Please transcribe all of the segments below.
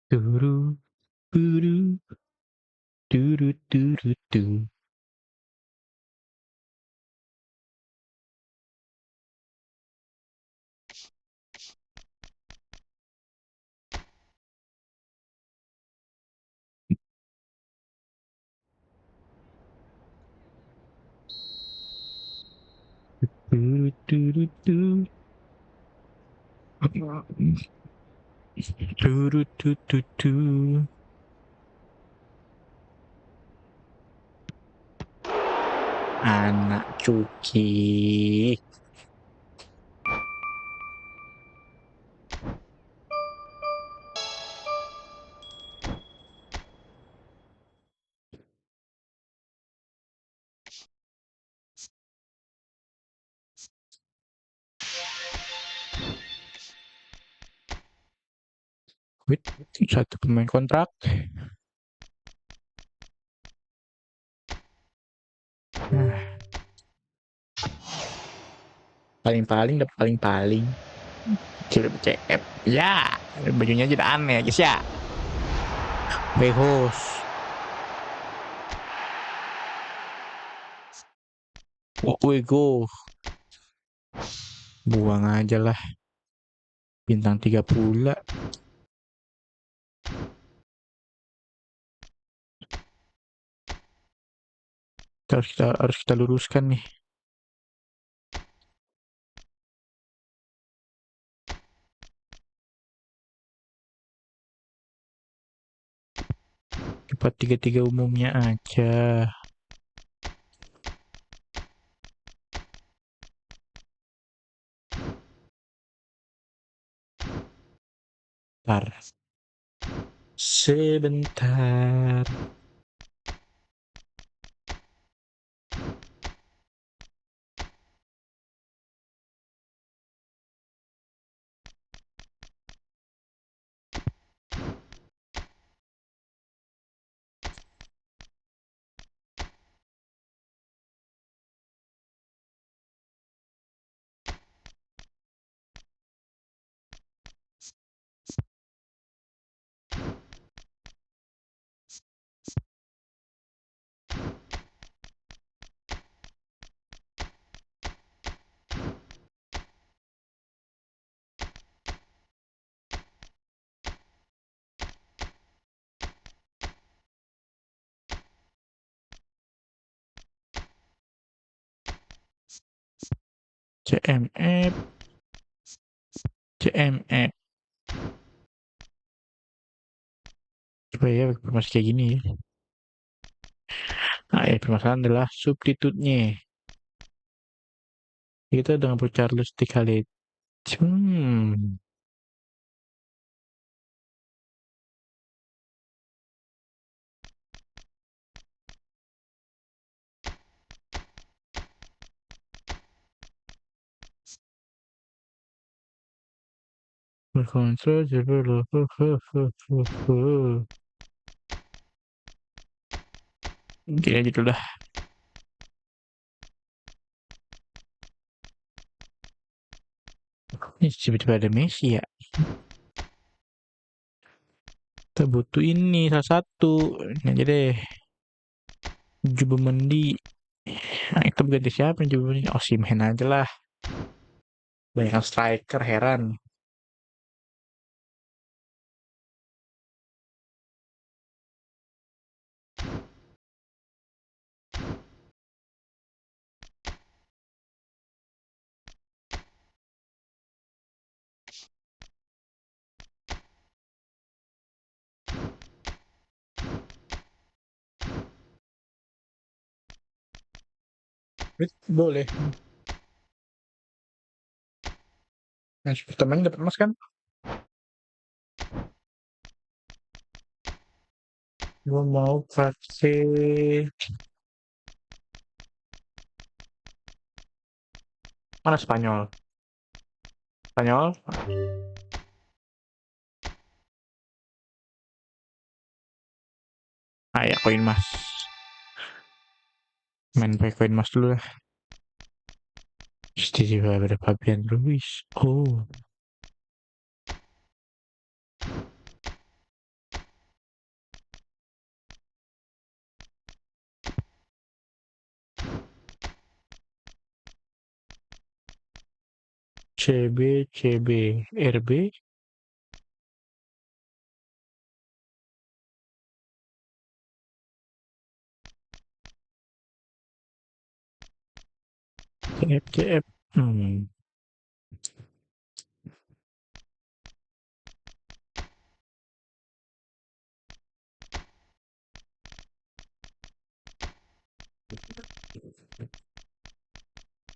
Turu, turu, turu, turu, turu. Turu, turu, turu. Turu, turu, turu. Anak Cuki. Wait, satu pemain kontrak. Paling-paling dapat paling-paling. CF. Ya, bajunya aja udah aneh guys ya. Behos. Wego. Buang aja lah. Bintang 3 pula. Harus kita luruskan nih. Cepat 3-3 umumnya aja. Sebentar. CMF. CMF. Supaya masih kayak gini ya. Nah, ya permasalahan adalah substitutnya. Kita dengan Charles di kali. Berkontrol coba. Gini aja dulu dah. Ini tiba-tiba ada Messi ya. Kita butuh ini salah satu. Ini aja deh. Jubemendi. Nah, itu ganti siapa yang Jubemendi? Oh, Simhen aja lah. Banyak striker, heran. Boleh. Match pertamanya dapat emas kan? Gue mau pakai mana Spanyol? Spanyol? Ah ya, koin mas. Main pakai koin mas dulu lah. Tiba ada Fabian Ruiz. Oh, CB, RB. CF.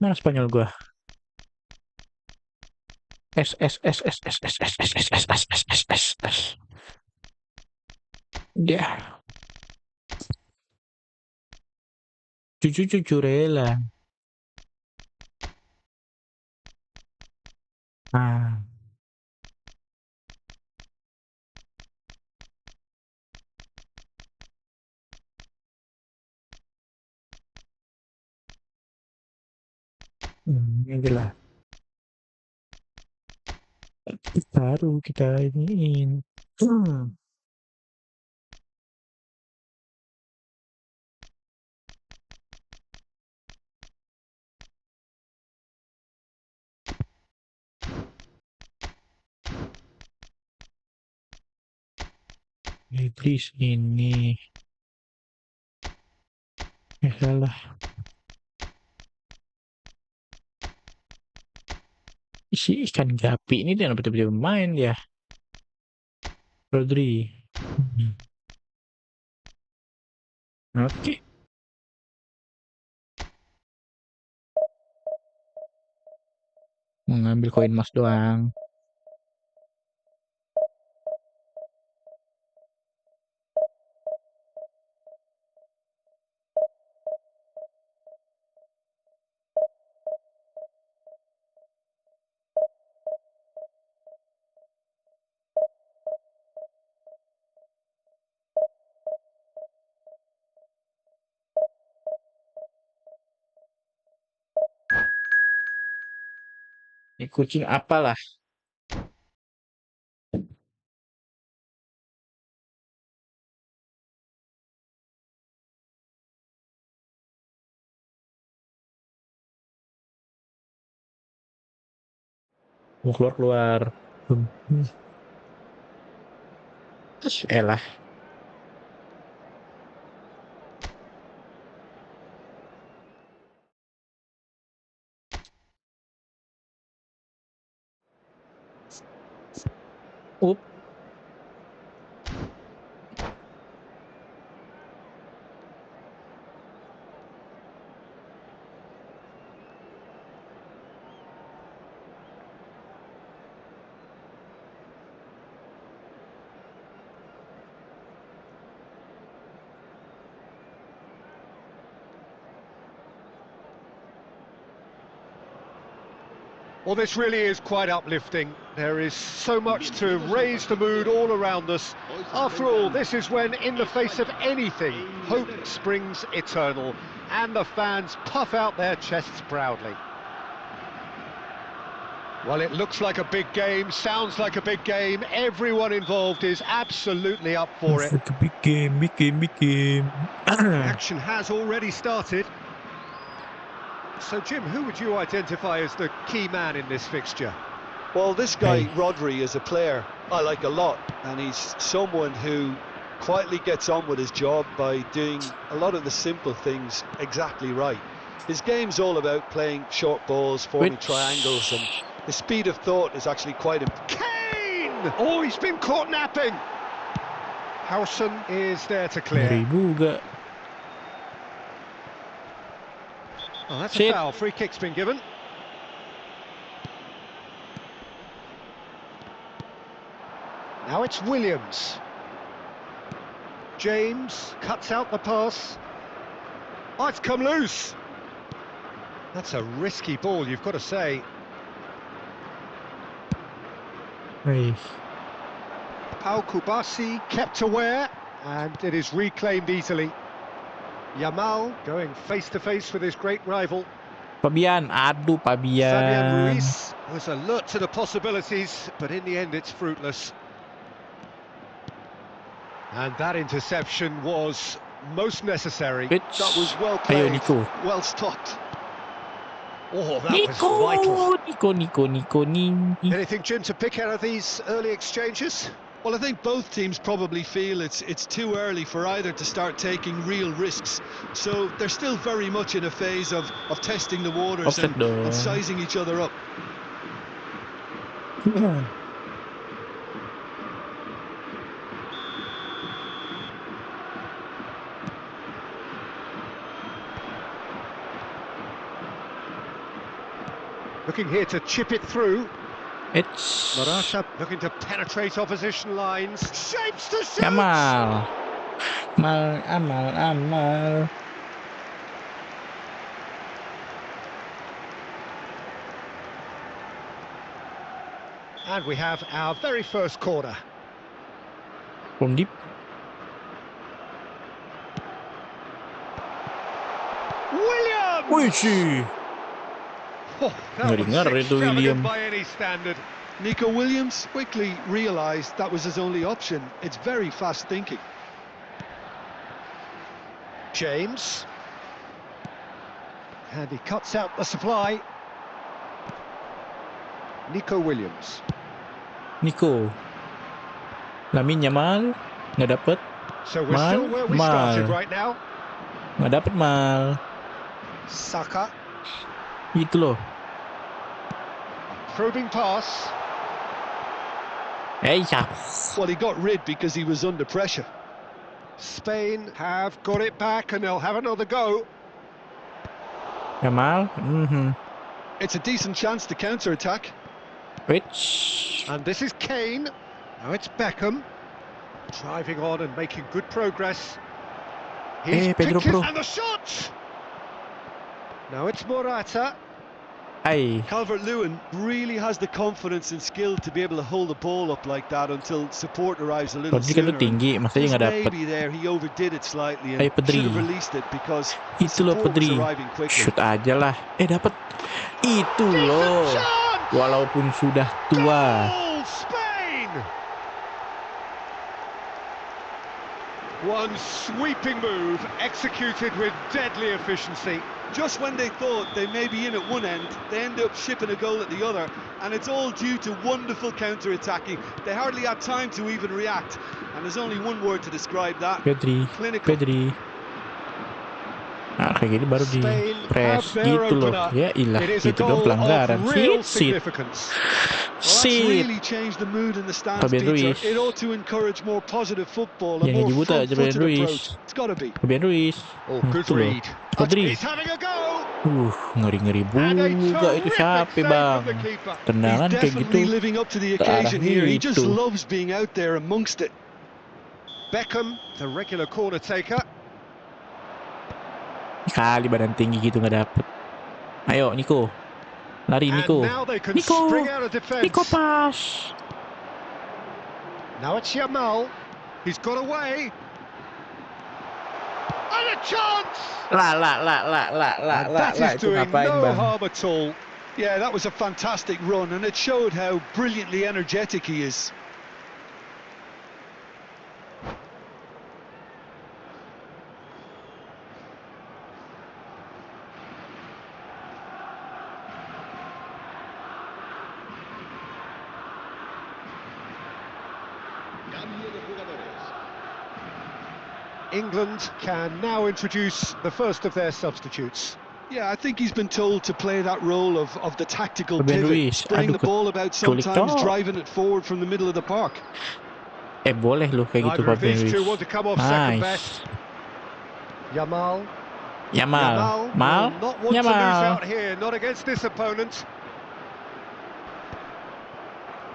Mana Spanyol gua? S. Ya. Cucu-cucurela. Ah. Inilah. Baru kita iniin. Iblis ini. Salah. Si ikan gapi ini dia betul-betul main ya. Rodri. Oke. Mengambil koin emas doang. Ini kucing apalah? Mau keluar. Elah. Up. Well, this really is quite uplifting. There is so much to raise the mood all around us. After all, this is when, in the face of anything, hope springs eternal, and the fans puff out their chests proudly. Well, it looks like a big game, sounds like a big game. Everyone involved is absolutely up for it. It's a big game. Action has already started. So, Jim, who would you identify as the key man in this fixture? Well, this guy, Rodri, is a player I like a lot, and he's someone who quietly gets on with his job by doing a lot of the simple things exactly right. His game's all about playing short balls, forming triangles, and his speed of thought is actually quite impressive. Kane! Oh, he's been caught napping! Howson is there to clear. Oh, that's a foul. Free kick's been given. Now it's Williams. James cuts out the pass. Oh, it's come loose. That's a risky ball, you've got to say. Hey. Pau Kubasi kept aware, and it is reclaimed easily. Yamal going face-to-face with his great rival. Fabian, aduh Fabian. Fabian Ruiz was alert to the possibilities, but in the end it's fruitless. And that interception was most necessary. That was well played, well stopped. Oh, that was vital. Nico. Anything, Jim, to pick out of these early exchanges? Well, I think both teams probably feel it's too early for either to start taking real risks. So they're still very much in a phase of testing the waters Offset and dong. sizing each other up. Looking here to chip it through. It's Morata looking to penetrate opposition lines. Shapes to shoot! Amal. Amal. And we have our very first corner. From deep. Williams! Wih, Oh, that was Ngeri-ngeri tuh extravagant William. by any standard. Nico Williams quickly realised that was his only option. It's very fast thinking. James. And he cuts out the supply. Nico Williams. Nico. Lamin Yamal. Nggak dapet. So we're still where we started right now. Nggak dapet Mal. Saka. Gitu loh. Probing pass. Ya. Well, he got rid because he was under pressure. Spain have got it back and they'll have another go. Yamal. It's a decent chance to counter-attack. Which. And this is Kane. Now it's Beckham. Driving on and making good progress. He's Pedro picked it, Pro. and the shot! Now it's Morata. Ay. Calvert-Lewin really has the confidence and skill to be able to hold the ball up like that until support arrives a little Rodri kan sooner. tuh tinggi, maksudnya nggak dapet. Maybe there he overdid it slightly and Ay, Pedri. should have released it because Itu loh support was Pedri. arriving quickly. Shoot aja lah. Dapet. Itu loh. Chance! Walaupun sudah tua. Goal, Spain! One sweeping move executed with deadly efficiency. Just when they thought they may be in at one end, they end up shipping a goal at the other, and it's all due to wonderful counter-attacking. They hardly had time to even react, and there's only one word to describe that. Pedri. Nah, kayak gini baru di Spain press have their gitu loh. opener. Ya ilah, It is a gitu dong goal pelanggaran. of real Sit. significance. Well, that's Sit. really changed the mood in the stands, Fabian Peter. Ruiz. It ought to encourage more positive football, a Yang more nyebut aja Fabian front-footed Ruiz. approach. It's got to be. Fabian Ruiz. Oh, good Itu loh. read. Pedri. He's having a go. Ngeri-ngeri And a juga itu terrific siapa save bang. from the keeper. Tendangan He's kayak gitu. definitely living up to the ke arah occasion here. He just itu. loves being out there amongst it. Beckham, the regular corner taker. Kali badan tinggi gitu nggak dapet. Ayo Nico. Lari And Nico. now they can Nico. spring out of defence. Nico pas. Now it's Yamal. He's got away. And a chance! Lah. And that is Itu doing ngapain no bang? harm at all. Yeah, that was a fantastic run, and it showed how brilliantly energetic he is. England can now introduce the first of their substitutes. Yeah, I think he's been told to play that role of the tactical Fabian pivot, Ruiz. spraying the Aduh, ball about kulik sometimes, dong. driving it forward from the middle of the park. Boleh lu kayak gitu Neither of Fabian these two Ruiz. want to come off second Nice. best. Yamal. Yamal. will not want to lose Yamal. out here, not against this opponent.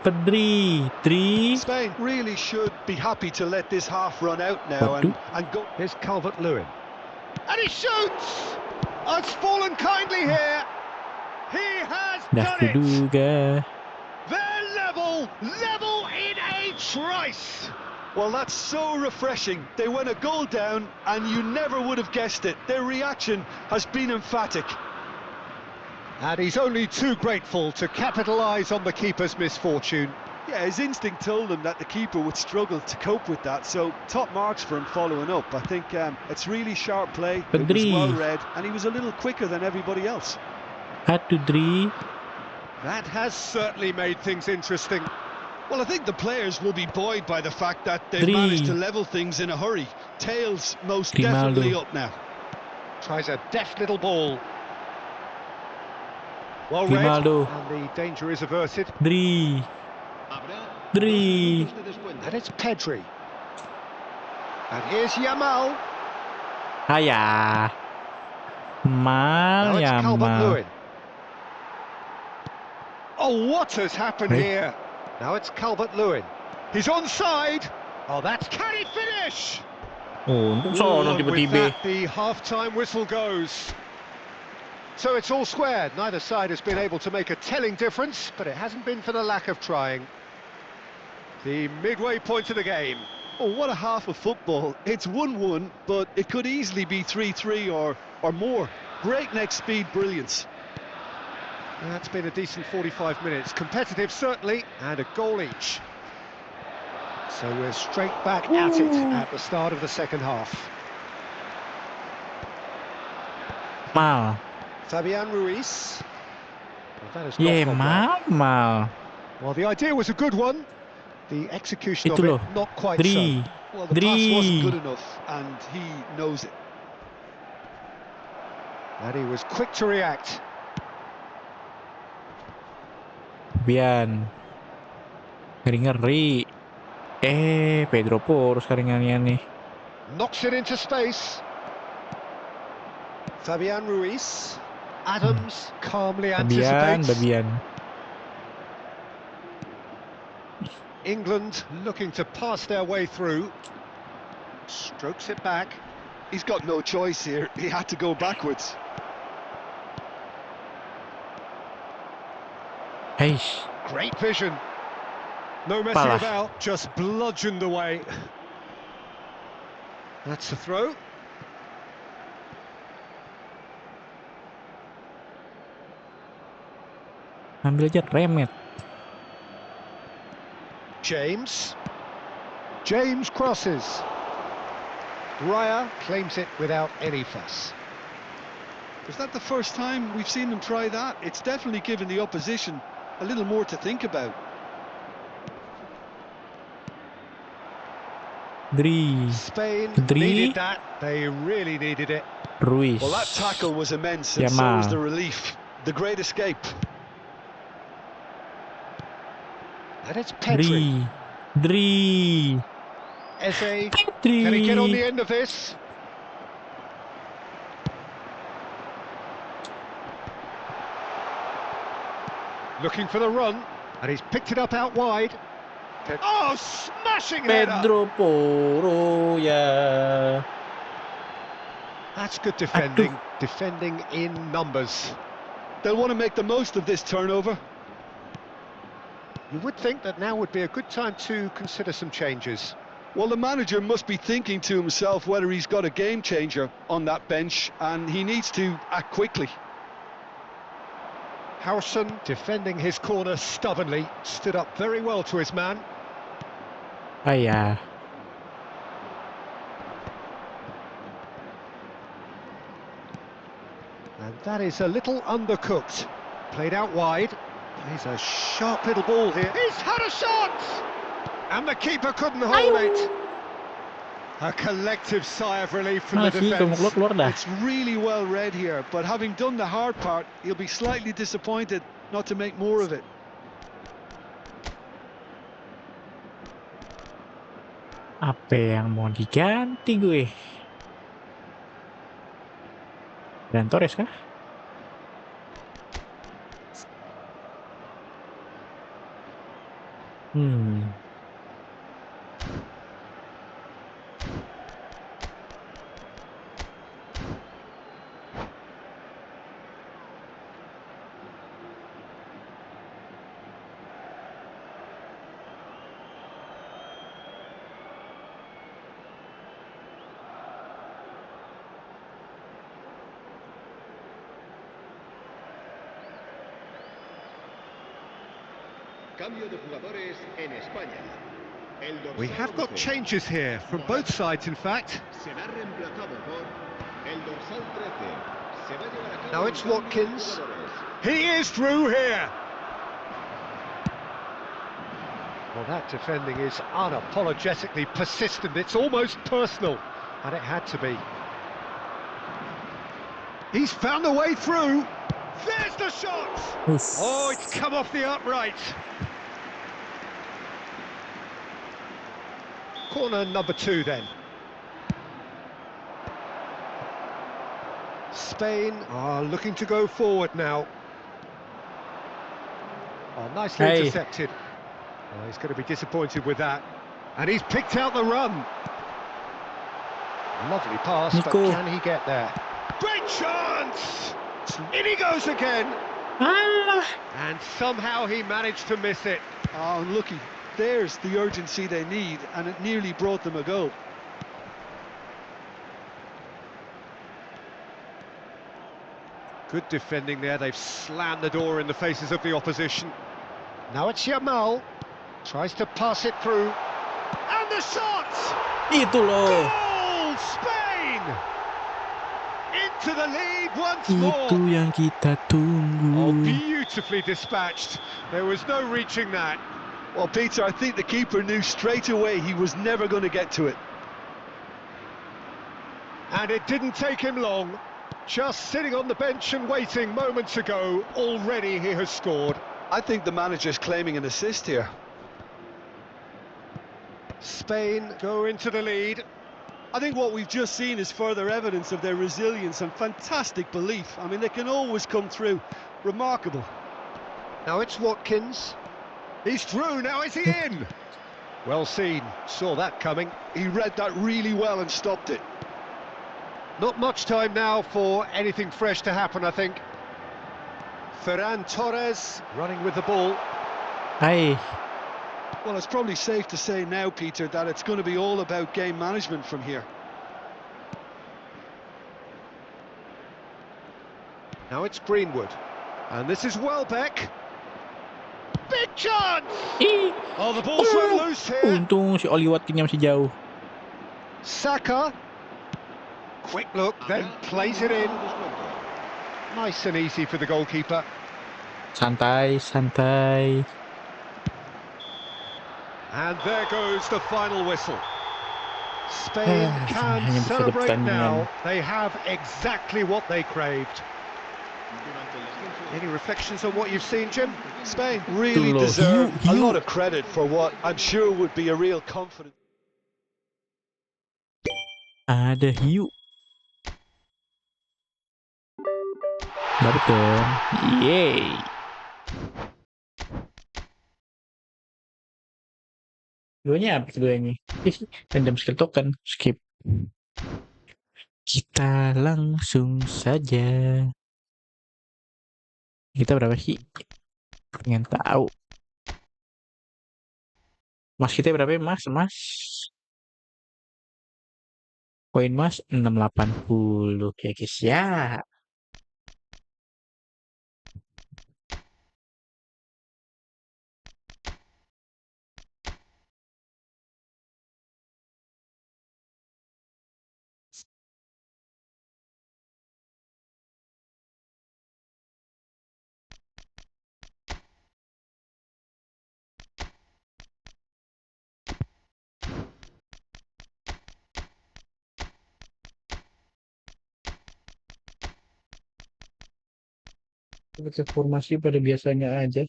Pedri. Spain really should be happy to let this half run out now and go. Here's Calvert-Lewin. And he shoots! Oh, it's fallen kindly here. He has Dah done it. kuduga. They're level in a trice. Well, that's so refreshing. They went a goal down and you never would have guessed it. Their reaction has been emphatic. And he's only too grateful to capitalise on the keeper's misfortune. Yeah, his instinct told him that the keeper would struggle to cope with that, so top marks for him following up. I think it's really sharp play, it was Pedri. well read, and he was a little quicker than everybody else. Aduh, Dri. That has certainly made things interesting. Well, I think the players will be buoyed by the fact that they've Dri. managed to level things in a hurry. Tails most Grimaldo. definitely up now. Tries a deft little ball. Well read, Grimaldo. and the danger is averted. Dri. Dri. And it's Pedri. And here's Yamal. Ayah. Now Mal it's ya mal. Calvert-Lewin. Oh, what has happened Hey. here? Now it's Calvert-Lewin. He's onside. Oh, that's... Can he finish? Oh, untuk sono And with tiba-tiba. that, the half-time whistle goes. So it's all squared. Neither side has been able to make a telling difference, but it hasn't been for the lack of trying. The midway point of the game. Oh, what a half of football. It's 1-1, but it could easily be 3-3 or more. Breakneck speed brilliance. That's been a decent 45 minutes. Competitive, certainly, and a goal each. So we're straight back at it at the start of the second half. Mal. Fabian Ruiz. Well, that has not Yeah, gone well. mal. Well, the idea was a good one. The execution Itu of loh. it, not quite Dri. so. Well, the pass wasn't good Dri. enough, and he knows it. And he was quick to react. Bian. Ngeri-ngeri. Pedro Porro sekarang nih. Knocks it into space. Fabian Ruiz. Adams calmly Babian, anticipates. Babian. England looking to pass their way through. Strokes it back. He's got no choice here. He had to go backwards. Heish. Great vision. No messing Palah. about, just bludgeoned away. That's a throw. Ambil aja remet. James. James crosses. Raya claims it without any fuss. Is that the first time we've seen them try that? It's definitely given the opposition a little more to think about. Dri. Spain Dri. needed that. They really needed it. Ruiz. Well, that tackle was immense, and so Yamal. was the relief. The great escape. And it's Pedri. Dri. Dri. Eze. Pedri. Can he get on the end of this? Looking for the run, and he's picked it up out wide. Oh, smashing header! Pedro Porro ya. That's good defending. Defending in numbers. They'll want to make the most of this turnover. You would think that now would be a good time to consider some changes. Well, the manager must be thinking to himself whether he's got a game changer on that bench, and he needs to act quickly. Howson defending his corner stubbornly, stood up very well to his man. Ayah. And that is a little undercooked. Played out wide. He's a sharp little ball here. He's had a shot! And the keeper couldn't hold it. A collective sigh of relief from the Masih defence. keluar dah. It's really well read here, but having done the hard part, he'll be slightly disappointed not to make more of it. Apa yang mau diganti gue? Dan Torres kah? Cambio de jugadores en España. We have got changes here, from both sides in fact. Será reemplazado por el dorsal 13. Se va a llevar a cabo Now it's un cambio de Watkins. jugadores. He is through here. Well, that defending is unapologetically persistent. It's almost personal, and it had to be. He's found a way through. There's the shot! Oh, it's come off the upright. Corner number 2 then. Spain are looking to go forward now. Oh, nicely intercepted. Oh, he's going to be disappointed with that. And he's picked out the run. Lovely pass, but can he get there? Great chance! In he goes again. And somehow he managed to miss it. Oh, unlucky. There's the urgency they need, and it nearly brought them a goal. Good defending there. They've slammed the door in the faces of the opposition. Now it's Yamal. Tries to pass it through. And the shot! Itu loh. Goal! Spain! Into the lead once more. Itu yang kita tunggu. Oh, beautifully dispatched. There was no reaching that. Well, Peter, I think the keeper knew straight away he was never going to get to it. And it didn't take him long. Just sitting on the bench and waiting moments ago, already he has scored. I think the manager's claiming an assist here. Spain go into the lead. I think what we've just seen is further evidence of their resilience and fantastic belief. I mean, they can always come through. Remarkable. Now it's Watkins. He's through, now is he in? Well seen, saw that coming. He read that really well and stopped it. Not much time now for anything fresh to happen, I think. Ferran Torres running with the ball. Well, it's probably safe to say now, Peter, that it's going to be all about game management from here. Now it's Greenwood. And this is Welbeck. Big chance! Oh, the ball's run loose here. Untung si Oli Watkins masih jauh. Saka. Quick look, then plays it in. Nice and easy for the goalkeeper. Santai, santai. And there goes the final whistle. Spain can hanya bisa celebrate pertandingan. now. They have exactly what they craved. Any reflections on what you've seen, Jim? Spain really Tuh loh, deserve a hiu. lot of credit for what I'm sure would be a real confidence. Ada hiu. Baru dong. Yeay. Keduanya apa keduanya? Random skill token. Skip. Kita langsung saja. Kita berapa sih? Pengen tahu. Mas kita berapa ya, Mas? Mas. Koin Mas 680. Oke, guys ya. Baca formasi pada biasanya aja.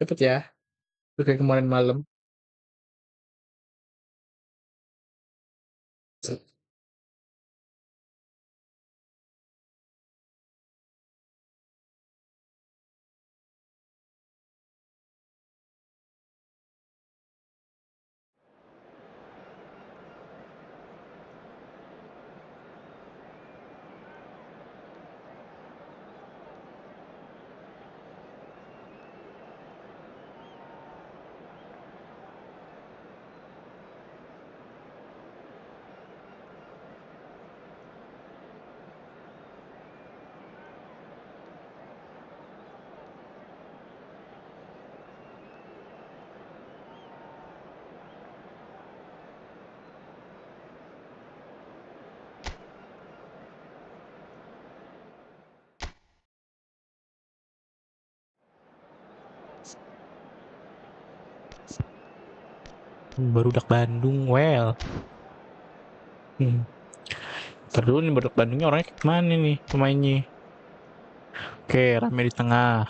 Cepet ya. Kayak kemarin malam. Barudak Bandung, well. Ntar dulu nih Barudak Bandungnya orangnya kemana nih pemainnya? Oke, rame di tengah.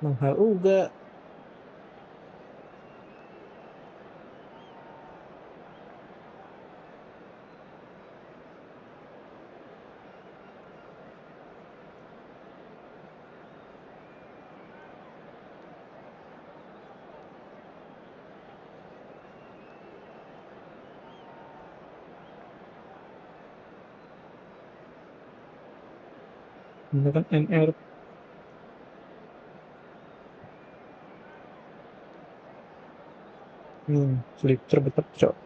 Mahal juga. Ini kan NR. Slip terbetak, Cok.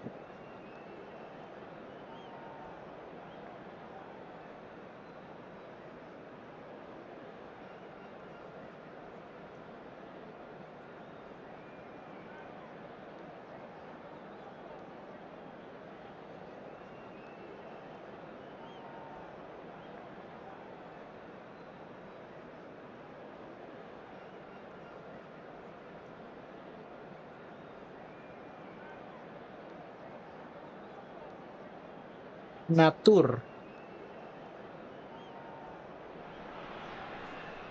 Natur.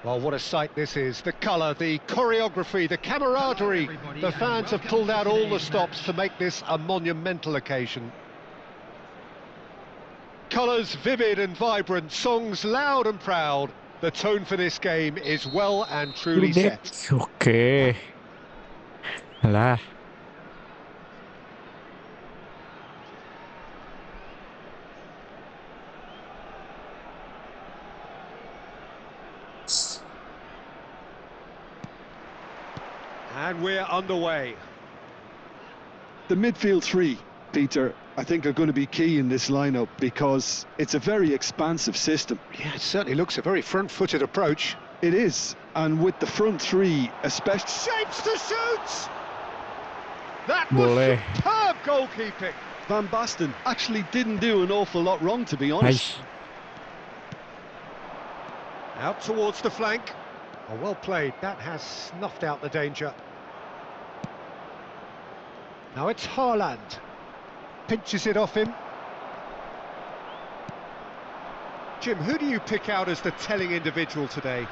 Well, what a sight this is. The colour, the choreography, the camaraderie. The fans have pulled out all the stops to make this a monumental occasion. Colours vivid and vibrant, songs loud and proud. The tone for this game is well and truly set. Oke. Lah. And we're underway. The midfield three, Peter, I think are going to be key in this lineup because it's a very expansive system. Yeah, it certainly looks a very front-footed approach. It is, and with the front three, especially... Shapes to shoot! That was superb goalkeeping. Van Basten actually didn't do an awful lot wrong, to be honest. Out towards the flank. Oh, well played. That has snuffed out the danger. Now it's Haaland. Pinches it off him. Jim, who do you pick out as the telling individual today?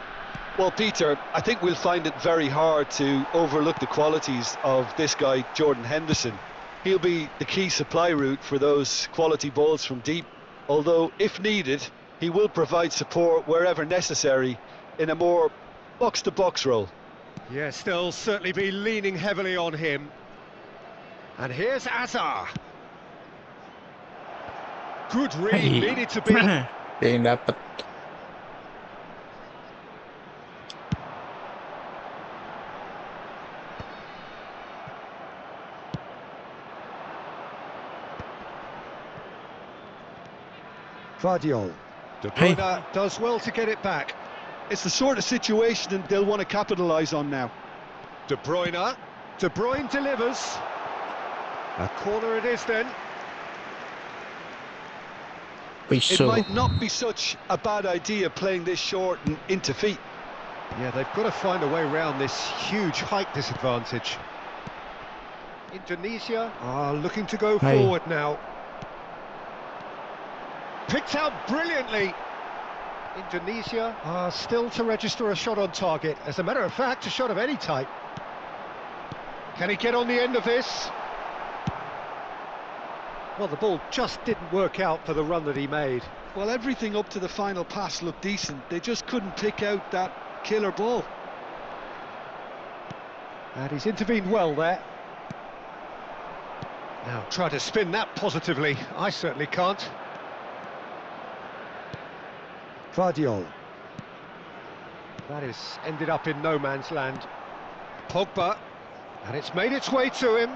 Well, Peter, I think we'll find it very hard to overlook the qualities of this guy, Jordan Henderson. He'll be the key supply route for those quality balls from deep, although, if needed, he will provide support wherever necessary in a more box-to-box role. Yes, they'll certainly be leaning heavily on him. And here's Azar. Good read, needed to be. Yang dapat. Vardiol. De Bruyne does well to get it back. It's the sort of situation that they'll want to capitalise on now. De Bruyne. De Bruyne delivers. A corner it is then. It might not be such a bad idea playing this short and into feet. Yeah, they've got to find a way around this huge height disadvantage. Indonesia are looking to go forward now. Picked out brilliantly. Indonesia are still to register a shot on target. As a matter of fact, a shot of any type. Can he get on the end of this? Well, the ball just didn't work out for the run that he made. Well, everything up to the final pass looked decent. They just couldn't pick out that killer ball. And he's intervened well there. Now try to spin that positively. I certainly can't. Vardiol. That is ended up in no man's land. Pogba. And it's made its way to him.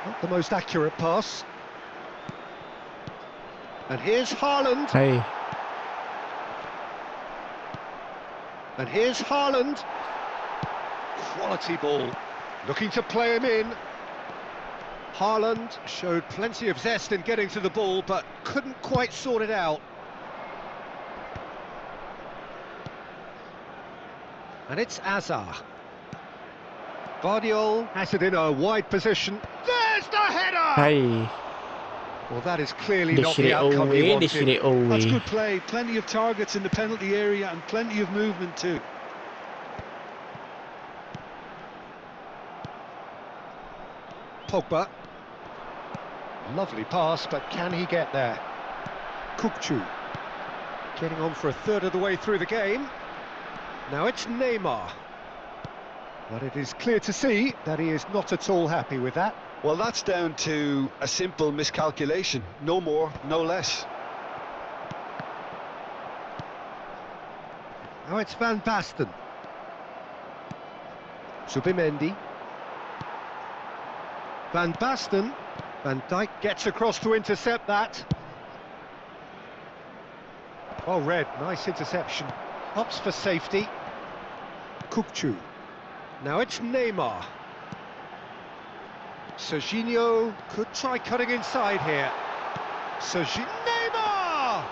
Not the most accurate pass. And here's Haaland. Hey. And here's Haaland. Quality ball. Looking to play him in. Haaland showed plenty of zest in getting to the ball, but couldn't quite sort it out. And it's Azar. Vardiol has it in a wide position. There's the header! Hey. Well, that is clearly not the outcome he wanted. That's good play. Plenty of targets in the penalty area and plenty of movement too. Pogba. Lovely pass, but can he get there? Kukçu. Getting on for a third of the way through the game. Now it's Neymar. But it is clear to see that he is not at all happy with that. Well, that's down to a simple miscalculation. No more, no less. Now it's Van Basten. Zubimendi. Van Basten. Van Dijk gets across to intercept that. Oh, Red, nice interception. Opts for safety. Kukçu. Now it's Neymar. Serginho could try cutting inside here. Neymar!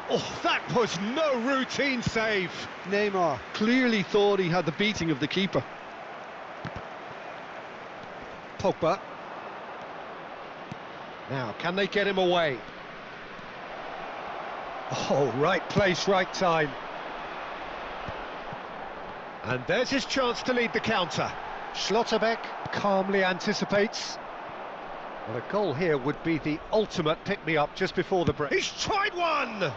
Oh, that was no routine save. Neymar clearly thought he had the beating of the keeper. Pogba. Now, can they get him away? Oh, right place, right time. And there's his chance to lead the counter. Schlotterbeck calmly anticipates. Well, a goal here would be the ultimate pick-me-up just before the break. He's tried one!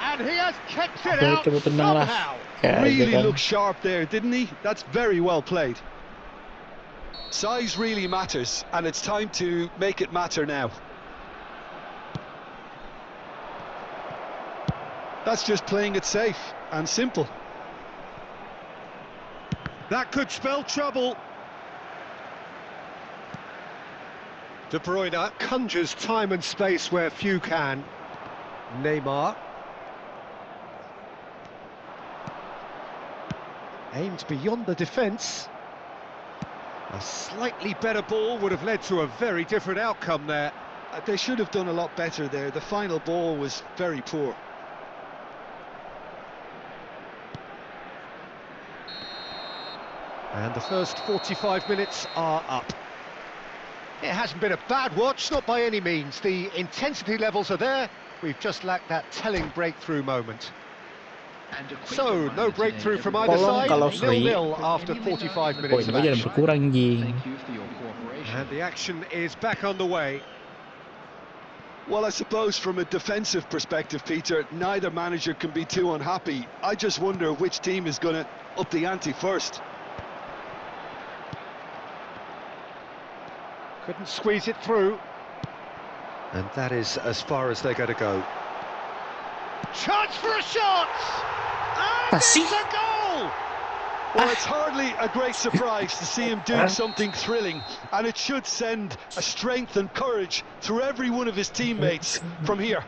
And he has kept it out somehow. Really looked sharp there, didn't he? That's very well played. Size really matters, and it's time to make it matter now. That's just playing it safe and simple. That could spell trouble. De Bruyne conjures time and space where few can. Neymar. Aimed beyond the defence. A slightly better ball would have led to a very different outcome there. They should have done a lot better there. The final ball was very poor. And the first 45 minutes are up. It hasn't been a bad watch, not by any means. The intensity levels are there. We've just lacked that telling breakthrough moment. So, no breakthrough from either side. 0-0 after 45 minutes of action. And the action is back on the way. Well, I suppose from a defensive perspective, Peter, neither manager can be too unhappy. I just wonder which team is going to up the ante first. Couldn't squeeze it through. And that is as far as they're going to go. Chance for a shot! And it's a goal! Well, it's hardly a great surprise to see him doing something thrilling, and it should send a strength and courage through every one of his teammates from here.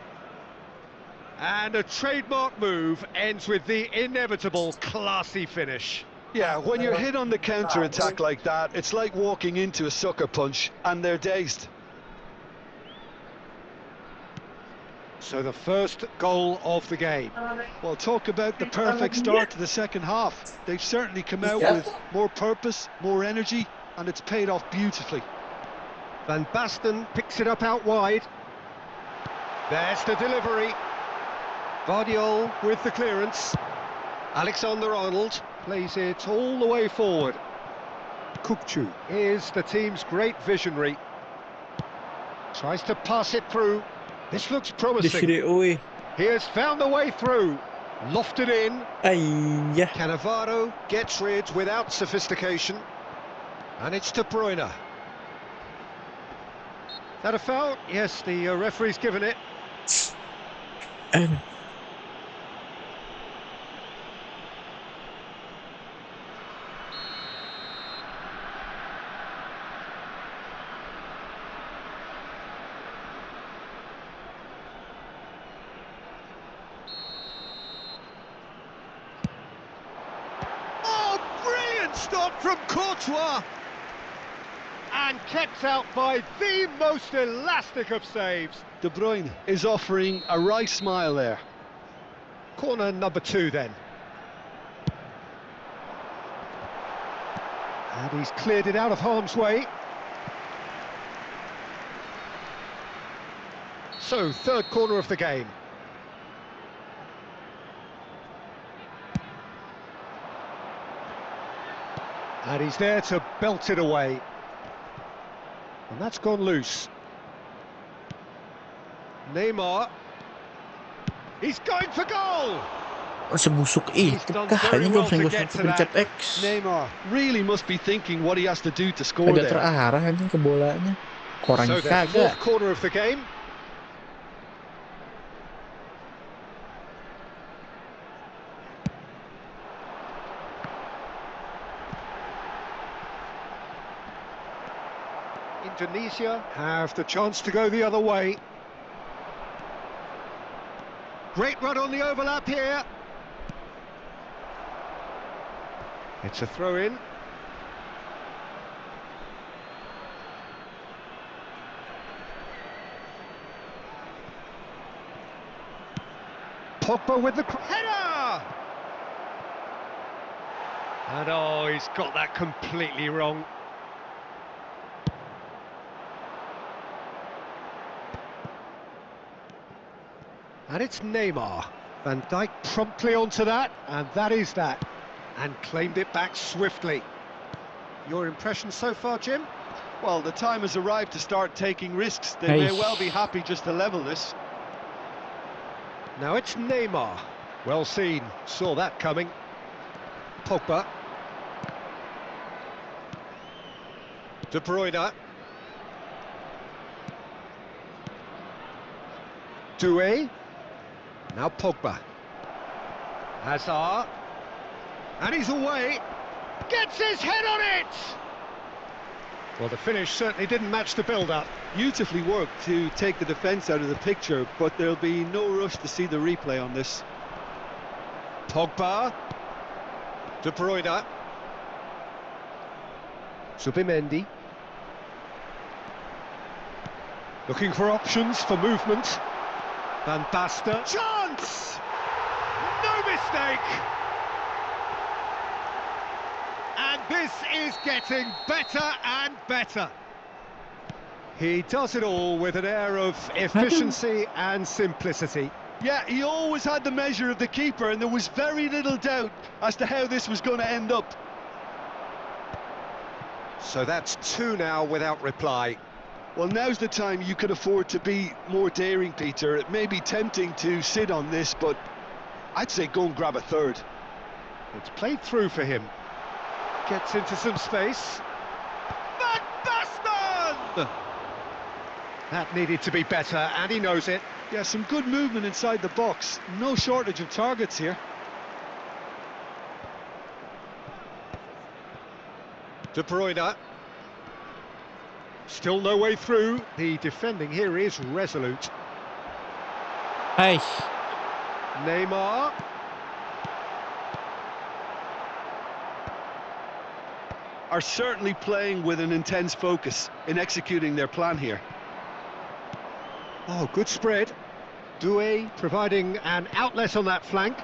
And a trademark move ends with the inevitable classy finish. Yeah, when you're hit on the counter-attack like that, it's like walking into a sucker punch, and they're dazed. So the first goal of the game. Well, talk about the perfect start to the second half. They've certainly come out with more purpose, more energy, and it's paid off beautifully. Van Basten picks it up out wide. There's the delivery. Vardiol with the clearance. Alexander-Arnold plays it all the way forward. Kukçu is the team's great visionary. Tries to pass it through. This looks promising. He has found the way through. Lofted in. Iya. Cannavaro gets rid without sophistication. And it's De Bruyne. That a foul? Yes, the referee's given it. And Oh, brilliant stop from Courtois! And kept out by the most elastic of saves. De Bruyne is offering a wry smile there. Corner number 2 then. And he's cleared it out of harm's way. So, third corner of the game. And he's there to belt it away. And that's gone loose. Neymar. He's going for goal! sebusuk He's itu done kah? very Ini well kalau to gue get to pencet that. X. Neymar really must be thinking what he has to do to score Agak there. terarah anjing ke bolanya. Korang So the kagak. fourth corner of the game. Indonesia have the chance to go the other way. Great run on the overlap here. It's a throw-in. Pogba with the header! And oh, he's got that completely wrong. And it's Neymar. Van Dijk promptly onto that, and that is that. And claimed it back swiftly. Your impression so far, Jim? Well, the time has arrived to start taking risks. They may well be happy just to level this. Now it's Neymar. Well seen, saw that coming. Pogba. De Bruyne. Doué. Now Pogba. Hazard. And he's away. Gets his head on it! Well, the finish certainly didn't match the build-up. Beautifully worked to take the defence out of the picture, but there'll be no rush to see the replay on this. Pogba. De Bruyne. Subimendi. Looking for options for movement. Van Basten. Chance! No mistake! And this is getting better and better. He does it all with an air of efficiency and simplicity. Yeah, he always had the measure of the keeper, and there was very little doubt as to how this was going to end up. So that's 2 now without reply. Well, now's the time you can afford to be more daring, Peter. It may be tempting to sit on this, but I'd say go and grab a third. It's played through for him. Gets into some space. Van Basten! That needed to be better, and he knows it. Yeah, some good movement inside the box. No shortage of targets here. De Bruyne. Still no way through. The defending here is resolute. Hai. Neymar. Are certainly playing with an intense focus in executing their plan here. Oh, good spread. Doué providing an outlet on that flank.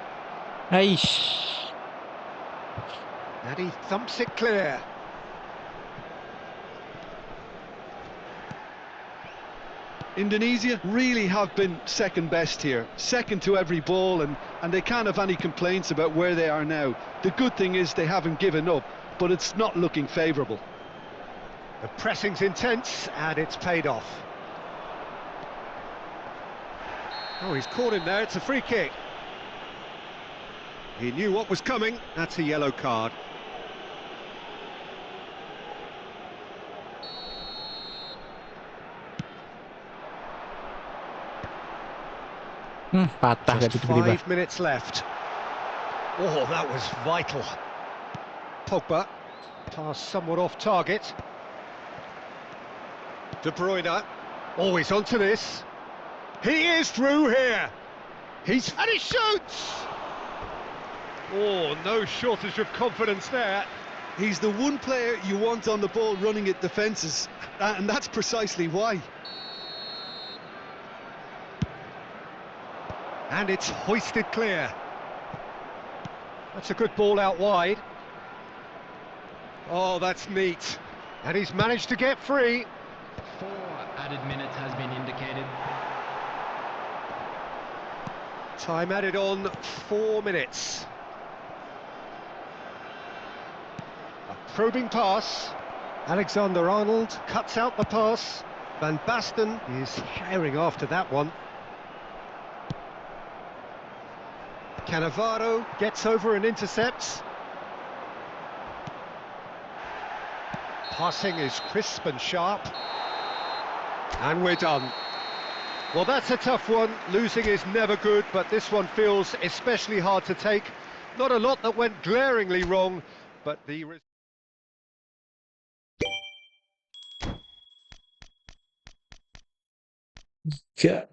Hai. And he thumps it clear. Indonesia really have been second best here, second to every ball, and they can't have any complaints about where they are now. The good thing is they haven't given up, but it's not looking favourable. The pressing's intense, and it's paid off. Oh, he's caught him there, it's a free kick. He knew what was coming, that's a yellow card. Patah Just gitu tiba-tiba. 5 minutes left. Oh, that was vital. Pogba, pass somewhat off target. De Bruyne, always onto this. He is through here. And he shoots! Oh, no shortage of confidence there. He's the one player you want on the ball running at defences, and that's precisely why. And it's hoisted clear. That's a good ball out wide. Oh, that's neat. And he's managed to get free. 4 added minutes has been indicated. Time added on 4 minutes. A probing pass. Alexander-Arnold cuts out the pass. Van Basten is herring after that one. Cannavaro gets over and intercepts. Passing is crisp and sharp. And we're done. Well, that's a tough one. Losing is never good, but this one feels especially hard to take. Not a lot that went glaringly wrong, but the... Ya.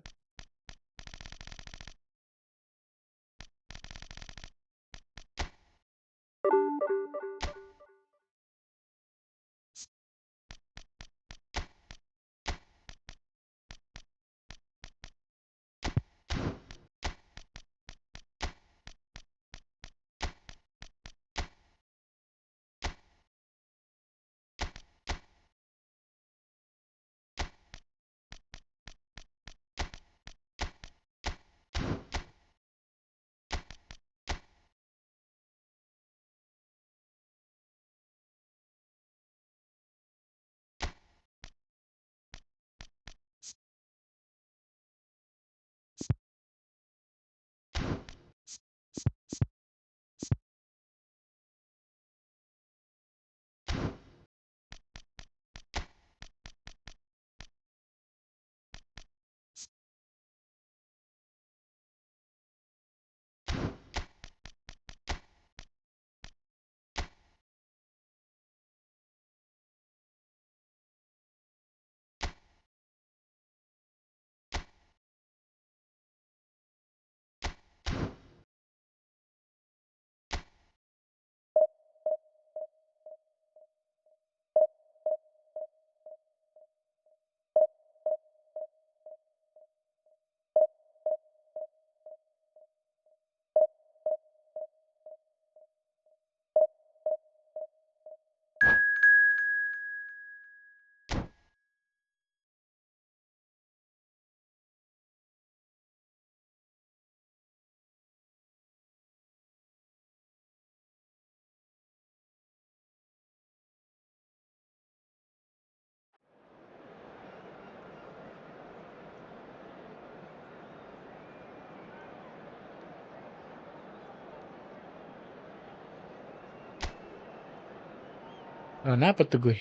Kenapa tuh gue?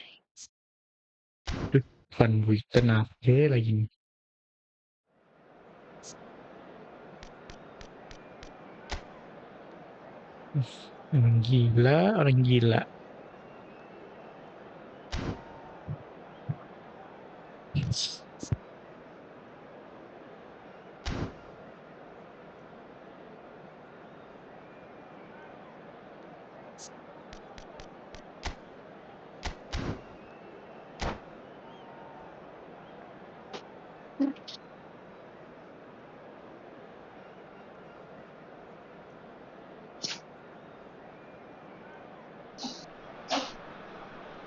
Duh, Van Buiten aja lagi. Orang gila, orang gila.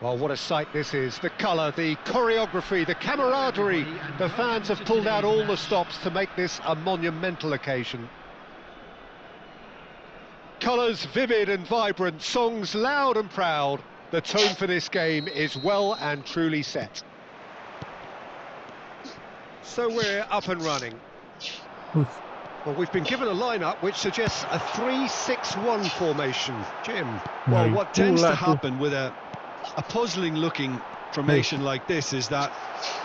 Well, what a sight this is. The colour, the choreography, the camaraderie. The fans have pulled out all the stops to make this a monumental occasion. Colours vivid and vibrant, songs loud and proud. The tone for this game is well and truly set. So we're up and running. Oof. Well, we've been given a lineup which suggests a 3-6-1 formation. Jim. Well, Ngeri what tends pula to tuh. happen with a puzzling-looking formation like this is that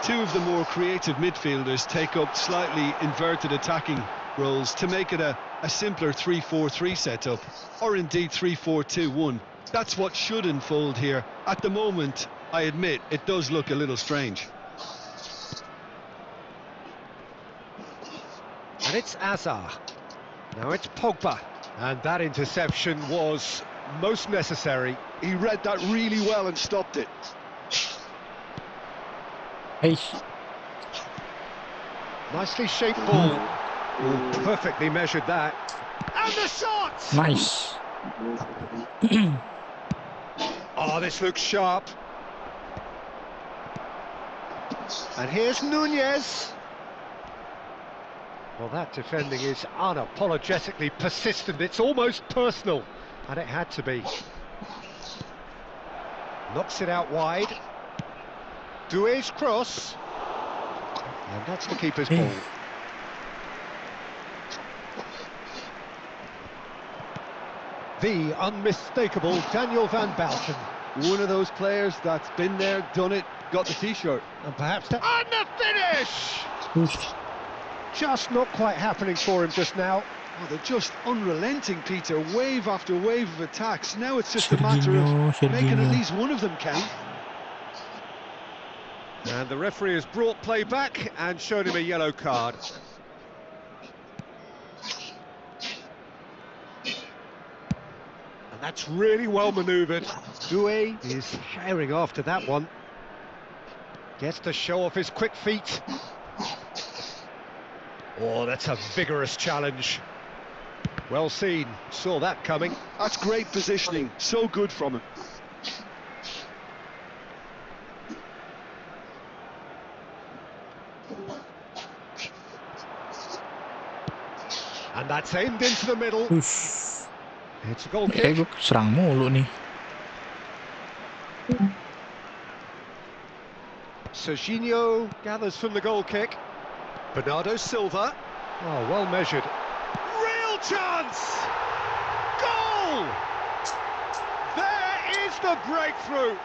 two of the more creative midfielders take up slightly inverted attacking roles to make it a simpler 3-4-3 setup, or indeed 3-4-2-1. That's what should unfold here. At the moment, I admit, it does look a little strange. And it's Azar. Now it's Pogba. And that interception was most necessary. He read that really well and stopped it. Hey, Nicely shaped ball. Ooh, perfectly measured that. And the shot! nice. Oh, this looks sharp. And here's Nunez. Well, that defending is unapologetically persistent. It's almost personal. And it had to be. Knocks it out wide. Doué's cross. And that's the keeper's ball. The unmistakable Daniel van Bouten. One of those players that's been there, done it, got the t-shirt. And perhaps that... And the finish! Oof. Just not quite happening for him just now. Oh, they're just unrelenting, Peter. Wave after wave of attacks. Now it's just a matter of making at least one of them count. And the referee has brought play back and shown him a yellow card. And that's really well manoeuvred. Doué is herring after that one. Gets to show off his quick feet. Oh, that's a vigorous challenge. Well seen, saw that coming. That's great positioning, so good from him. And that's aimed into the middle. Ush. It's a goal Gue kick. serang mulu nih. Serginho gathers from the goal kick. Bernardo Silva. Oh, well measured. Real chance! Goal! There is the breakthrough!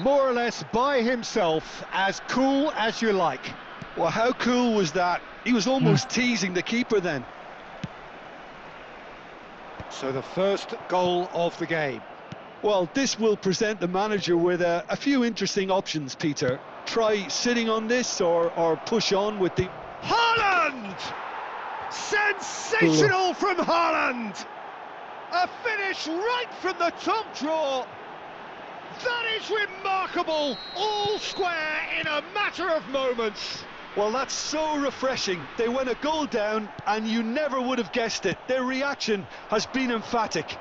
More or less by himself, as cool as you like. Well, how cool was that? He was almost teasing the keeper then. So the first goal of the game. Well, this will present the manager with a few interesting options, Peter. Try sitting on this or push on with the... Haaland! Sensational from Haaland! A finish right from the top draw. That is remarkable, all square in a matter of moments. Well, that's so refreshing. They went a goal down and you never would have guessed it. Their reaction has been emphatic.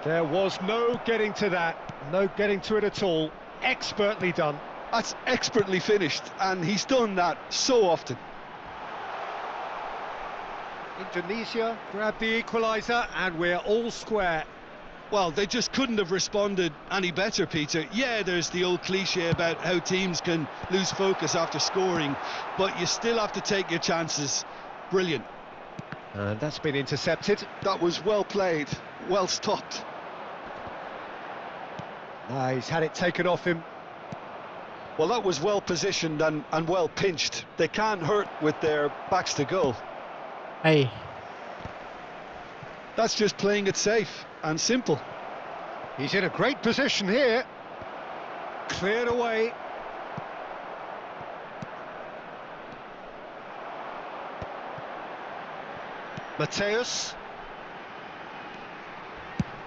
There was no getting to that, no getting to it at all. Expertly done. That's expertly finished, and he's done that so often. Indonesia grabbed the equaliser, and we're all square. Well, they just couldn't have responded any better, Peter. Yeah, there's the old cliche about how teams can lose focus after scoring, but you still have to take your chances. Brilliant. And that's been intercepted. That was well played, well stopped. He's had it taken off him. Well, that was well positioned and well pinched. They can't hurt with their backs to goal. Hey, That's just playing it safe and simple. He's in a great position here. Cleared away. Mateus.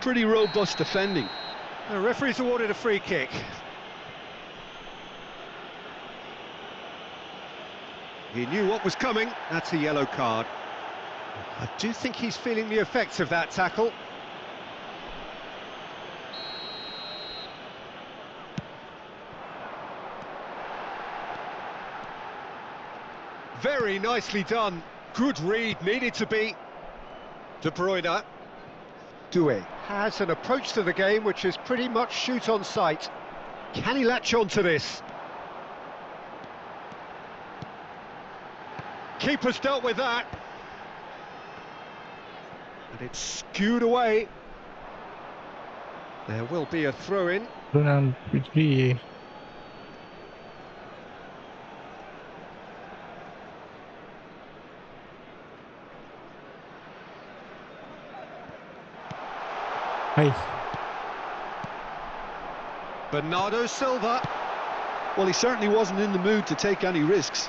Pretty robust defending. The referee's awarded a free kick. He knew what was coming. That's a yellow card. I do think he's feeling the effects of that tackle. Very nicely done. Good read, needed to be. De Bruyne. Doué has an approach to the game which is pretty much shoot on sight. Can he latch on to this? Keeper's dealt with that. And it's skewed away. There will be a throw-in. Donald Putri. Hai. Bernardo Silva. Well, he certainly wasn't in the mood to take any risks.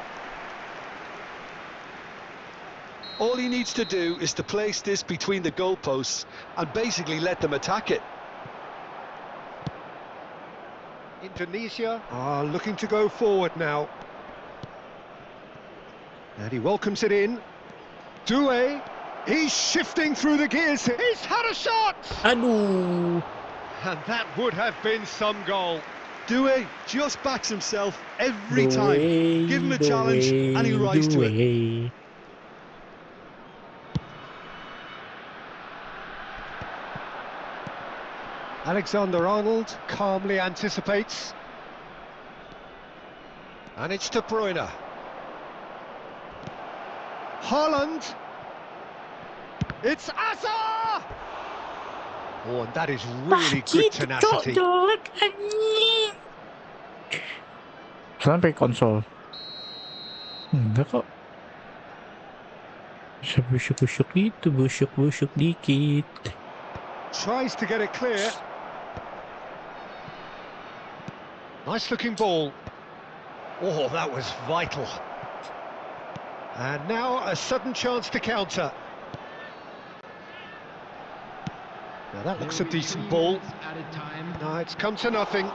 All he needs to do is to place this between the goalposts and basically let them attack it. Indonesia are looking to go forward now. And he welcomes it in. Due, he's shifting through the gears. He's had a shot! Aduh. And that would have been some goal. Due just backs himself every time. Give him a challenge and he'll rise to it. Alexander-Arnold calmly anticipates. And it's De Bruyne. Haaland. It's Asa! Oh, and that is really good tenacity. Sampai konsol. Enggak kok. Bisa busuk-busuk gitu, busuk-busuk dikit. Tries to get it clear. Nice looking ball. Oh, that was vital. And now a sudden chance to counter. Now that looks a decent ball. Added time. No, it's come to nothing.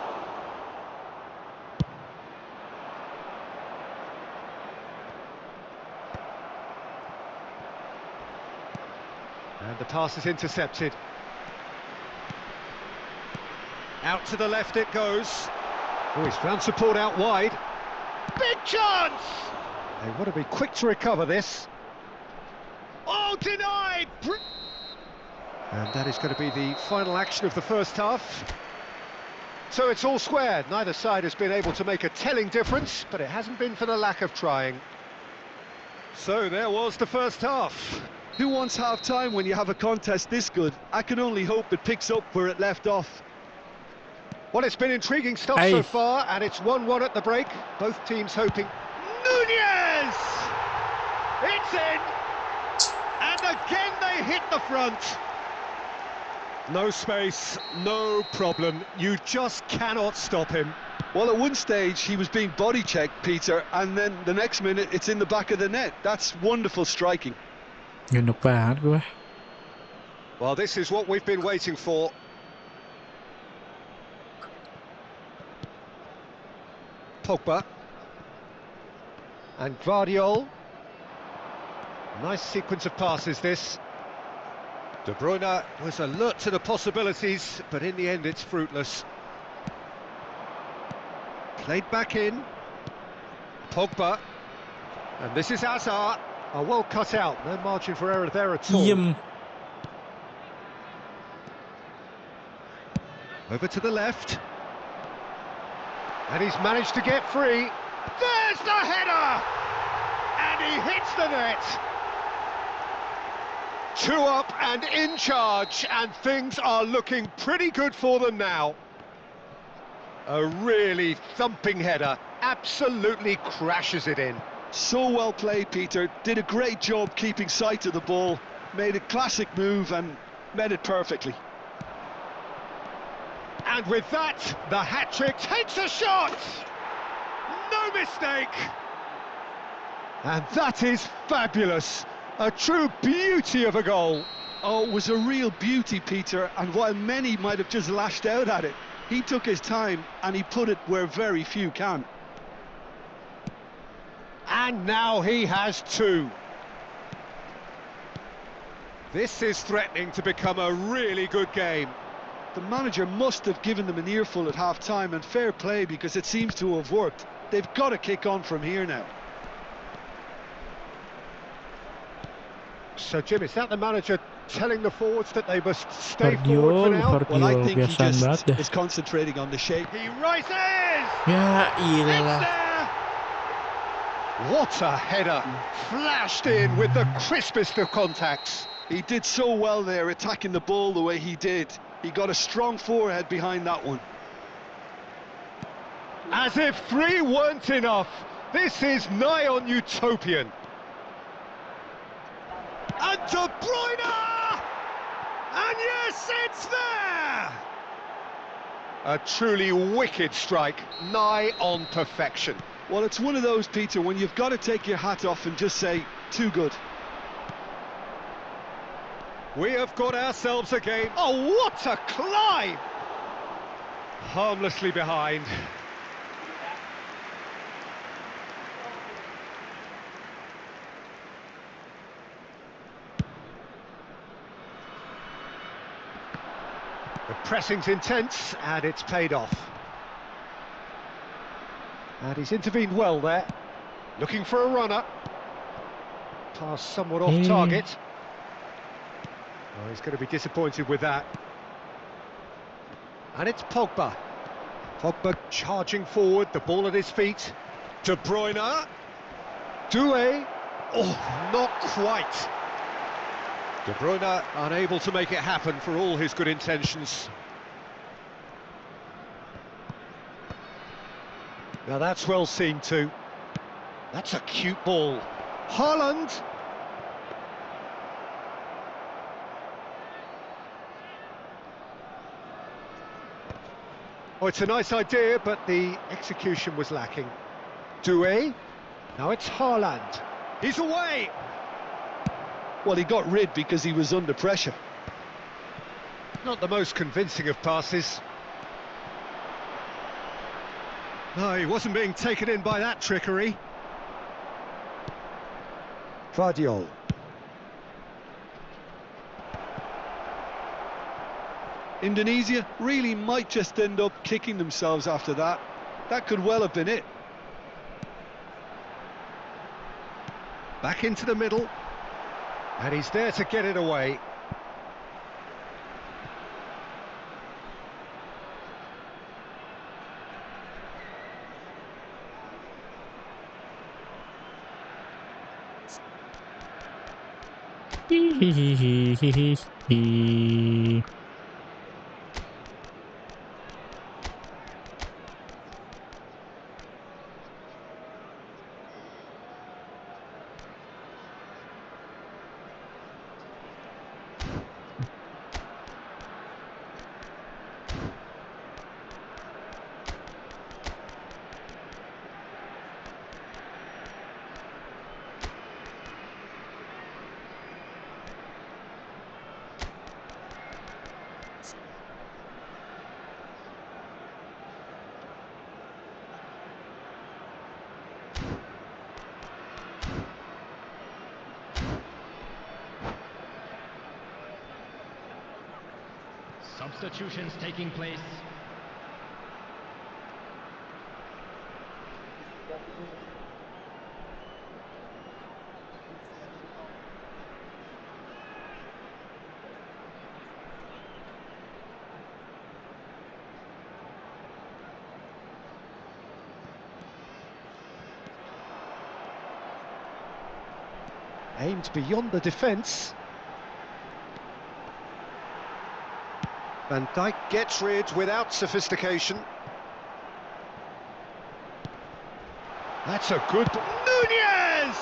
And the pass is intercepted. Out to the left it goes. Oh, he's found support out wide. Big chance! They want to be quick to recover this. Oh, denied! And that is going to be the final action of the first half. So it's all square. Neither side has been able to make a telling difference, but it hasn't been for the lack of trying. So there was the first half. Who wants half-time when you have a contest this good? I can only hope it picks up where it left off. Well, it's been intriguing stuff Hey. so far, and it's 1-1 at the break. Both teams hoping. Nunez! It's in! And again they hit the front. No space, no problem. You just cannot stop him. Well, at one stage he was being body-checked, Peter, and then the next minute it's in the back of the net. That's wonderful striking. Gendok banget gue. Well, this is what we've been waiting for. Pogba. And Guardiol. Nice sequence of passes, this. De Bruyne was alert to the possibilities, but in the end it's fruitless. Played back in. Pogba. And this is Hazard. Oh, well cut out. No margin for error there at all. Diem. Over to the left. And he's managed to get free. There's the header! And he hits the net. 2 up and in charge, and things are looking pretty good for them now. A really thumping header, absolutely crashes it in. So well played, Peter. Did a great job keeping sight of the ball. Made a classic move and met it perfectly. And with that, the hat-trick takes a shot! No mistake! And that is fabulous. A true beauty of a goal. Oh, it was a real beauty, Peter, and while many might have just lashed out at it, he took his time and he put it where very few can. And now he has 2. This is threatening to become a really good game. The manager must have given them an earful at half-time, and fair play because it seems to have worked. They've got to kick on from here now. So, Jim, is that the manager telling the forwards that they must stay forward for now? Well, I Guardiol think he biasaan just banget dah. is concentrating on the shape. He rises! Ya It's iyalah. there! What a header! Flashed in with the crispest of contacts. He did so well there, attacking the ball the way he did. He got a strong forehead behind that one. As if 3 weren't enough, this is nigh on utopian. And De Bruyne! And yes, it's there! A truly wicked strike, nigh on perfection. Well, it's one of those, Peter, when you've got to take your hat off and just say, too good. We have got ourselves a game. Oh, what a climb! Harmlessly behind. The pressing's intense, and it's paid off. And he's intervened well there. Looking for a runner. Pass somewhat off target. Oh, he's going to be disappointed with that. And it's Pogba. Pogba charging forward, the ball at his feet. De Bruyne. Doué. Oh, not quite. De Bruyne unable to make it happen for all his good intentions. Now that's well seen too. That's a cute ball. Haaland. Oh, it's a nice idea, but the execution was lacking. Doué. Now it's Haaland. He's away. Well, he got rid because he was under pressure. Not the most convincing of passes. No, he wasn't being taken in by that trickery. Vardiol. Indonesia really might just end up kicking themselves after that. That could well have been it. Back into the middle. And he's there to get it away. Substitutions taking place. Aimed beyond the defence. Van Dijk gets rid without sophistication. That's a good... Nunez!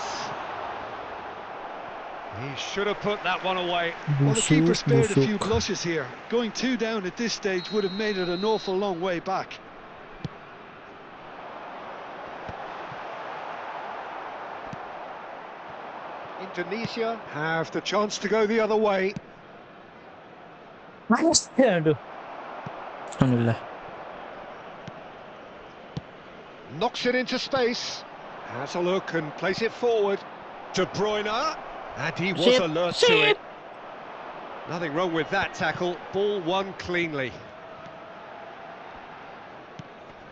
He should have put that one away. Well, the keeper spared a few blushes here. Going 2 down at this stage would have made it an awful long way back. Indonesia have the chance to go the other way. Aduh. Alhamdulillah. Knocks it into space. Has a look and plays it forward. De Bruyne. And he was alert to it. Nothing wrong with that tackle. Ball won cleanly.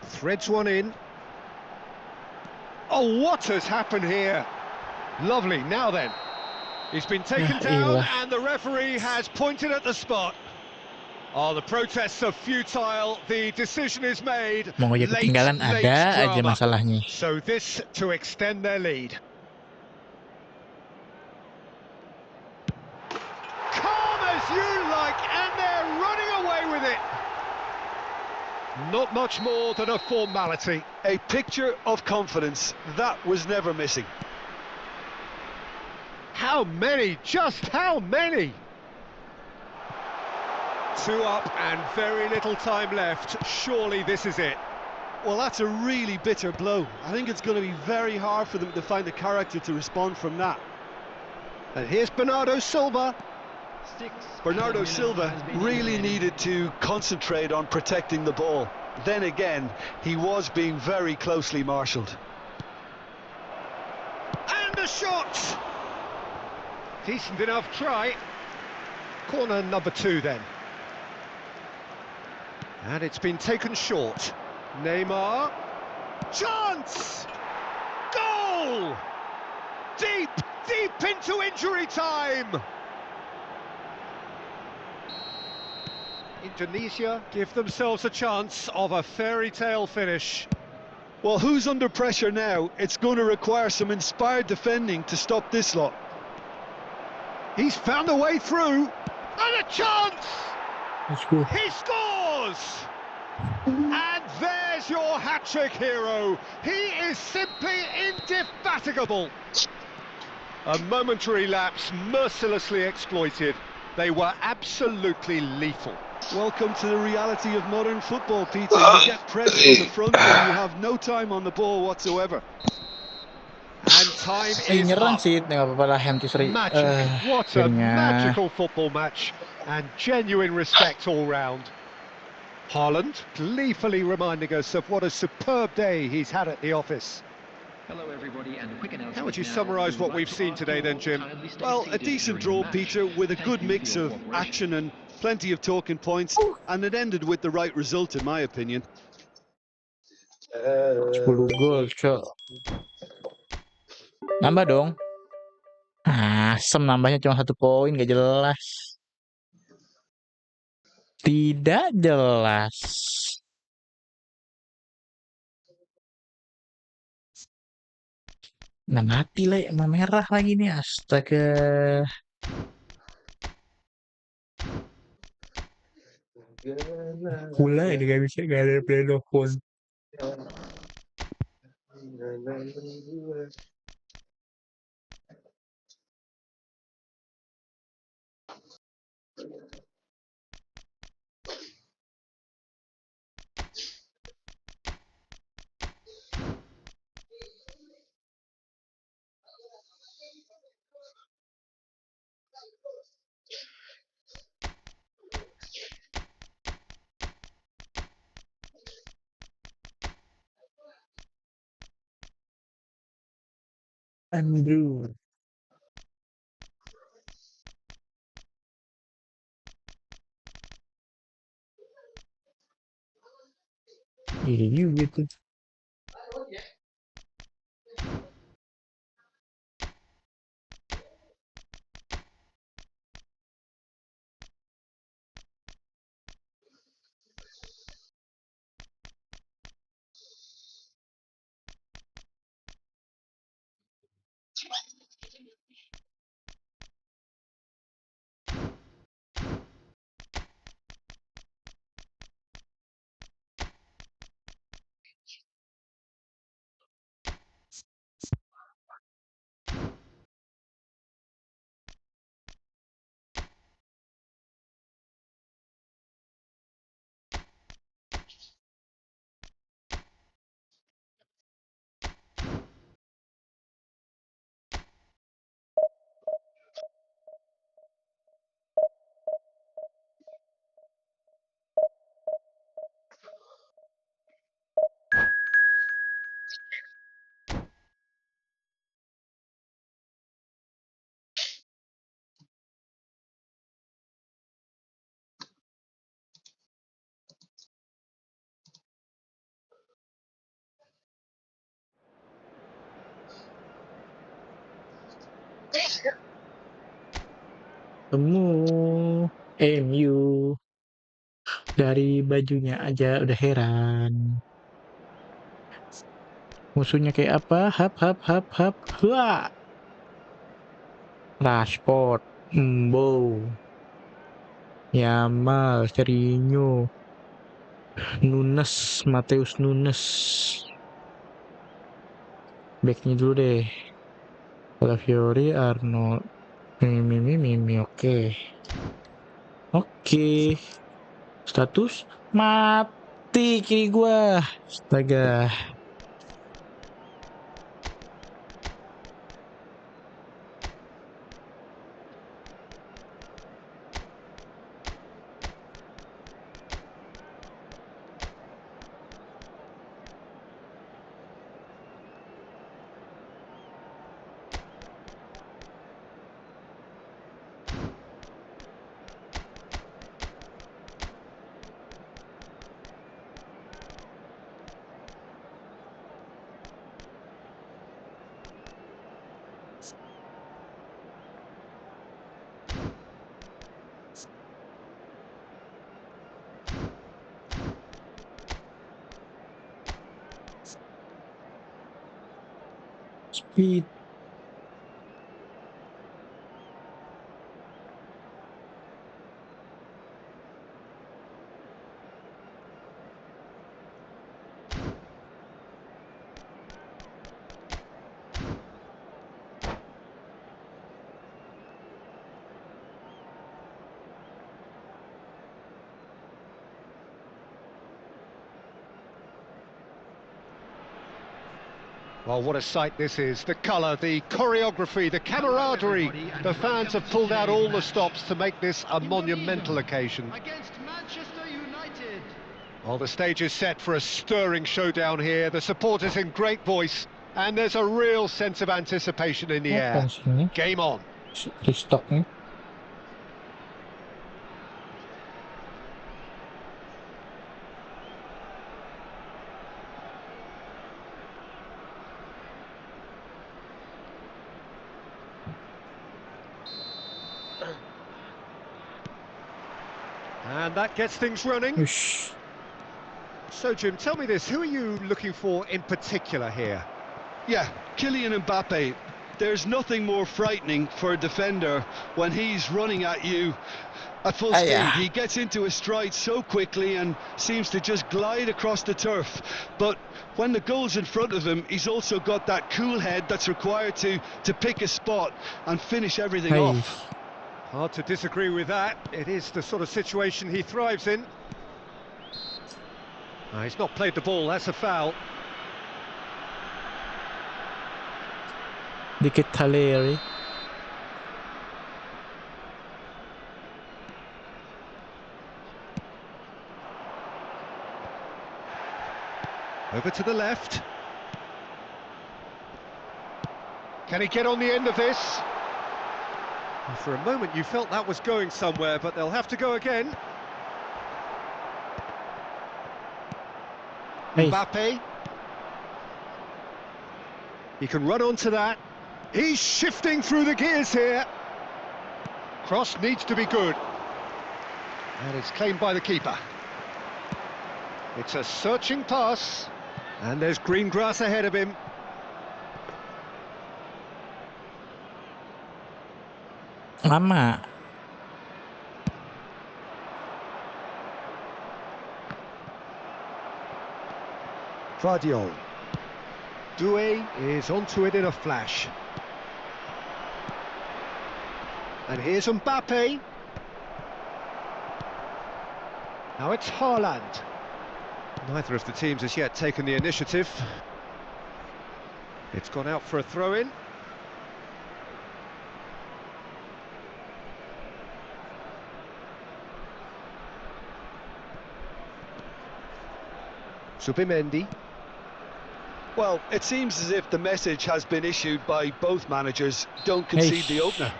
Threads one in. Oh, what has happened here? Lovely. Now then. He's been taken down and the referee has pointed at the spot. Oh, the protests are futile. The decision is made. Mau ngajak Late, ketinggalan late ada aja drama. masalahnya. So this to extend their lead. Calm as you like, and they're running away with it. Not much more than a formality. A picture of confidence that was never missing. How many? Just how many? Two up and very little time left. Surely this is it. Well, that's a really bitter blow. I think it's going to be very hard for them to find the character to respond from that. And here's Bernardo Silva. Bernardo Silva really needed to concentrate on protecting the ball. Then again, he was being very closely marshalled. And a shot! Decent enough try. Corner number 2 then. And it's been taken short. Neymar. Chance! Goal! Deep, deep into injury time! Indonesia give themselves a chance of a fairy tale finish. Well, who's under pressure now? It's going to require some inspired defending to stop this lot. He's found a way through. And a chance! Let's go. He scores! And there's your hat-trick hero. He is simply indefatigable. A momentary lapse mercilessly exploited. They were absolutely lethal. Welcome to the reality of modern football, Peter. You get pressed from the front and you have no time on the ball whatsoever. And time is Nyerang up. sih, nggak apa-apa lah, Hamtisri. Magic. What a Akhirnya. magical football match. And genuine respect all round. Haaland gleefully reminding us of what a superb day he's had at the office. Hello everybody, and a quick announcement. How would you now. summarise what We would we've like seen to today ask then, you Jim? all kindly stay Well, a seated decent during draw, the match. Peter, with a Thank good you mix for your of cooperation. action and plenty of talking points, and it ended with the right result, in my opinion. 10 gol, cok. Nambah dong. Asem nambahnya cuma 1 poin, gak jelas. Tidak jelas. Nah, mati lah, emang merah lagi nih, astaga. Pula ini gak bisa, gak ada play-doh. Andrew. Iya juga tuh. Temu MU. Dari bajunya aja udah heran. Musuhnya kayak apa? Hap hap hap hap. Hua. Rashford. Mbo. Yamal, Cerinho. Nunes, Mateus Nunes. Backnya dulu deh. Calafiori, Arnold. Mimi, oke. Oke. Status mati kiri gua. Astaga. Speed. Well, what a sight this is. The colour, the choreography, the camaraderie. The fans have pulled out all the stops to make this a monumental occasion. Against Manchester United. Well, the stage is set for a stirring showdown here. The supporters in great voice, and there's a real sense of anticipation in the air. Game on. Restocknya. And that gets things running. Ush. So, Jim, tell me this, who are you looking for in particular here? Yeah, Kylian Mbappe. There's nothing more frightening for a defender when he's running at you at full speed. Yeah. He gets into a stride so quickly and seems to just glide across the turf. But when the goal's in front of him, he's also got that cool head that's required to pick a spot and finish everything off. Hard to disagree with that. It is the sort of situation he thrives in. He's not played the ball, that's a foul. Dikit Taleri. Over to the left. Can he get on the end of this? For a moment you felt that was going somewhere, but they'll have to go again. Hey. Mbappe. He can run onto that. He's shifting through the gears here. Cross needs to be good. And it's claimed by the keeper. It's a searching pass. And there's green grass ahead of him. Lama. Vardiol. Doué is onto it in a flash. And here's Mbappe. Now it's Haaland. Neither of the teams has yet taken the initiative. It's gone out for a throw-in. Subimendi. Well, it seems as if the message has been issued by both managers. Don't concede the opener.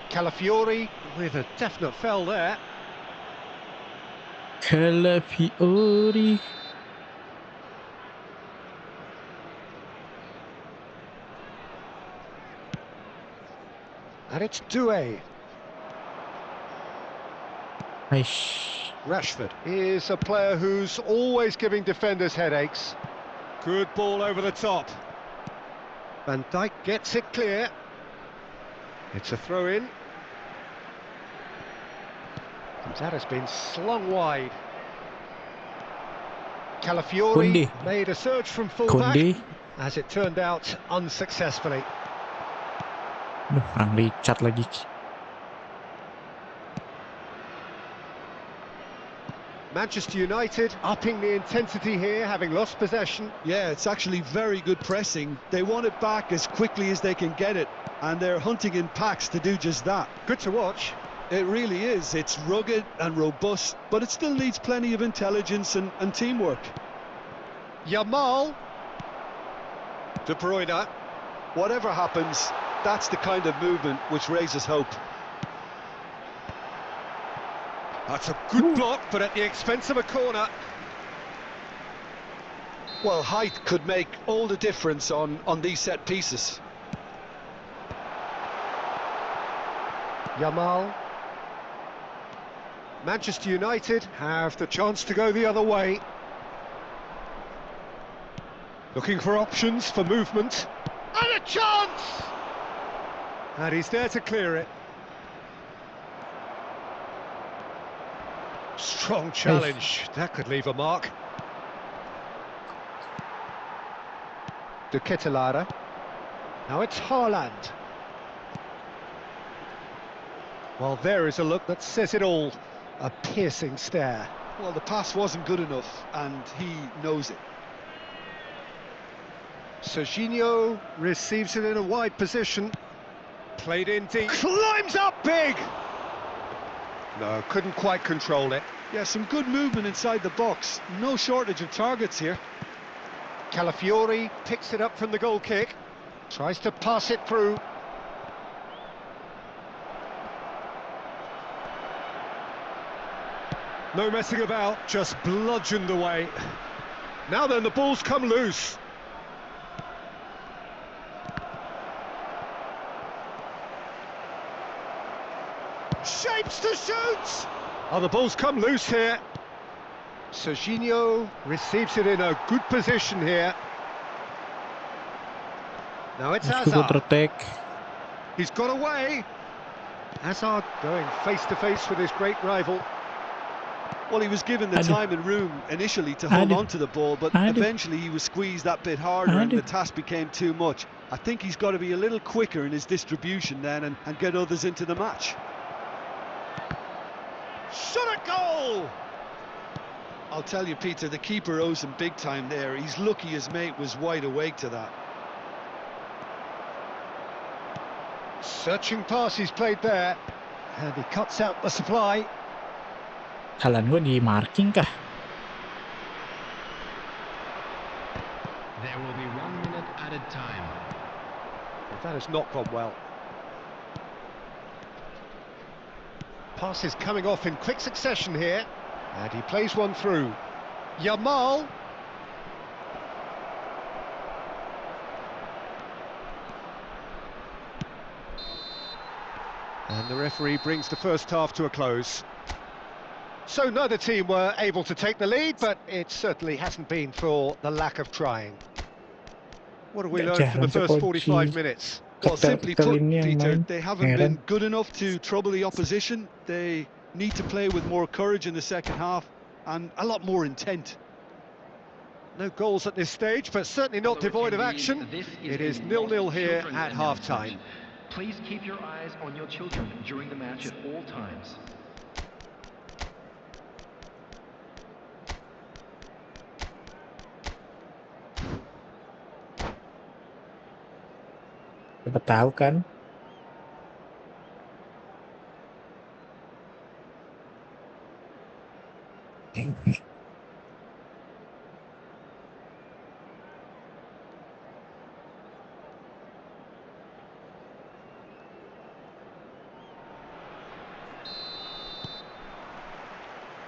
Calafiori with a definite foul there. Calafiori. And it's Doué. Aish. Rashford is a player who's always giving defenders headaches. Good ball over the top. Van Dijk gets it clear. It's a throw-in. That has been slung wide. Calafiori Kundi. made a surge from fullback, Kundi. as it turned out unsuccessfully. Duh, Kang Richard lagi. Manchester United upping the intensity here, having lost possession. Yeah, it's actually very good pressing. They want it back as quickly as they can get it, and they're hunting in packs to do just that. Good to watch. It really is. It's rugged and robust, but it still needs plenty of intelligence and teamwork. Yamal. De Bruyne. Whatever happens, that's the kind of movement which raises hope. That's a good block, but at the expense of a corner. Well, height could make all the difference on these set pieces. Yamal. Manchester United have the chance to go the other way. Looking for options for movement. And a chance! And he's there to clear it. Strong challenge. That could leave a mark. De Ketelaere. Now it's Haaland. Well, there is a look that says it all. A piercing stare. Well, the pass wasn't good enough, and he knows it. Serginho receives it in a wide position. Played in deep. Climbs up big! No, couldn't quite control it. Yeah, some good movement inside the box. No shortage of targets here. Calafiori picks it up from the goal kick. Tries to pass it through. No messing about, just bludgeoned away. Now then, the ball's come loose. Shapes to shoot! Oh, the ball's come loose here. Serginho receives it in a good position here. Now it's Hazard. He's got away. Hazard going face to face with his great rival. Well, he was given the time and room initially to hold on to the ball, but eventually he was squeezed that bit harder and the task became too much. I think he's got to be a little quicker in his distribution then and get others into the match. Shot a goal! I'll tell you, Peter, the keeper owes him big time there. He's lucky his mate was wide awake to that. Searching pass he's played there. And he cuts out the supply. Jalan gue di marking kah? There will be 1 minute added time. Well, that has not gone well. Pass is coming off in quick succession here. And he plays one through. Yamal. And the referee brings the first half to a close. So neither team were able to take the lead, but it certainly hasn't been for the lack of trying. What have we learned from the first 45 minutes? Well, simply put, Peter, they haven't been good enough to trouble the opposition. They need to play with more courage in the second half and a lot more intent. No goals at this stage, but certainly not devoid of action. It is 0-0 here at half-time. Please keep your eyes on your children during the match at all times. Dapat tahu kan?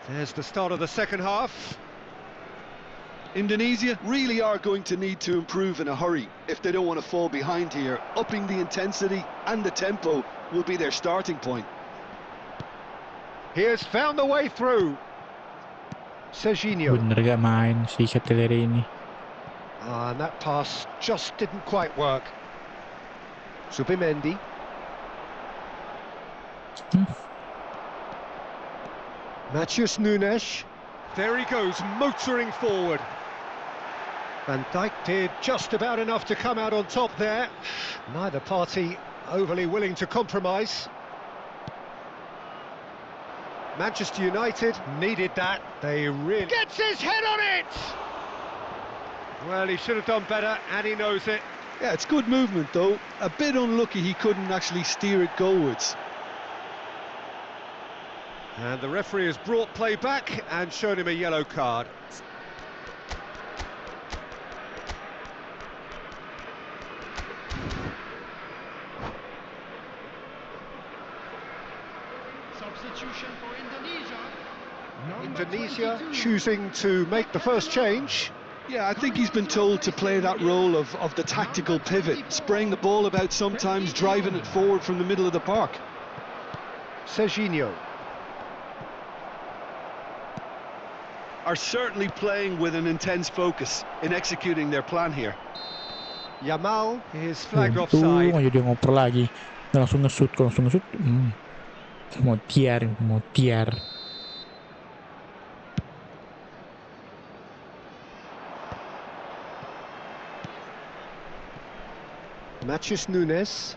There's the start of the second half. Indonesia really are going to need to improve in a hurry if they don't want to fall behind here. Upping the intensity and the tempo will be their starting point. He has found the way through. Serginho. Bener gak main si Catelleri ini. And that pass just didn't quite work. Zubimendi. Matheus Nunes. There he goes, motoring forward. Van Dijk did just about enough to come out on top there. Neither party overly willing to compromise. Manchester United needed that. They really... Gets his head on it! Well, he should have done better, and he knows it. Yeah, it's good movement though. A bit unlucky he couldn't actually steer it goalwards. And the referee has brought play back and shown him a yellow card. Substitution for Indonesia. Indonesia choosing to make the first change. Yeah, I think he's been told to play that role of the tactical pivot, spraying the ball about sometimes, driving it forward from the middle of the park. Serginho. Are certainly playing with an intense focus in executing their plan here. Yamal is flagged Untung offside. aja dia ngoper lagi. Langsung nge-shoot, kalau langsung nge-shoot. Mau tiar. Matheus Nunes.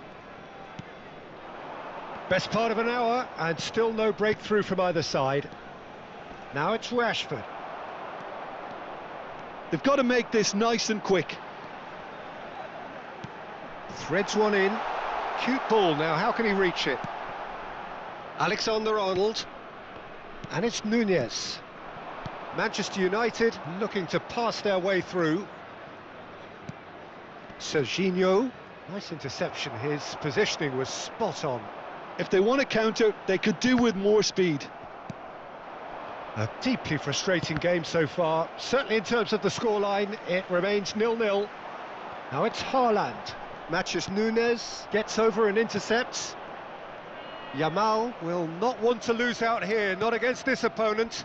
Best part of an hour and still no breakthrough from either side. Now it's Rashford. They've got to make this nice and quick. Threads one in. Cute ball now, how can he reach it? Alexander-Arnold. And it's Nunez. Manchester United looking to pass their way through. Serginho. Nice interception, his positioning was spot on. If they want to counter, they could do with more speed. A deeply frustrating game so far. Certainly in terms of the scoreline, it remains 0-0. Now it's Haaland. Matheus Nunes gets over and intercepts. Yamal will not want to lose out here, not against this opponent.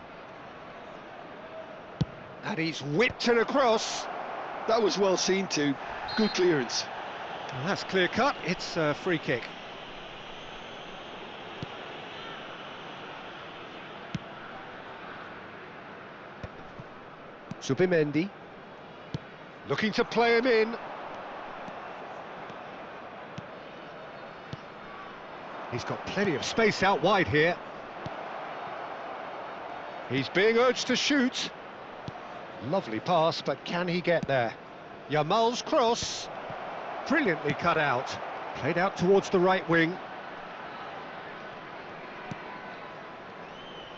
And he's whipped it across. That was well seen too. Good clearance. Well, that's clear cut, it's a free kick. Zubimendi. Looking to play him in. He's got plenty of space out wide here. He's being urged to shoot. Lovely pass, but can he get there? Yamal's cross. Brilliantly cut out. Played out towards the right wing.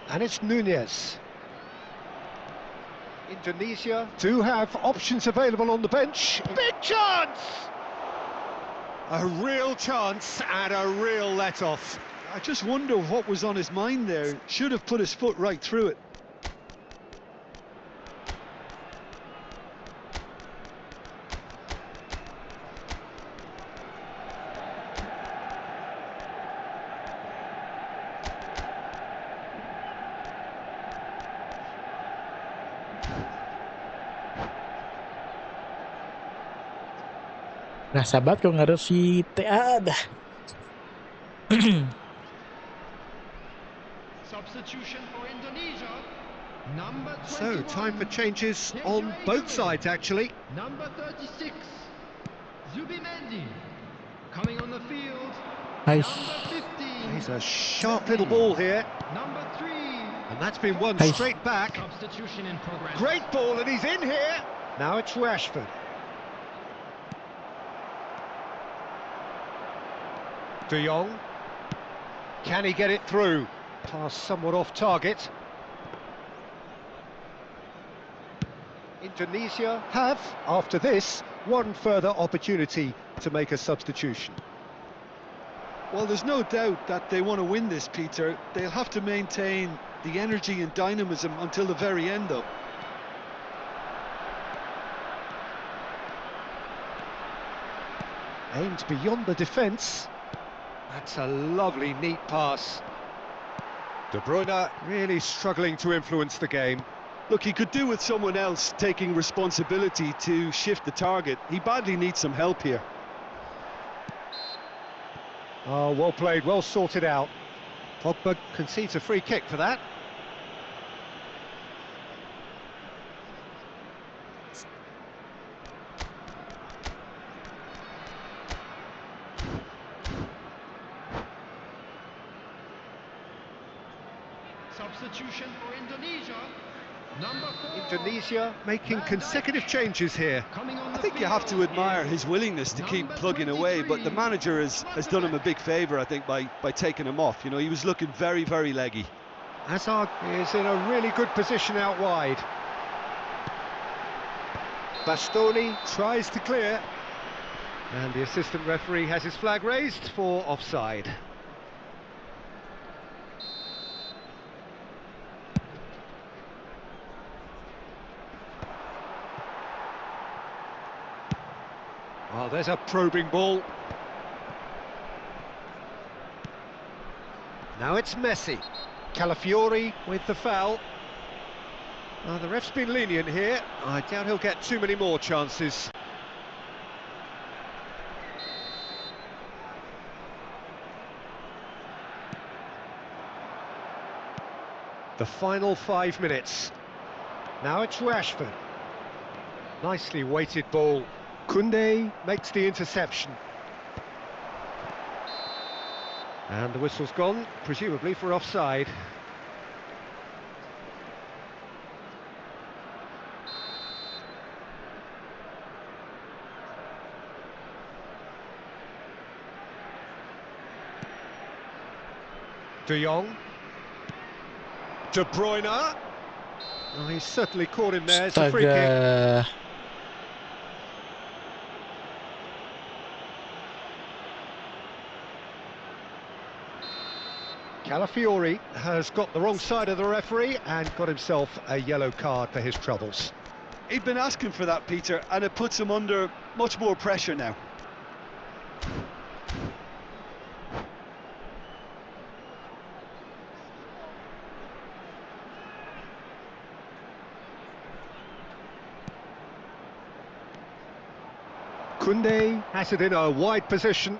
And it's Nunez. Indonesia do have options available on the bench. Big chance! A real chance and a real let-off. I just wonder what was on his mind there. Should have put his foot right through it. Nah, sahabat, kalau nggak ada si TA dah. Substitution for Indonesia. Number 21. So, time for changes on both sides, actually. Number 36. Zubimendi. Coming on the field. Hai. Number 15. He's a sharp little ball here. Number 3. And that's been won Hey. straight back. Substitution in progress. Great ball, and he's in here. Now it's Rashford. De Jong. Can he get it through? Pass somewhat off target. Indonesia have, after this, one further opportunity to make a substitution. Well, there's no doubt that they want to win this, Peter. They'll have to maintain the energy and dynamism until the very end, though. Aimed beyond the defence. That's a lovely, neat pass. De Bruyne really struggling to influence the game. Look, he could do with someone else taking responsibility to shift the target. He badly needs some help here. Oh, well played, well sorted out. Pogba concedes a free kick for that. Substitution for Indonesia. Number 4. Indonesia making consecutive changes here. Coming on I the think you have to field admire is his willingness to keep number plugging away, but the 23, manager has done him a big favour, I think, by taking him off. You know, he was looking very, very leggy. Hazard is in a really good position out wide. Bastoni tries to clear. And the assistant referee has his flag raised for offside. Oh, there's a probing ball. Now it's Messi. Calafiori with the foul. The ref's been lenient here. I doubt he'll get too many more chances. The final 5 minutes. Now it's Rashford. Nicely weighted ball. Koundé makes the interception. And the whistle's gone, presumably for offside. De Jong. De Bruyne. Oh, he's certainly caught him there. It's a free kick. Astaga. Calafiori has got the wrong side of the referee and got himself a yellow card for his troubles. He'd been asking for that, Peter, and it puts him under much more pressure now. Koundé has it in a wide position.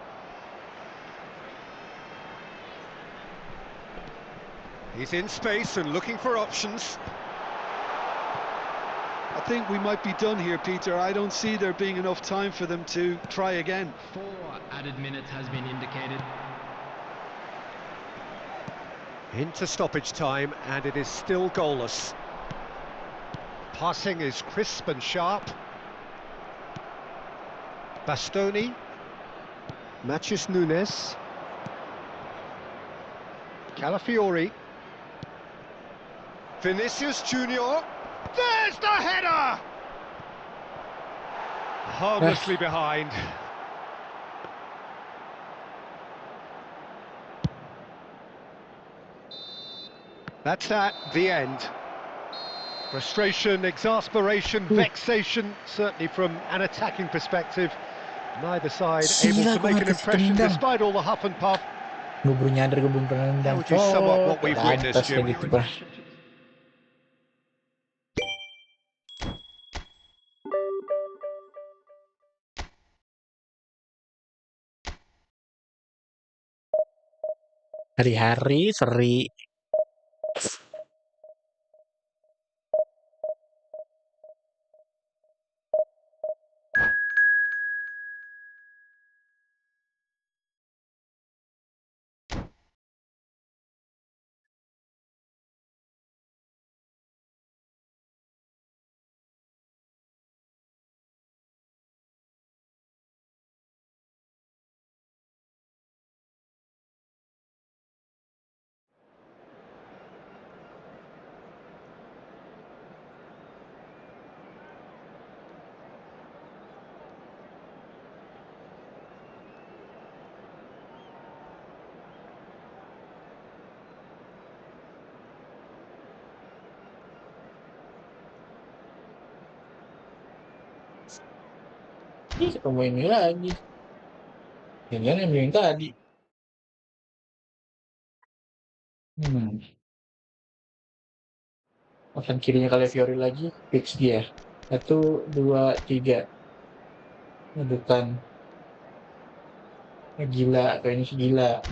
He's in space and looking for options. I think we might be done here, Peter. I don't see there being enough time for them to try again. 4 added minutes has been indicated. Into stoppage time, and it is still goalless. Passing is crisp and sharp. Bastoni. Mathias Nunes. Calafiori. Vinicius Junior. There's the header! Harmlessly behind. That's that, the end. Frustration, exasperation, vexation, certainly from an attacking perspective. Neither side able Gila, to gua make nggak an kasih impression tendang. despite all the huff and puff. Gue baru nyadar gue belum pernah nendang. How would you sum up what we've Pantas witnessed, Jim? kayak gitu, Bro. Hari-hari seri. Ih, ketemu ini lagi. Jangan yang tadi. Makan kirinya Calafiori lagi, fix dia. 1, 2, 3. Depan. Gila, kayaknya sih gila.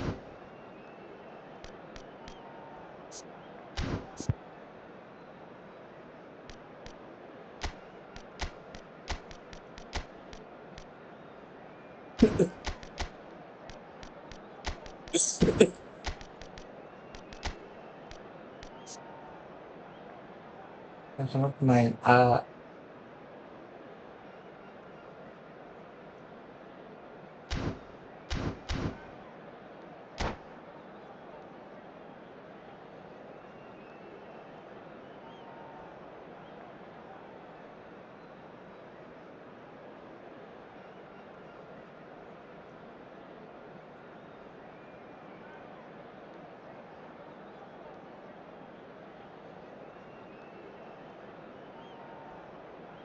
Sama pemain A.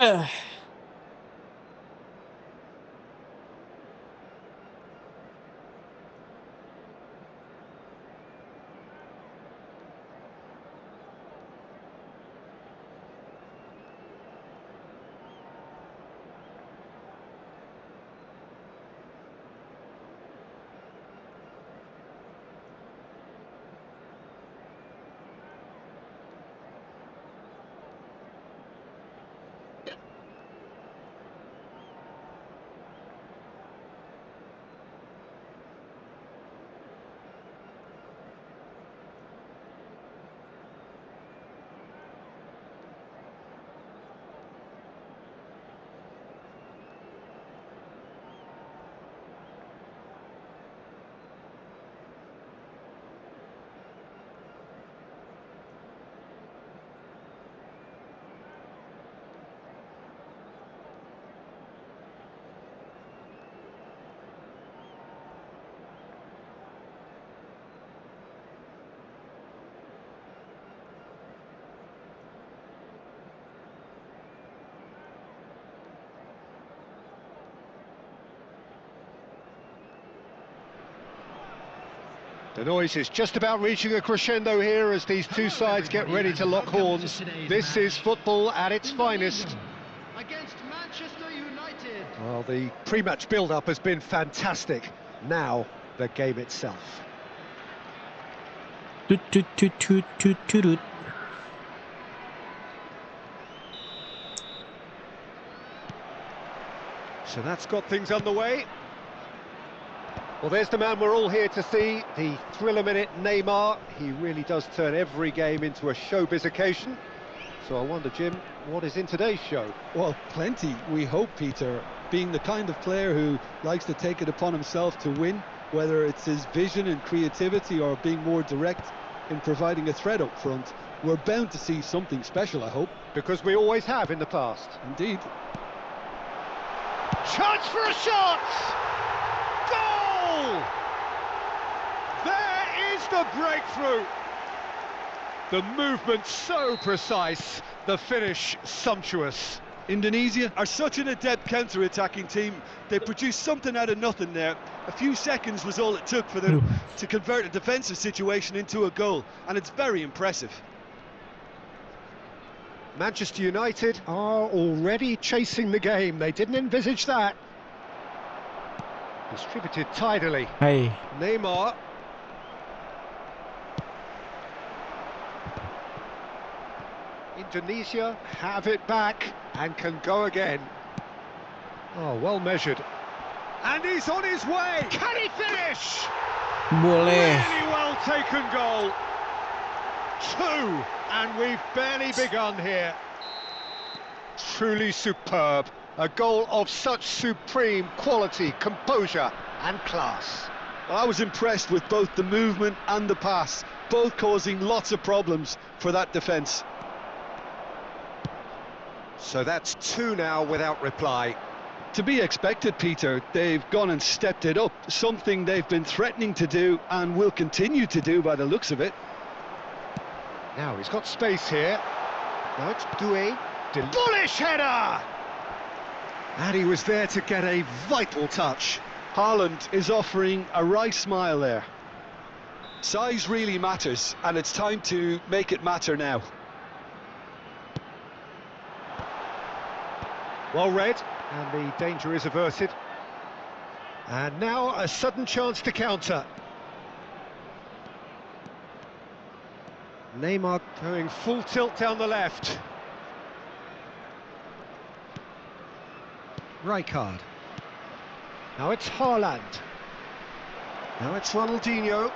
Eh, The noise is just about reaching a crescendo here as these two sides get ready to lock horns. This is football at its finest. Against Manchester United. Well, the pre-match build-up has been fantastic. Now, the game itself. Toot, toot, toot, toot, toot, toot, toot. So that's got things underway. Well, there's the man we're all here to see, the thriller-minute Neymar. He really does turn every game into a showbiz occasion. So I wonder, Jim, what is in today's show? Well, plenty, we hope, Peter. Being the kind of player who likes to take it upon himself to win, whether it's his vision and creativity or being more direct in providing a threat up front, we're bound to see something special, I hope. Because we always have in the past. Indeed. Chance for a shot! Goal! There is the breakthrough! The movement so precise, the finish sumptuous. Indonesia are such an adept counter-attacking team. They produced something out of nothing there. A few seconds was all it took for them to convert a defensive situation into a goal, and it's very impressive. Manchester United are already chasing the game. They didn't envisage that. Distributed tidily. Hey, Neymar. Indonesia have it back and can go again. Oh, well measured. And he's on his way. Can he finish? boleh. Really well taken goal. 2, and we've barely begun here. Truly superb. A goal of such supreme quality, composure and class. Well, I was impressed with both the movement and the pass, both causing lots of problems for that defence. So that's 2 now without reply. To be expected, Peter. They've gone and stepped it up, something they've been threatening to do and will continue to do by the looks of it. Now he's got space here. Now it's Doué. Bullish header! And he was there to get a vital touch. Haaland is offering a wry smile there. Size really matters, and it's time to make it matter now. Well read, and the danger is averted. And now a sudden chance to counter. Neymar going full tilt down the left. Rijkaard. Now it's Haaland. Now it's Ronaldinho.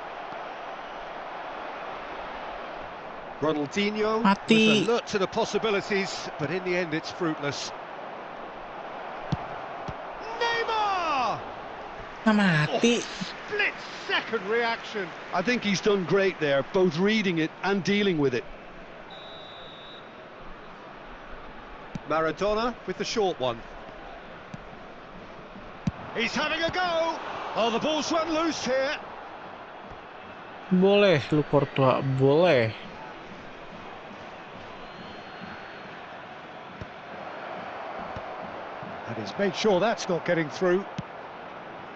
Ronaldinho Mati. was alert to the possibilities, but in the end it's fruitless. Neymar! Mati. Split-second reaction. I think he's done great there, both reading it and dealing with it. Maradona with the short one. He's having a go! Oh, the ball's run loose here. Boleh lu Courtois, boleh. And he's made sure that's not getting through.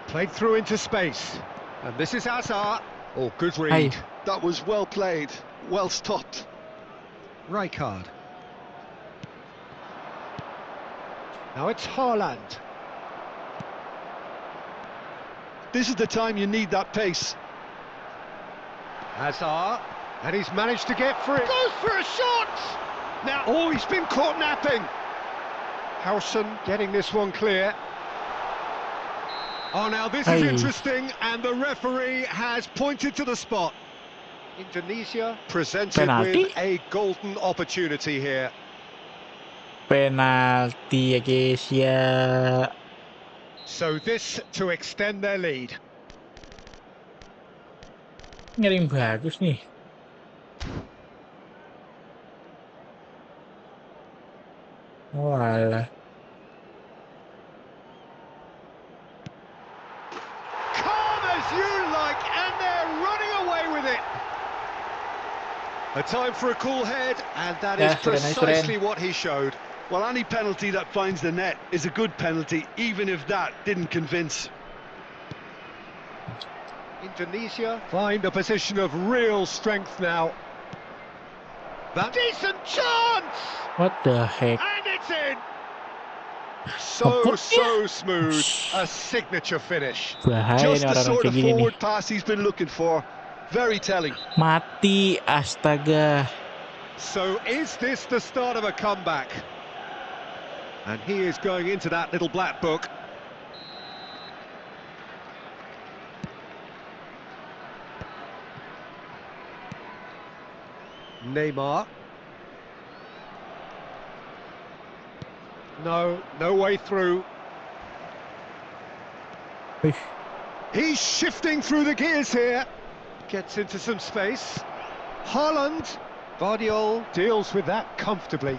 Played through into space. And this is Hazard. Oh, good read. Hey. That was well played, well stopped. Rijkaard. Now it's Haaland. This is the time you need that pace. Hazard. And he's managed to get free. Goes for a shot! Now, oh, he's been caught napping. Howson getting this one clear. Oh, now this is Hey. interesting, and the referee has pointed to the spot. Indonesia presented Penalty? with a golden opportunity here. Penalti ya guys ya. So this to extend their lead. Ini ada yang bagus nih. Walah. Calm as you like, and they're running away with it. A time for a cool head, and that is Yeah, precisely what he showed. Well, any penalty that finds the net is a good penalty, even if that didn't convince. Indonesia find a position of real strength now. That decent chance! What the heck? And it's in! So smooth. A signature finish. Bahaya Just nih the orang-orang sort kayak of gini nih. forward pass he's been looking for. Very telling. Mati, astaga. So is this the start of a comeback? And he is going into that little black book. Neymar. No way through. Wih, He's shifting through the gears here. Gets into some space. Haaland. Guardiola deals with that comfortably.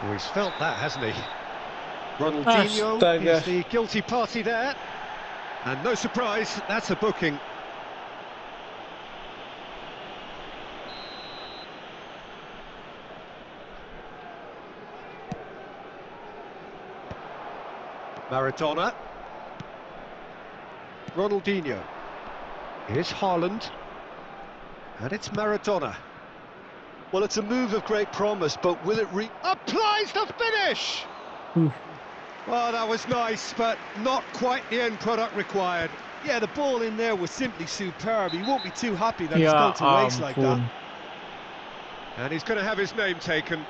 Oh, he's felt that, hasn't he? Ronaldinho Astaga. is the guilty party there. And no surprise, that's a booking. Maradona. Ronaldinho. Here's Haaland. And it's Maradona. Well, it's a move of great promise, but will it Applies the finish! Oof. Oh, that was nice, but not quite the end product required. Yeah, the ball in there was simply superb. He won't be too happy that it's Ya gone to waste like that. ampun. And he's going to have his name taken.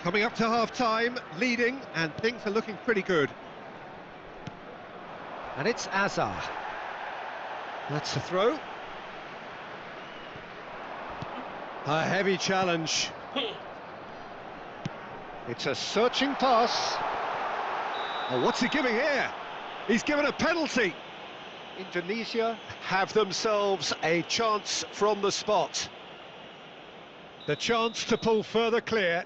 Coming up to half-time, leading, and things are looking pretty good. And it's Hazard. That's the throw. A heavy challenge. It's a searching pass. Oh, what's he giving here? He's given a penalty. Indonesia have themselves a chance from the spot. The chance to pull further clear.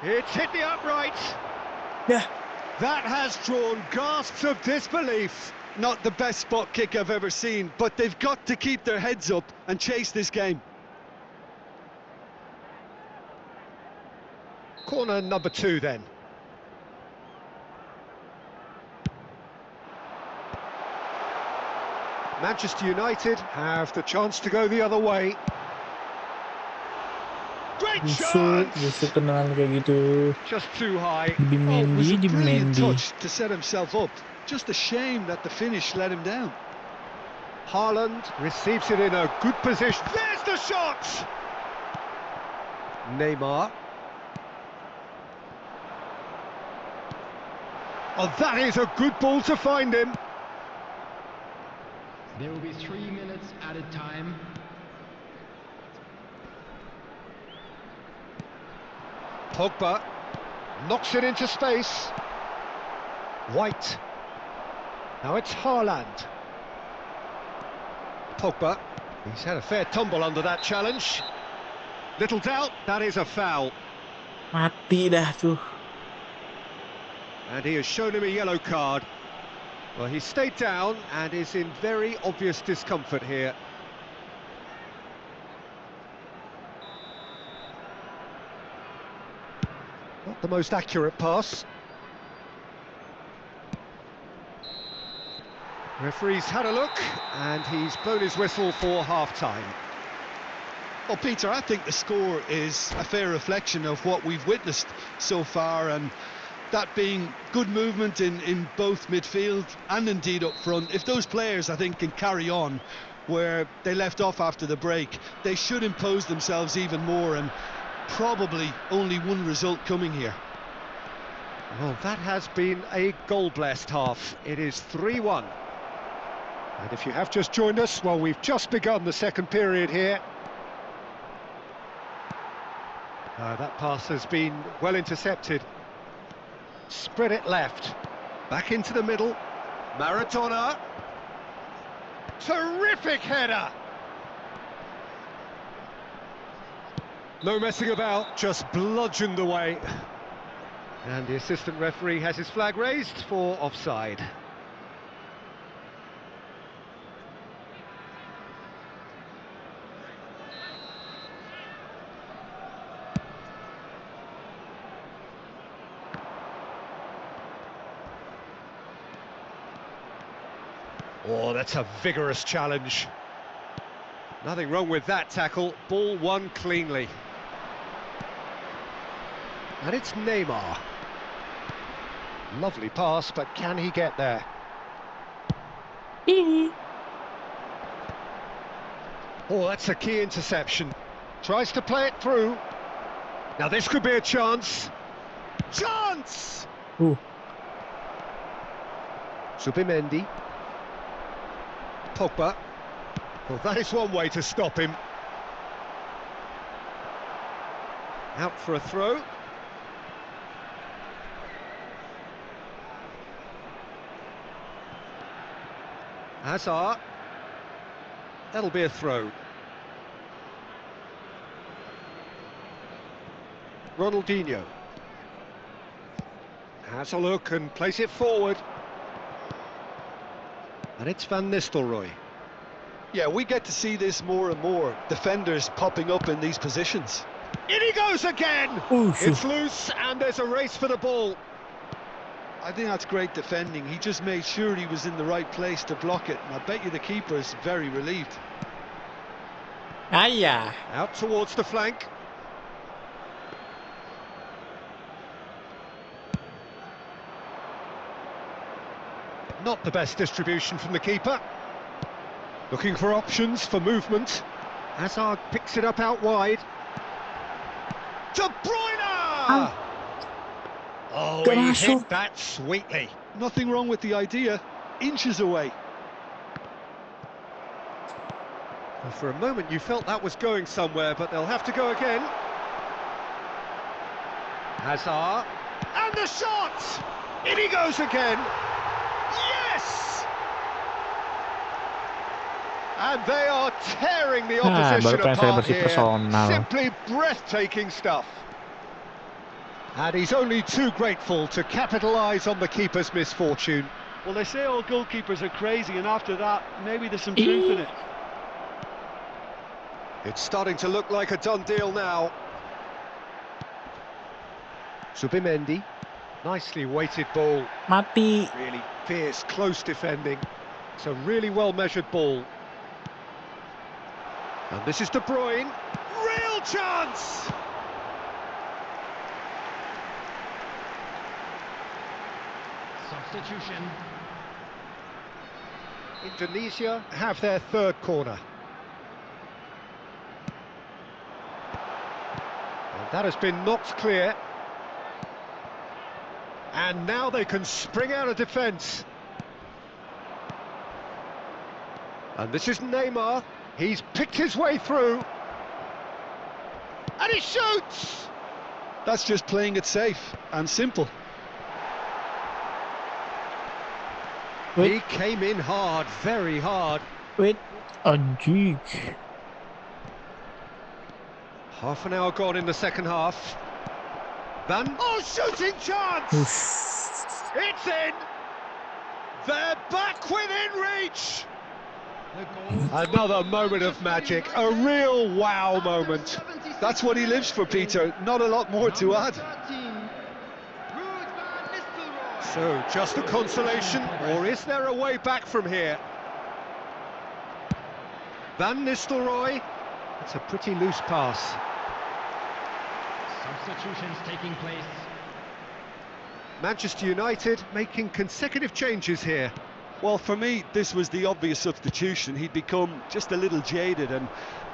It's hit the upright. Yeah. That has drawn gasps of disbelief. Not the best spot kick I've ever seen, but they've got to keep their heads up and chase this game. Corner number 2 then. Manchester United have the chance to go the other way. Great chance! Busuk tendangan kayak gitu. Just too high. Oh, it was a Di brilliant Mendy. touch to set himself up. Just a shame that the finish let him down. Haaland receives it in a good position. There's the shot! Neymar. Oh, that is a good ball to find him. There will be 3 minutes added time. Pogba knocks it into space. White. Now it's Haaland. Pogba. He's had a fair tumble under that challenge. Little doubt, that is a foul. Mati dah tuh. And he has shown him a yellow card. Well, he stayed down and is in very obvious discomfort here. Not the most accurate pass. Referee's had a look and he's blown his whistle for half-time. Well, Peter, I think the score is a fair reflection of what we've witnessed so far, and that being good movement in both midfield and indeed up front. If those players, I think, can carry on where they left off after the break, they should impose themselves even more, and probably only one result coming here. Well, that has been a goal-blessed half. It is 3-1. And if you have just joined us, well, we've just begun the second period here. That pass has been well intercepted. Spread it left. Back into the middle. Maradona. Terrific header! No messing about, just bludgeoned away. And the assistant referee has his flag raised for offside. Oh, that's a vigorous challenge. Nothing wrong with that tackle. Ball won cleanly. And it's Neymar. Lovely pass, but can he get there? Oh, that's a key interception. Tries to play it through. Now this could be a chance. Chance! Subimendi. Pogba. Well, that is one way to stop him. Out for a throw. Hazard. That'll be a throw. Ronaldinho. Has a look and plays it forward. And it's Van Nistelrooy. Yeah, we get to see this more and more. Defenders popping up in these positions. In he goes again! It's loose and there's a race for the ball. I think that's great defending. He just made sure he was in the right place to block it, and I bet you the keeper is very relieved. Yeah. Out towards the flank. Not the best distribution from the keeper. Looking for options for movement. Hazard picks it up out wide. De Bruyne! Oh, he hit that sweetly. Nothing wrong with the idea. Inches away. Well, for a moment you felt that was going somewhere, but they'll have to go again. Hazard. And the shot! In he goes again. Yes! And they are tearing the opposition baru saya apart bersih here. personal. Simply breathtaking stuff. And he's only too grateful to capitalise on the keeper's misfortune. Well, they say all goalkeepers are crazy, and after that, maybe there's some truth in it. It's starting to look like a done deal now. Zubimendi. Nicely weighted ball. Mati. Really fierce, close defending. It's a really well-measured ball. And this is De Bruyne. Real chance! Substitution. Indonesia have their third corner. And that has been knocked clear. And now they can spring out of defence. And this is Neymar. He's picked his way through. And he shoots! That's just playing it safe and simple. He came in hard, very hard. Wait, anjing. Half an hour gone in the second half. Oh, shooting chance! It's in! They're back within reach! Another moment of magic, a real wow moment. That's what he lives for, Peter. Not a lot more to add. So, just a consolation, or is there a way back from here? Van Nistelrooy. It's a pretty loose pass. Substitutions taking place. Manchester United making consecutive changes here. Well, for me, this was the obvious substitution. He'd become just a little jaded, and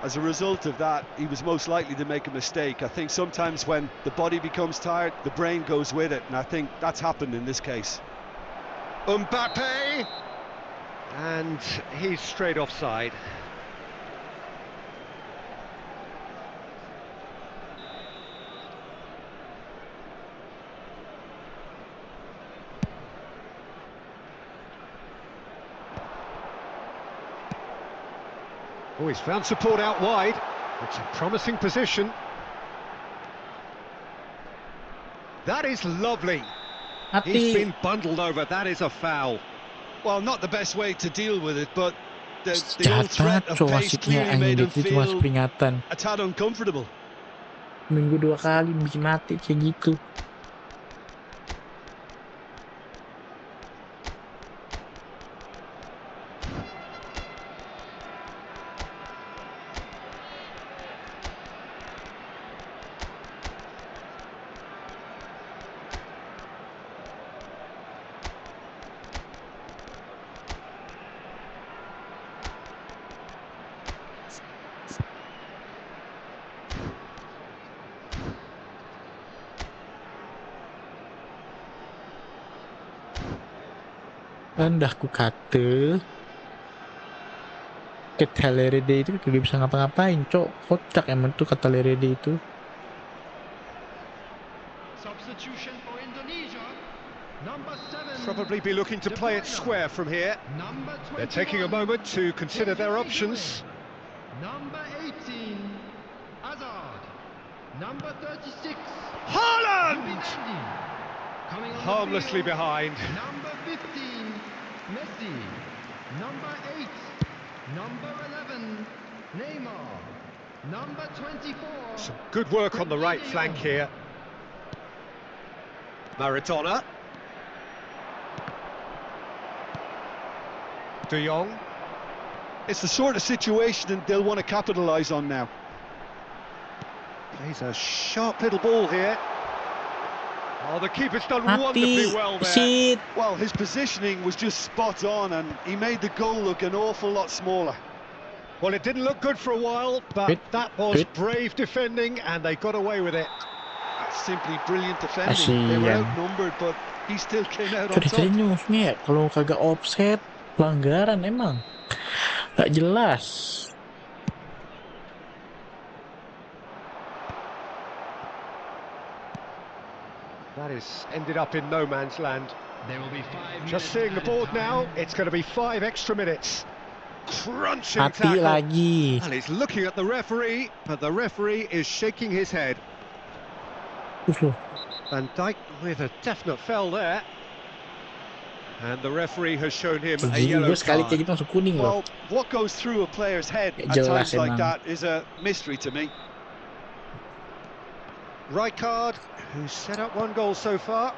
as a result of that, he was most likely to make a mistake. I think sometimes when the body becomes tired, the brain goes with it, and I think that's happened in this case. Mbappe! And he's straight offside. Oh, he's found support out wide. It's a promising position. That is lovely. He's been bundled over. That is a foul. Well, not the best way to deal with it, but the old threat of pace clearly made him feel a tad uncomfortable. Minggu 2 kali bikin mati kayak gitu. Dah ku kata kata Lerede itu kagak bisa ngapa-ngapain, cok. Kocak emang tuh kata Lerede itu. Substitution for Indonesia. Number 7. Probably be looking to play it square from here. They're taking a moment to consider their options. Number 18. Hazard. Number 36. Haaland! Coming on Harmlessly the field. behind. Number 15. Messi. Number 8. Number 11. Neymar. Number 24. Some good work on the right flank here. Maradona. De Jong. It's the sort of situation they'll want to capitalise on now. Plays a sharp little ball here. Oh, the keeper's done Mati, wonderfully well there. shit. Well, his positioning was just spot on, and he made the goal look an awful lot smaller. Well, it didn't look good for a while, but that was brave defending, and they got away with it. That's simply brilliant defending. They were outnumbered, but he still came out on top. Serius-seriusnya kalau kagak offset pelanggaran emang gak jelas. That is ended up in no man's land. There will be 5 Just seeing the board now, it's going to be 5 extra minutes. Crunching Mati tackle. lagi. And he's looking at the referee, but the referee is shaking his head. Van Dijk with a definite foul there. And the referee has shown him a yellow Sekali card. kayak gitu langsung kuning loh. Well, what goes through a player's head at Jelas times like emang. that is a mystery to me. Rijkaard, who's set up one goal so far.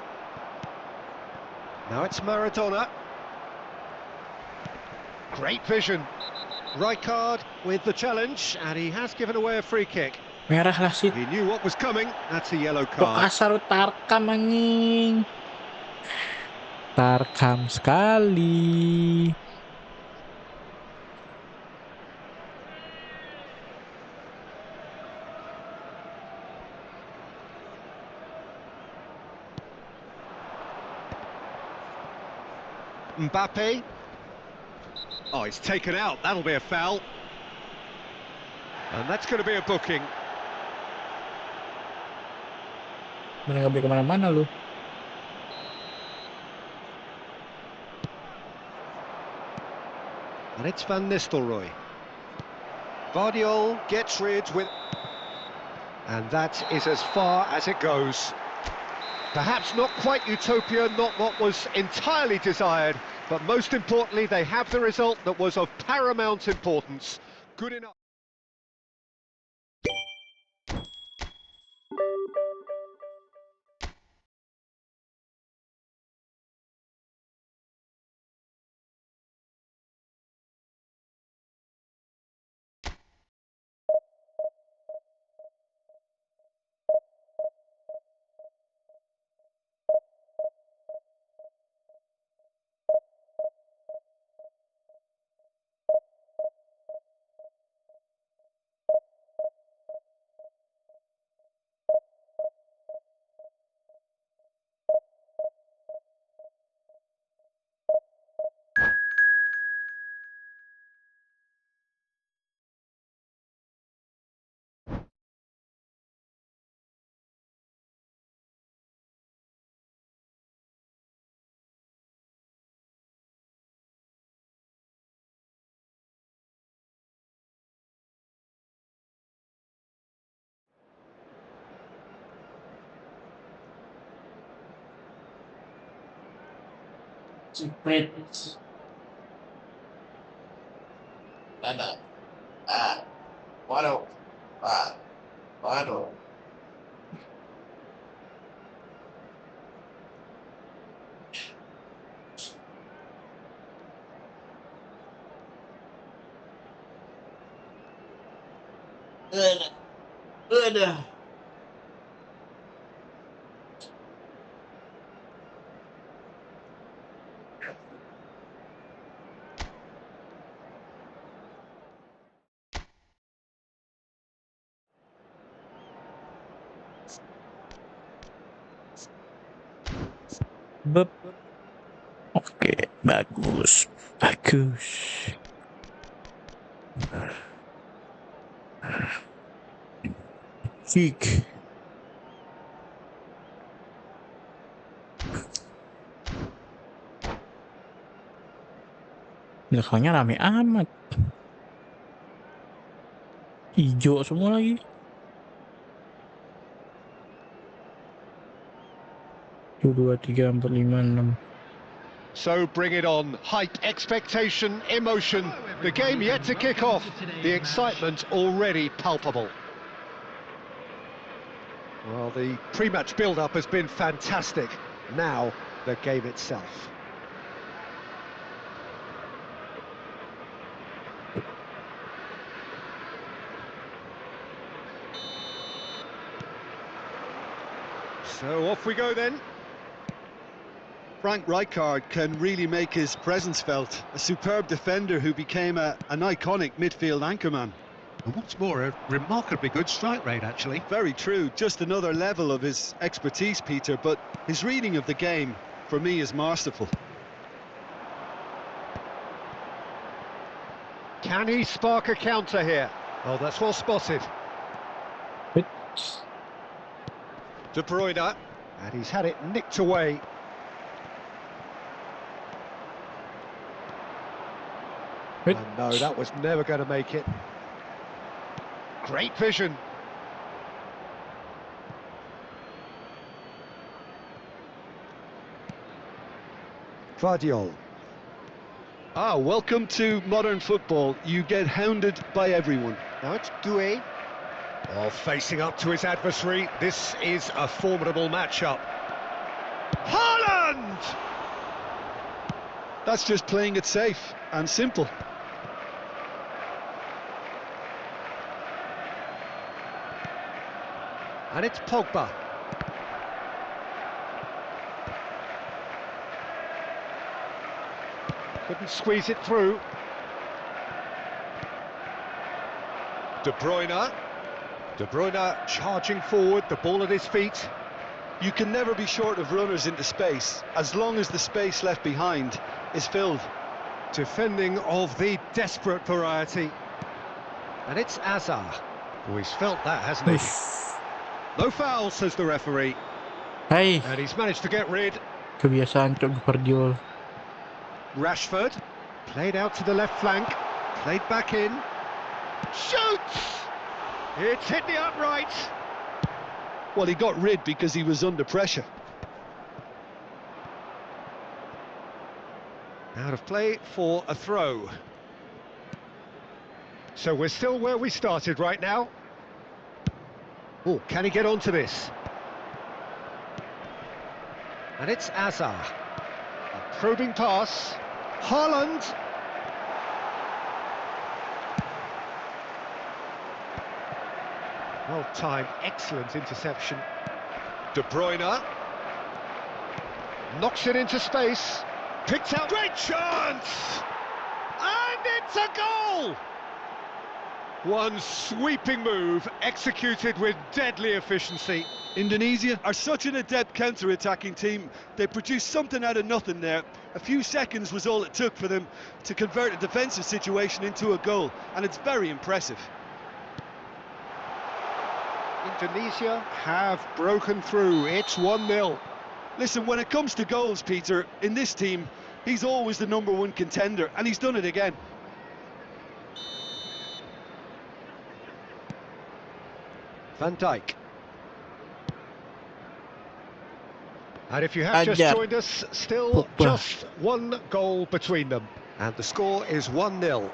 Now it's Maradona. Great vision. Rijkaard with the challenge, and he has given away a free kick. Merah lah sih. He knew what was coming. That's a yellow Kok card. kasar lu, tarkam anjing. Tarkam sekali. Mbappe. Oh, he's taken out. That'll be a foul. And that's going to be a booking. Bener gak boleh kemana-mana lu. And it's Van Nistelrooy. Vardiol gets rid with... And that is as far as it goes. Perhaps not quite utopia, not what was entirely desired, but most importantly, they have the result that was of paramount importance. Good enough. Cepet. Ada. Waduh. Waduh. Udah. Bep. Oke, bagus. Bagus. Sik. Belakangnya rame amat. Hijau semua lagi. 1, 2, 3, 4, 5, 6. So bring it on. Hype, expectation, emotion. The game yet to kick off. The excitement already palpable. Well, the pre-match build-up has been fantastic. Now, the game itself. So off we go then. Frank Rijkaard can really make his presence felt. A superb defender who became an iconic midfield anchorman. And what's more, a remarkably good strike rate, actually. Very true, just another level of his expertise, Peter, but his reading of the game, for me, is masterful. Can he spark a counter here? Oh, that's well spotted. De Bruyne, and he's had it nicked away. And no, that was never going to make it. Great vision. Vardiol. Ah, welcome to modern football. You get hounded by everyone. Now it's Doué. Well, facing up to his adversary, this is a formidable matchup. Haaland! That's just playing it safe and simple. And it's Pogba. Couldn't squeeze it through. De Bruyne. De Bruyne charging forward, the ball at his feet. You can never be short of runners into space, as long as the space left behind is filled. Defending of the desperate variety. And it's Hazard. Oh, he's felt that, hasn't he? No foul, says the referee. Hey, And he's managed to get rid. kebiasaan Cok Guardiola. Rashford. Played out to the left flank. Played back in. Shoots! It's hit the upright. Well, he got rid because he was under pressure. Out of play for a throw. So we're still where we started right now. Oh, can he get onto this? And it's Hazard. A probing pass. Haaland. Well timed, excellent interception. De Bruyne. Knocks it into space. Picks out. Great chance! And it's a goal! One sweeping move, executed with deadly efficiency. Indonesia are such an adept counter-attacking team. They produced something out of nothing there. A few seconds was all it took for them to convert a defensive situation into a goal, and it's very impressive. Indonesia have broken through. It's 1-0. Listen, when it comes to goals, Peter, in this team, he's always the #1 contender, and he's done it again. Van Dijk. And if you have just Ajab. joined us, still Pogba. just one goal between them. And the score is 1-0.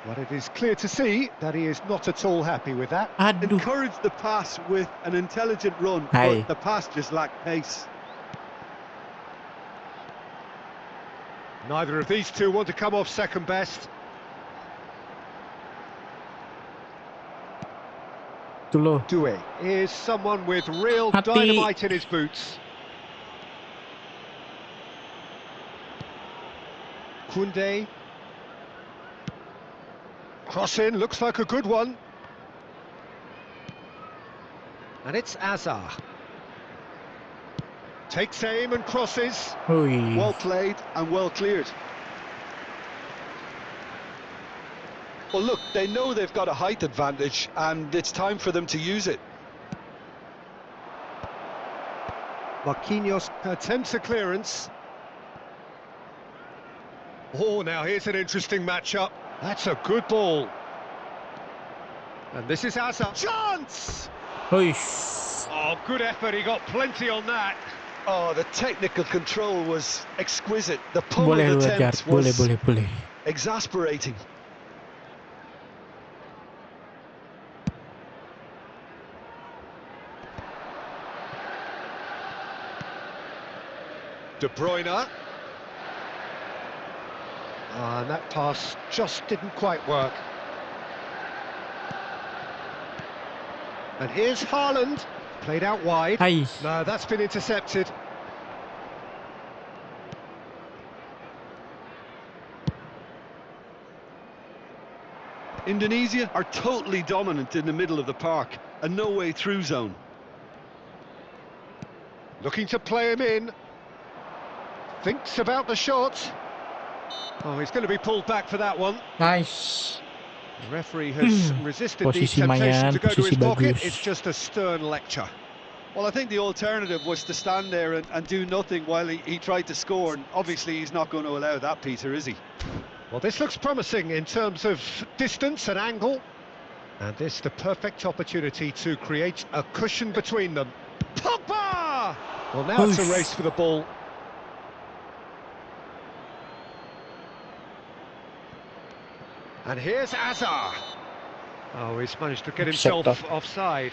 But it is clear to see that he is not at all happy with that. Aduh. Encourage the pass with an intelligent run, Hey. but the pass just lacked pace. Neither of these two want to come off second best. Itu loh. Due is someone with real Hati. dynamite in his boots. Koundé. Cross in, looks like a good one. And it's Hazard. Takes aim and crosses. Ui. Well played and well cleared. Well, look, they know they've got a height advantage, and it's time for them to use it. Marquinhos attempts a clearance. Oh, now here's an interesting matchup. That's a good ball. And this is Hazard. Chance! Ui. Oh, good effort. He got plenty on that. Oh, the technical control was exquisite. The pummel Boleh lu ajar. attempt was Boleh. exasperating. De Bruyne. And that pass just didn't quite work. And here's Haaland. Played out wide. Hai. No, that's been intercepted. Indonesia are totally dominant in the middle of the park, a no-way through zone. Looking to play him in. Thinks about the shot. Oh, he's going to be pulled back for that one. Nice. The referee has resisted the Posisi temptation Mayan, to go to his posisi pocket. bagus. It's just a stern lecture. Well, I think the alternative was to stand there and do nothing while he tried to score, and obviously he's not going to allow that, Peter, is he? Well, this looks promising in terms of distance and angle. And this the perfect opportunity to create a cushion between them. Pogba! Well, now it's a Oof. race for the ball. And here's Hazard. Oh, he's managed to get Set himself off. offside.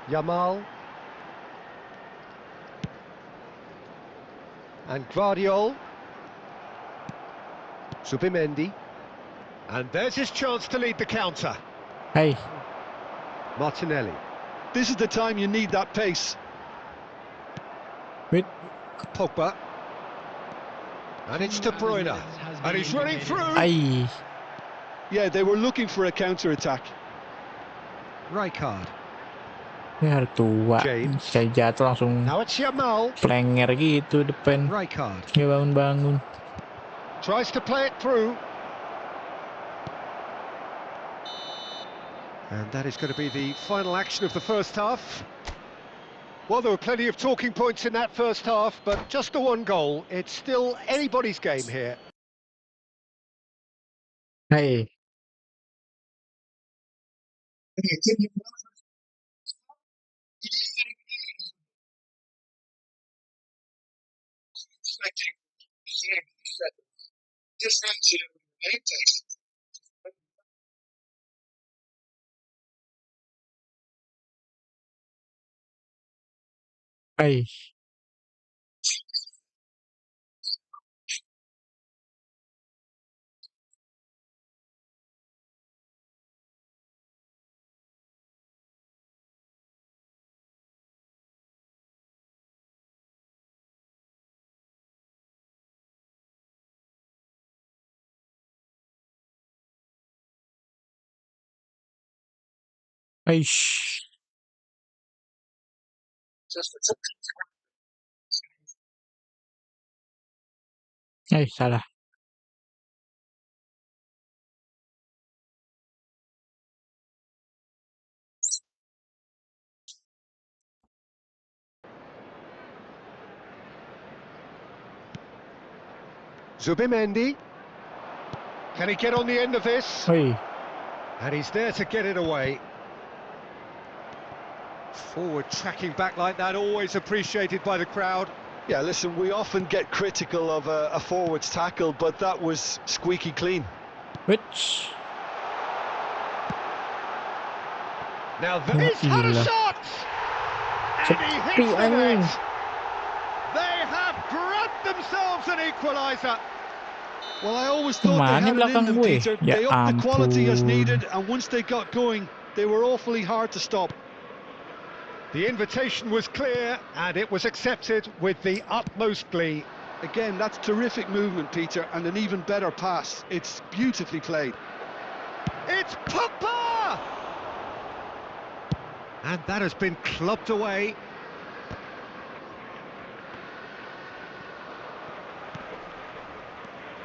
Yamal. And Guardiol. Zubimendi. And there's his chance to lead the counter. Hey, Martinelli. This is the time you need that pace. wait. Pogba. And it's De Bruyne. And he's running through. Ay, Yeah, they were looking for a counter-attack. Rijkaard. ya tua. James. Saya jatuh langsung Now it's Yamal. flanger gitu depan. Rijkaard. Nggak bangun-bangun. Tries to play it through. And that is going to be the final action of the first half. Well, there were plenty of talking points in that first half, but just the one goal. It's still anybody's game here. Hey. Hey. Aish. Salah. Zubimendi. Can he get on the end of this? Hey. And he's there to get it away. Forward tracking back like that, always appreciated by the crowd. Yeah, listen, we often get critical of a forward's tackle, but that was squeaky clean. Which? Now he's had a Gila. shot! And he Sepi hits the anjing. net. They have grabbed themselves an equaliser. Well, I always thought Kemana they had it in belakang them, gue? Peter. Ya They upped the quality as ampun. needed, and once they got going, they were awfully hard to stop. The invitation was clear, and it was accepted with the utmost glee. Again, that's terrific movement, Peter, and an even better pass. It's beautifully played. It's Pogba! And that has been clubbed away.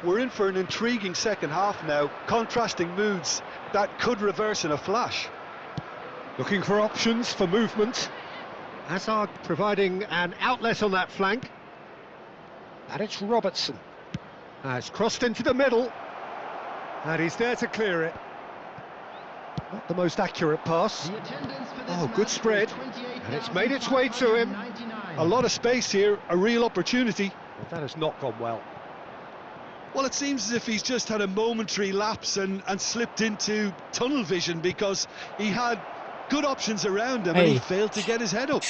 We're in for an intriguing second half now, contrasting moods that could reverse in a flash. Looking for options for movement. Hazard providing an outlet on that flank. And it's Robertson. It's crossed into the middle. And he's there to clear it. Not the most accurate pass. Oh, good spread. And it's made its way to him. A lot of space here, a real opportunity. Well, that has not gone well. Well, it seems as if he's just had a momentary lapse and slipped into tunnel vision, because he had good options around him and he Hey. failed to get his head up.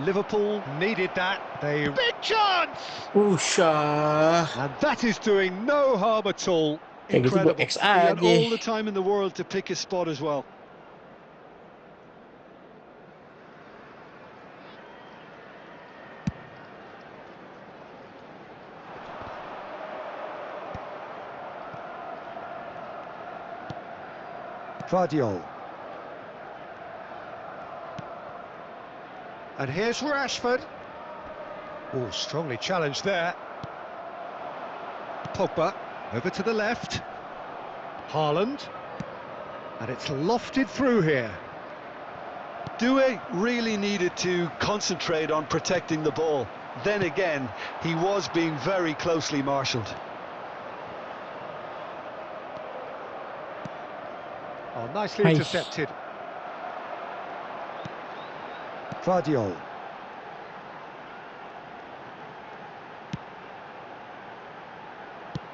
Liverpool needed that. They big chance! Usha. And that is doing no harm at all. Kayak gitu Incredible. buat X He had all aja. the time in the world to pick his spot as well. Guardiol. And here's Rashford. Oh, strongly challenged there. Pogba, over to the left. Haaland. And it's lofted through here. Doué really needed to concentrate on protecting the ball. Then again, he was being very closely marshalled. Oh, nicely Hey. intercepted. Guardiol.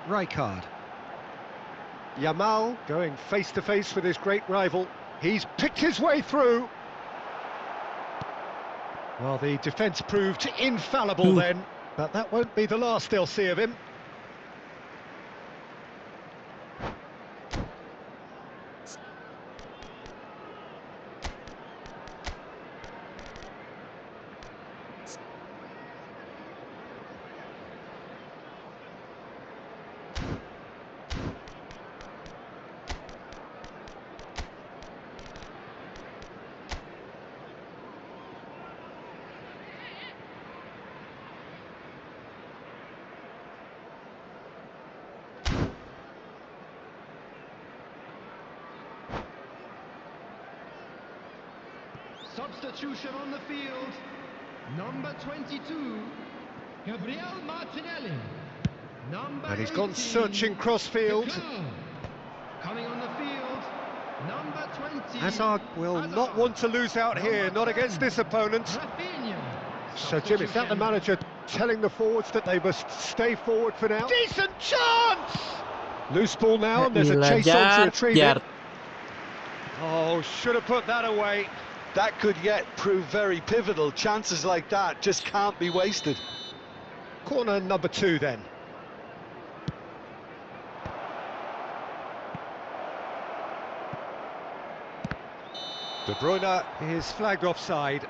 Rijkaard. Yamal going face to face with his great rival. He's picked his way through. Well, the defence proved infallible then, but that won't be the last they'll see of him. Substitution on the field. Number 22, Gabriel Martinelli. Number And he's gone 18, searching crossfield. coming on the field. Number 20. Hazard will not want to lose out here, not against this opponent. Rafinha. So, Jim, is that the manager telling the forwards that they must stay forward for now? Decent chance! Loose ball now, and there's a chase on to retrieve it. Oh, should have put that away. That could yet prove very pivotal. Chances like that just can't be wasted. Corner number 2 then. De Bruyne is flagged offside.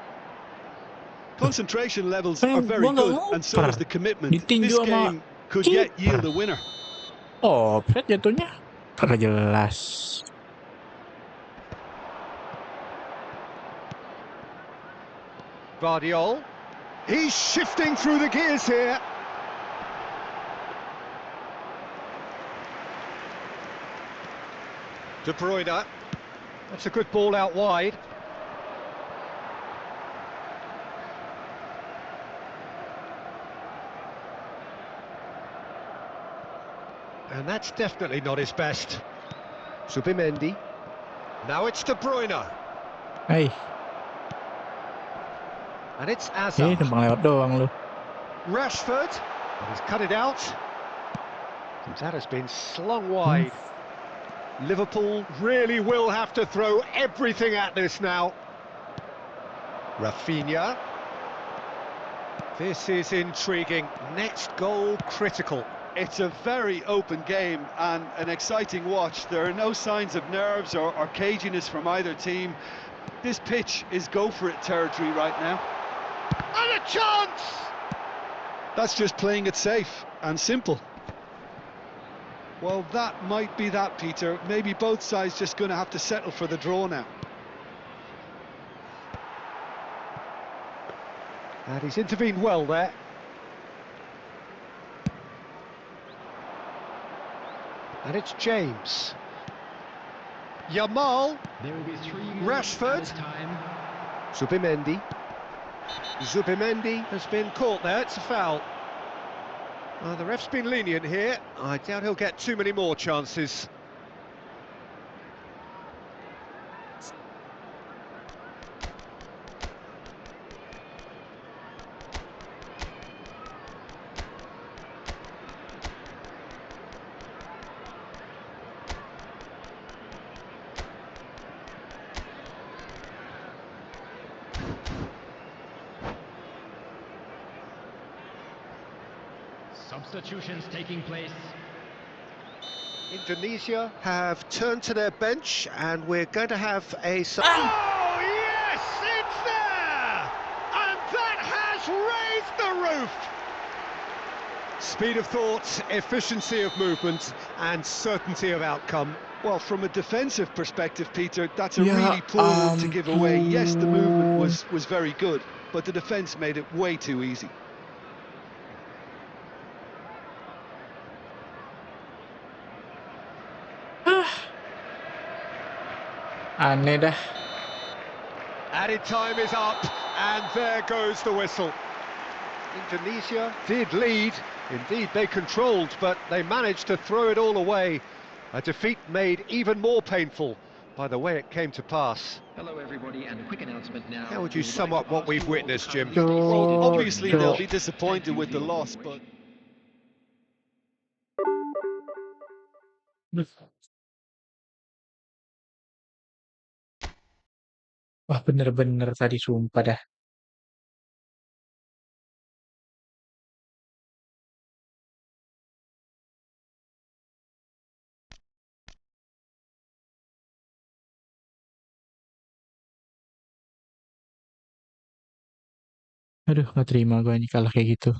Concentration levels are very good, and so is the commitment. This game could yet yield a winner. Oh, Fred jatuhnya. Kagak jelas. Guardiol. He's shifting through the gears here. De Bruyne. That's a good ball out wide. And that's definitely not his best. Subimendi. Now it's De Bruyne. Hey, And it's Hazard. numpang lewat doang lu. Rashford. And he's cut it out. And that has been slung wide. Liverpool really will have to throw everything at this now. Rafinha. This is intriguing. Next goal critical. It's a very open game and an exciting watch. There are no signs of nerves or caginess from either team. This pitch is go-for-it territory right now. And a chance! That's just playing it safe and simple. Well, that might be that, Peter. Maybe both sides just going to have to settle for the draw now. And he's intervened well there. And it's James. Yamal. There will be 3 minutes Rashford. at a time. Subimendi. Subimendi has been caught there, it's a foul. The ref's been lenient here. I doubt he'll get too many more chances. Substitutions taking place. Indonesia have turned to their bench, and we're going to have a... Oh, yes, it's there! And that has raised the roof! Speed of thought, efficiency of movement, and certainty of outcome. Well, from a defensive perspective, Peter, that's a really poor one to give away. Yes, the movement was very good, but the defence made it way too easy. Aneh dah. Added time is up, and there goes the whistle. Indonesia did lead, indeed they controlled, but they managed to throw it all away. A defeat made even more painful by the way it came to pass. Hello, everybody, and a quick announcement now. How would you sum up what we've witnessed, Jim? Well, Cok, obviously cok. they'll be disappointed with the loss, but Wah, bener-bener tadi sumpah dah. Aduh, nggak terima gue ini kalah kayak gitu.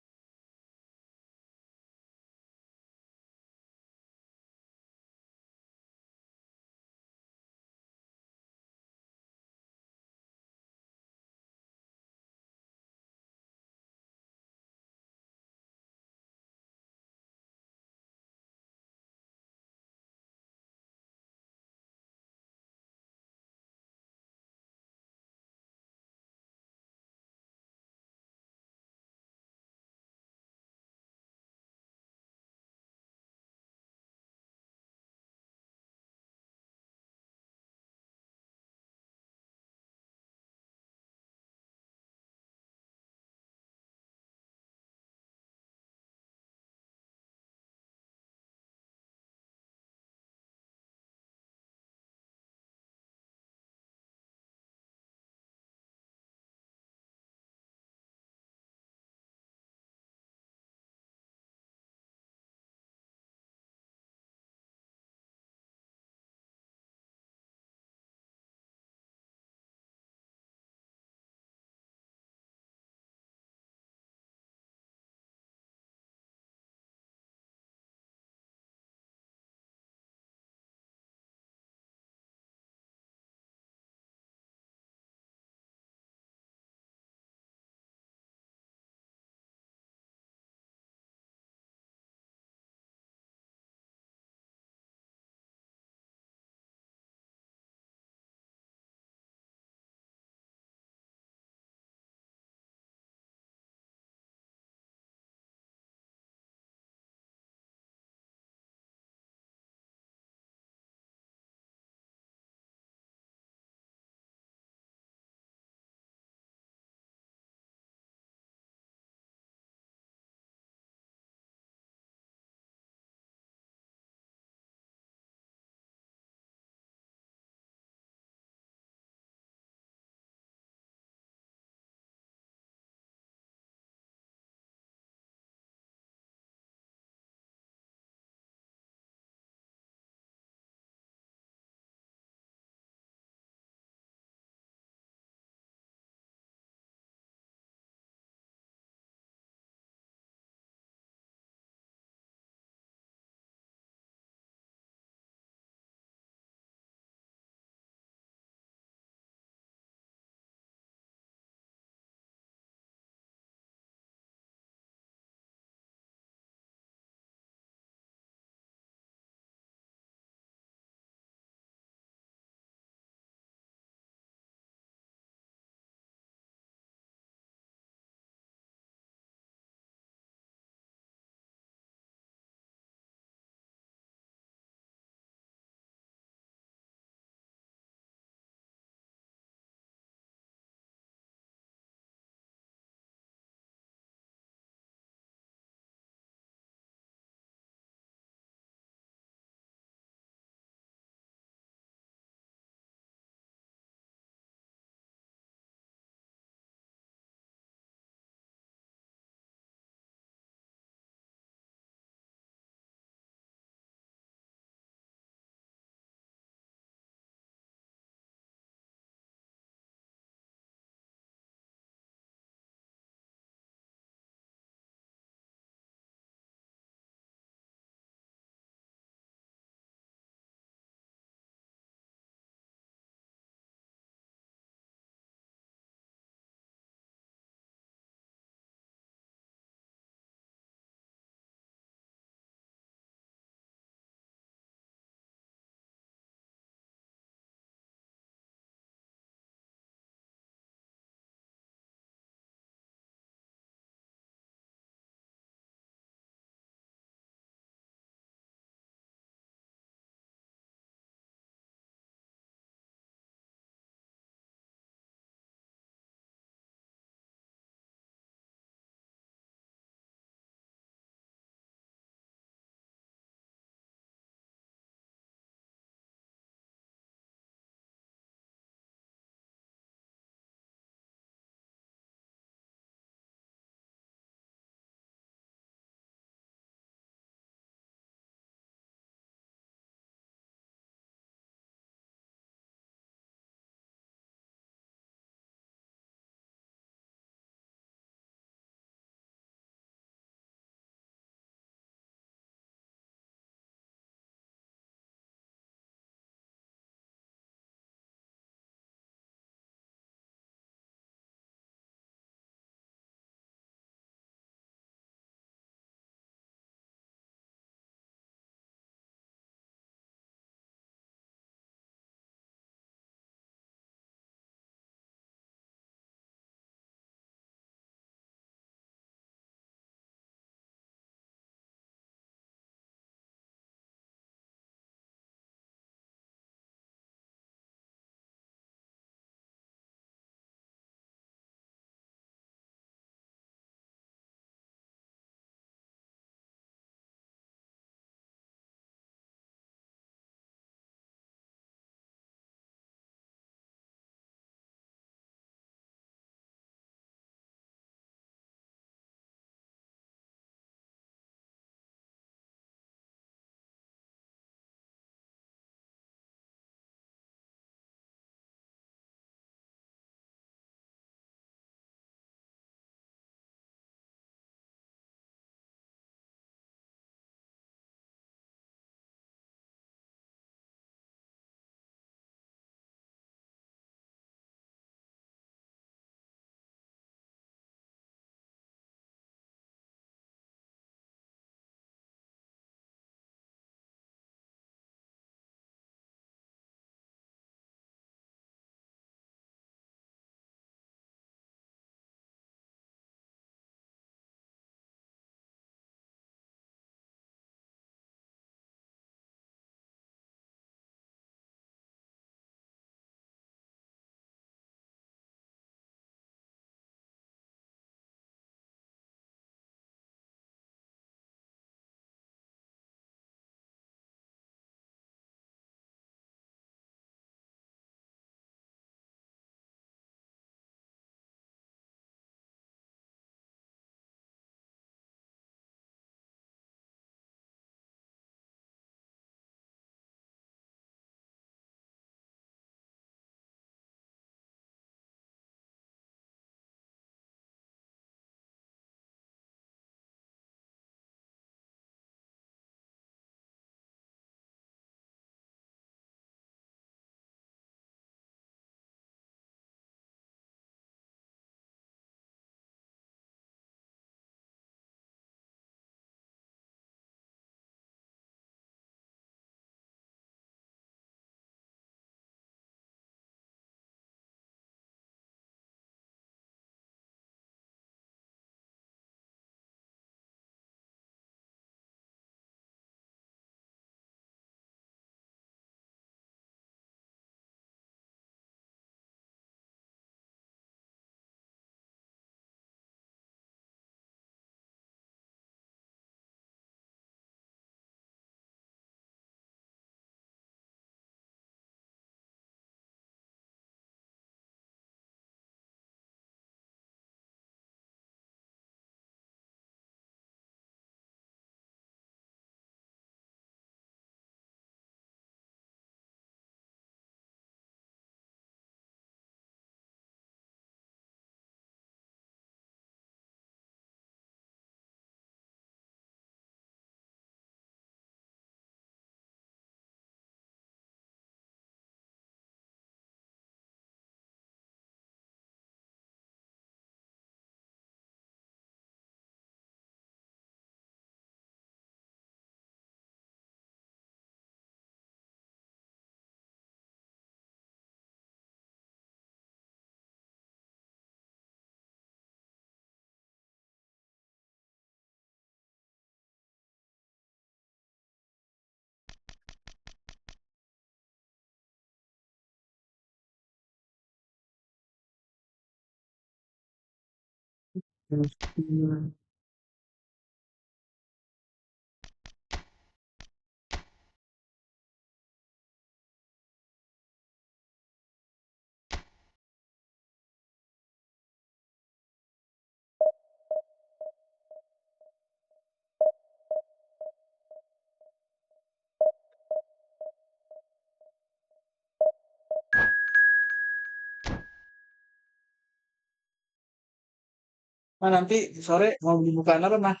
Nanti sore mau dibukaan apa, Mas?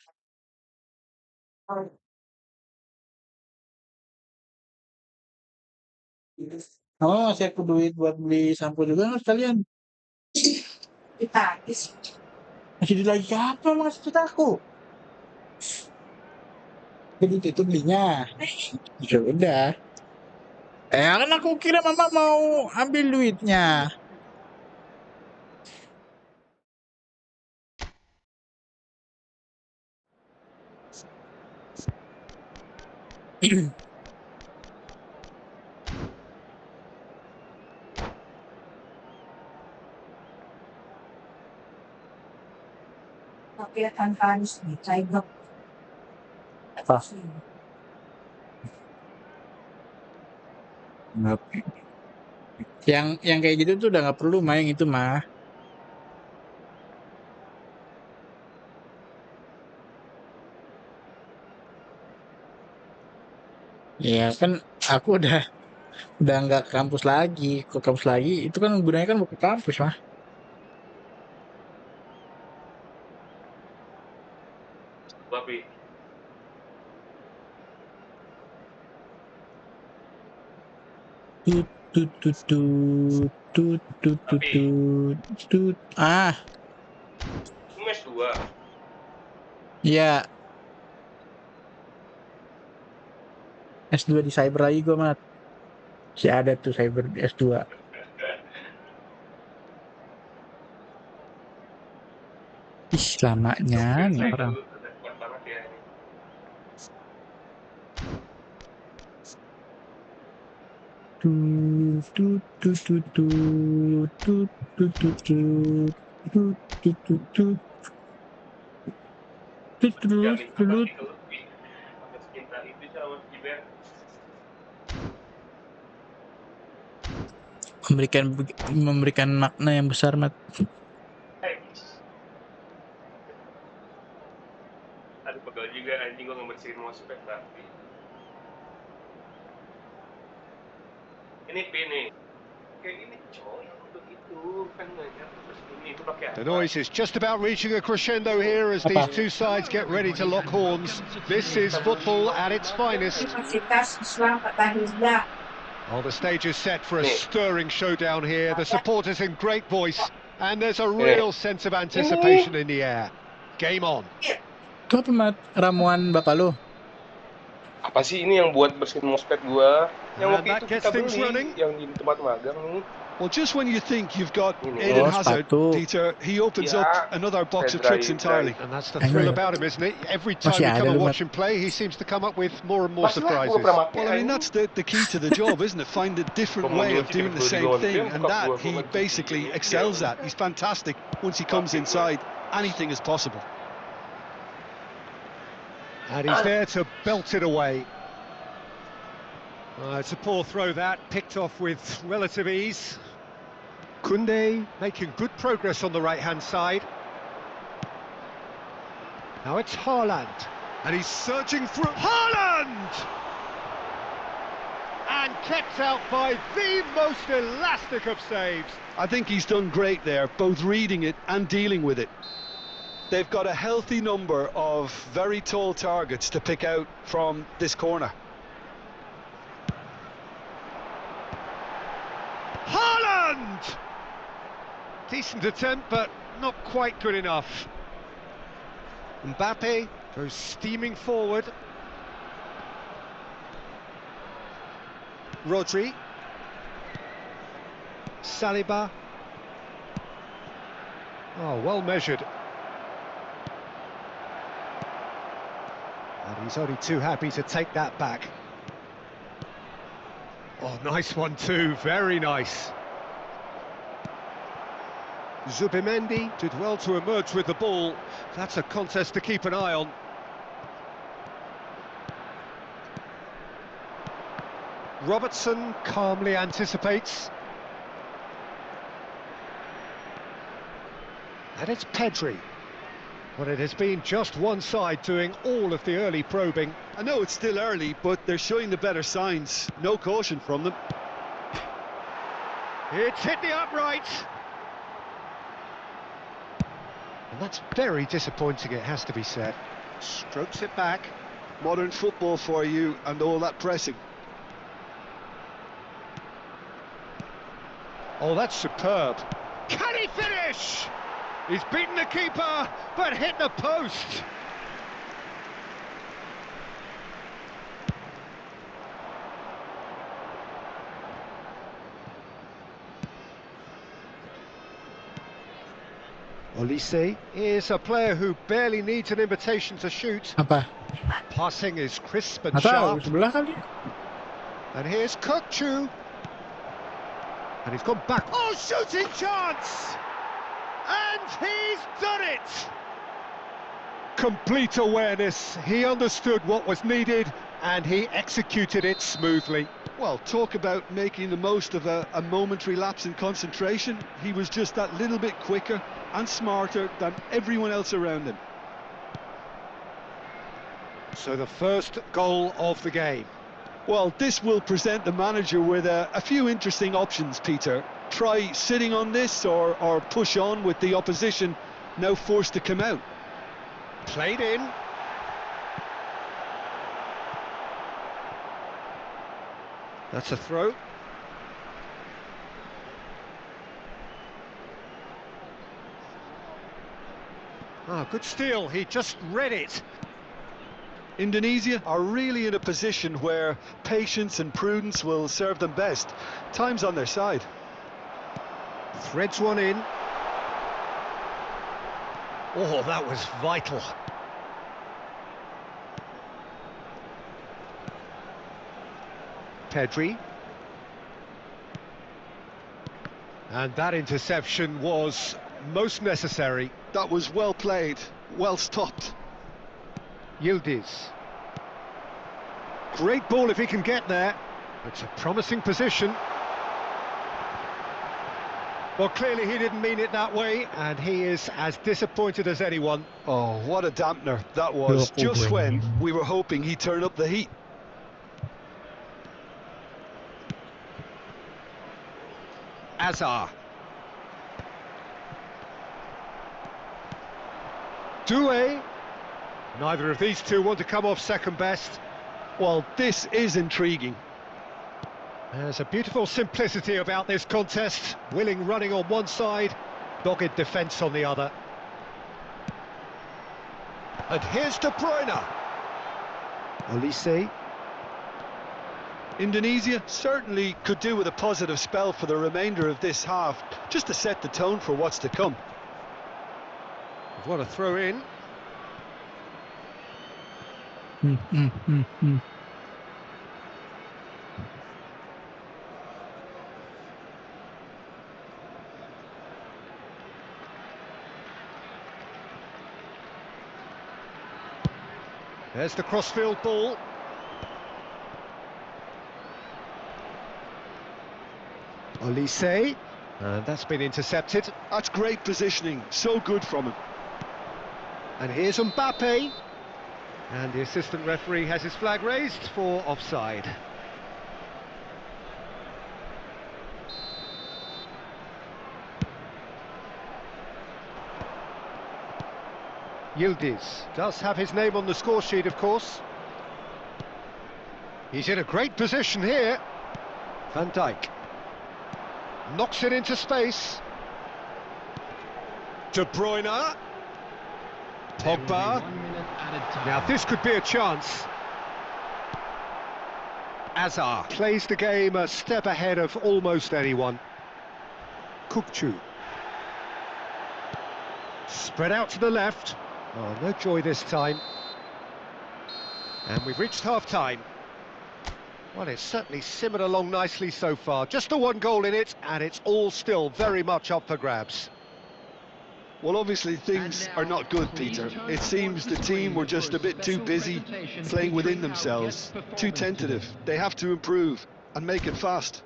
Kamu masih aku duit buat beli sampo juga nggak sekalian? Masih duit lagi apa Mas kita aku? Jadi itu belinya. Ya udah. Kan aku kira mama mau ambil duitnya. Apa? Nggak. Yang kayak gitu tuh udah nggak perlu main itu mah. Ya kan aku udah nggak ke kampus lagi. Ke kampus lagi itu kan gunanya kan buat ke kampus mah. Tut tut tut tut tut tut tut tut tut. Ya S2 di cyber lagi gue mah. Si ada tuh cyber di S2. Ih, lamanya nih orang. Tut tut tut tut tut tut tut tut tut tut tut tut tut. Tut tut tut. Memberikan makna yang besar mat. The noise is just about reaching a crescendo here as these two sides get ready to lock horns. This is football at its finest. Well, the stage is set for a stirring showdown here. The supporters in great voice, and there's a real sense of anticipation in the air. Game on. Itu apa mat? Ramuan bapak lo? Apa sih ini yang buat bersihin mousepad gua? Yang And waktu that itu gets kita things beli, running. yang di tempat magang nih. Well, just when you think you've got Oh, Eden Hazard, sepatu. Dieter, he opens Yeah. up another box of tricks entirely. And that's the I thrill know. about him, isn't it? Every time Masih we ada come and lu, watch Mat. him play, he seems to come up with more and more Masih lah, surprises. gua pernah pakai. Well, I mean, that's the key to the job, isn't it? Find a different way of doing the same thing, and that he basically excels at. He's fantastic. Once he comes inside, anything is possible. And he's there to belt it away. It's a poor throw that, picked off with relative ease. Koundé making good progress on the right-hand side. Now it's Haaland, and he's surging through. Haaland! And kept out by the most elastic of saves. I think he's done great there, both reading it and dealing with it. They've got a healthy number of very tall targets to pick out from this corner. Haaland! Decent attempt, but not quite good enough. Mbappe goes steaming forward. Rodri. Saliba. Oh, well measured. And he's only too happy to take that back. Oh, nice one too, very nice. Zubimendi did well to emerge with the ball. That's a contest to keep an eye on. Robertson calmly anticipates. And it's Pedri. But it has been just one side doing all of the early probing. I know it's still early, but they're showing the better signs. No caution from them. It's hit the upright. And that's very disappointing, it has to be said. Strokes it back. Modern football for you and all that pressing. Oh, that's superb. Can he finish? He's beaten the keeper, but hit the post. Olise is a player who barely needs an invitation to shoot. Apa? Passing is crisp and Nggak tahu, sharp. sebelah kali. And here's Kukçu. And he's gone back. Oh, shooting chance! And he's done it! Complete awareness. He understood what was needed and he executed it smoothly. Well, talk about making the most of a momentary lapse in concentration. He was just that little bit quicker and smarter than everyone else around him. So the first goal of the game. Well, this will present the manager with a few interesting options, Peter. Try sitting on this or push on with the opposition now forced to come out. Played in. That's a throw. Ah, good steal, he just read it. Indonesia are really in a position where patience and prudence will serve them best. Time's on their side. Threads one in. Oh, that was vital. Pedri. And that interception was most necessary. That was well played, well stopped. Yildiz. Great ball if he can get there. It's a promising position. Well, clearly he didn't mean it that way, and he is as disappointed as anyone. Oh, what a dampener that was, just when we were hoping he'd turn up the heat. Azar. Doué. Neither of these two want to come off second best. Well, this is intriguing. There's a beautiful simplicity about this contest. Willing running on one side, dogged defence on the other. And here's De Bruyne. Olise. Indonesia certainly could do with a positive spell for the remainder of this half, just to set the tone for what's to come. What a throw in. There's the crossfield ball. Olise. And that's been intercepted. That's great positioning, so good from him. And here's Mbappe. And the assistant referee has his flag raised for offside. Yildiz does have his name on the score sheet, of course. He's in a great position here. Van Dijk knocks it into space. De Bruyne. Pogba. Now this could be a chance. Azar plays the game a step ahead of almost anyone. Kukçu. Spread out to the left. Oh, no joy this time. And we've reached half-time. Well, it's certainly simmered along nicely so far. Just the one goal in it, and it's all still very much up for grabs. Well, obviously things are not good, Peter. It seems the team were just a bit too busy playing within themselves, too tentative. They have to improve and make it fast.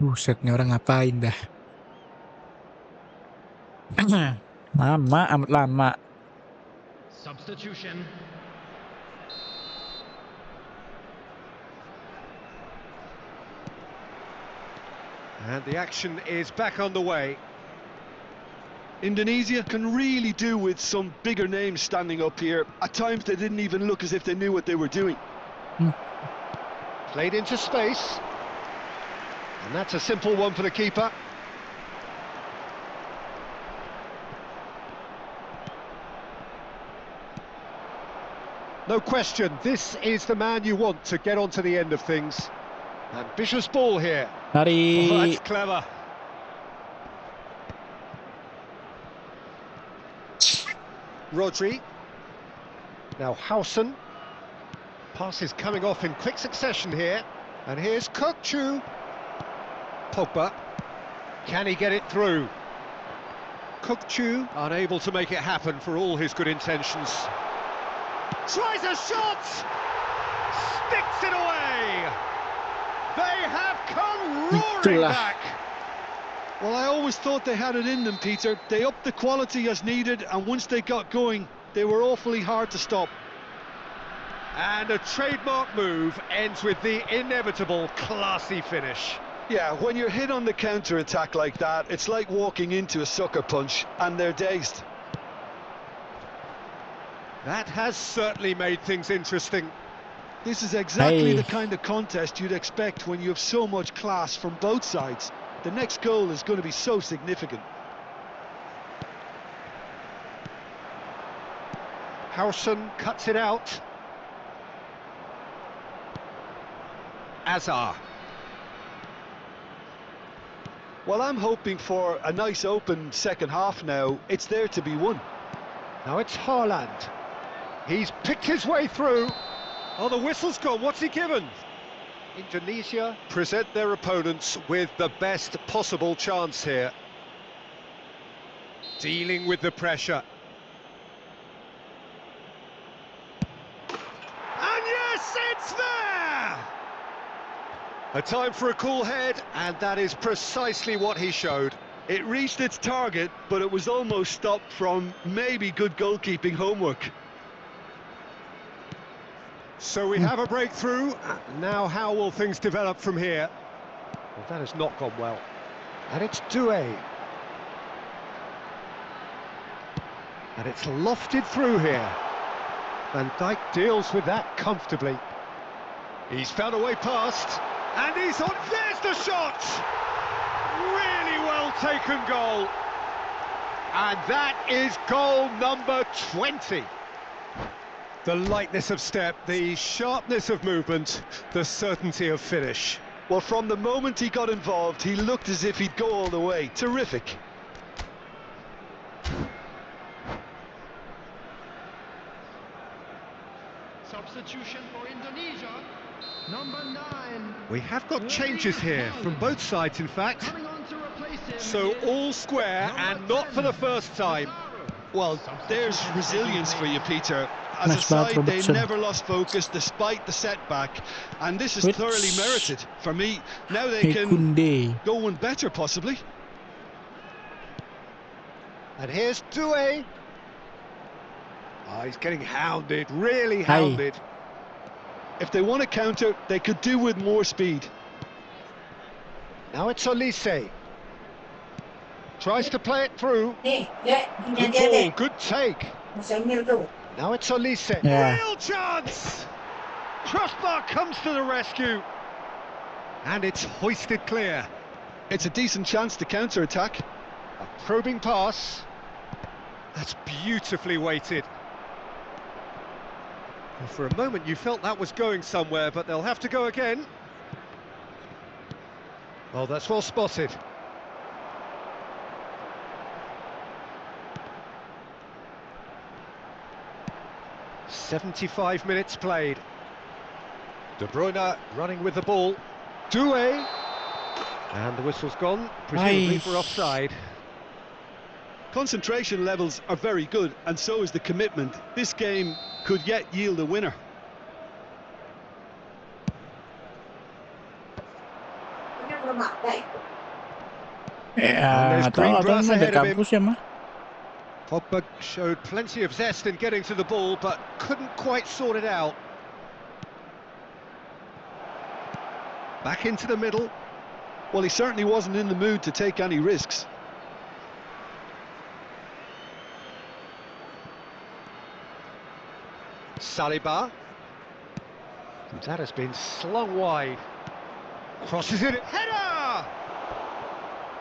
Buset, nih orang ngapain dah? Lama, amat lama. Substitution. And the action is back on the way. Indonesia can really do with some bigger names standing up here. At times they didn't even look as if they knew what they were doing. Played into space. And that's a simple one for the keeper. No question, this is the man you want to get onto the end of things. Ambitious ball here. Oh, that's clever. Rodri. Now Howson. Pass is coming off in quick succession here. And here's Kokchu. Pogba. Can he get it through? Kokchu unable to make it happen for all his good intentions. Tries a shot! Sticks it away! They have come roaring back! Well, I always thought they had it in them, Peter. They upped the quality as needed, and once they got going, they were awfully hard to stop. And a trademark move ends with the inevitable classy finish. Yeah, when you're hit on the counter-attack like that, it's like walking into a sucker punch, and they're dazed. That has certainly made things interesting. This is exactly the kind of contest you'd expect when you have so much class from both sides. The next goal is going to be so significant. Howson cuts it out. Azar. Well, I'm hoping for a nice open second half now. It's there to be won. Now it's Haaland. He's picked his way through. Oh, the whistle's gone. What's he given? Indonesia present their opponents with the best possible chance here. Dealing with the pressure. And yes, it's there! A time for a cool head, and that is precisely what he showed. It reached its target, but it was almost stopped from maybe good goalkeeping homework. So we have a breakthrough. Now how will things develop from here? Well, that has not gone well. And it's Meaih. And it's lofted through here. Van Dijk deals with that comfortably. He's found a way past. And he's on. There's the shot! Really well taken goal. And that is goal number 20. The lightness of step, the sharpness of movement, the certainty of finish. Well, from the moment he got involved, he looked as if he'd go all the way. Terrific. Substitution for Indonesia. Number 9. We have got changes here, from both sides in fact. So all square, and not for the first time. Well, there's resilience for you, Peter. As a side, they never lost focus despite the setback, and this is thoroughly merited. For me, now they can go one better, possibly. And here's Meaih. Oh, he's getting hounded, really hounded. If they want to counter, they could do with more speed. Now it's Olise. Tries to play it through. Good ball, good take. Now it's Olise. Real chance! Crossbar comes to the rescue. And it's hoisted clear. It's a decent chance to counter-attack. A probing pass. That's beautifully weighted. And for a moment you felt that was going somewhere, but they'll have to go again. Oh, that's well spotted. "75 minutes played. De Bruyne running with the ball. Doué. And the whistle's gone, presumably for offside. Concentration levels are very good, and so is the commitment. This game could yet yield a winner. Ya, nggak tahu, abang mah dari kampus ya mah. Pogba showed plenty of zest in getting to the ball, but couldn't quite sort it out. Back into the middle. Well, he certainly wasn't in the mood to take any risks. Saliba. That has been slung wide. Crosses it. Header!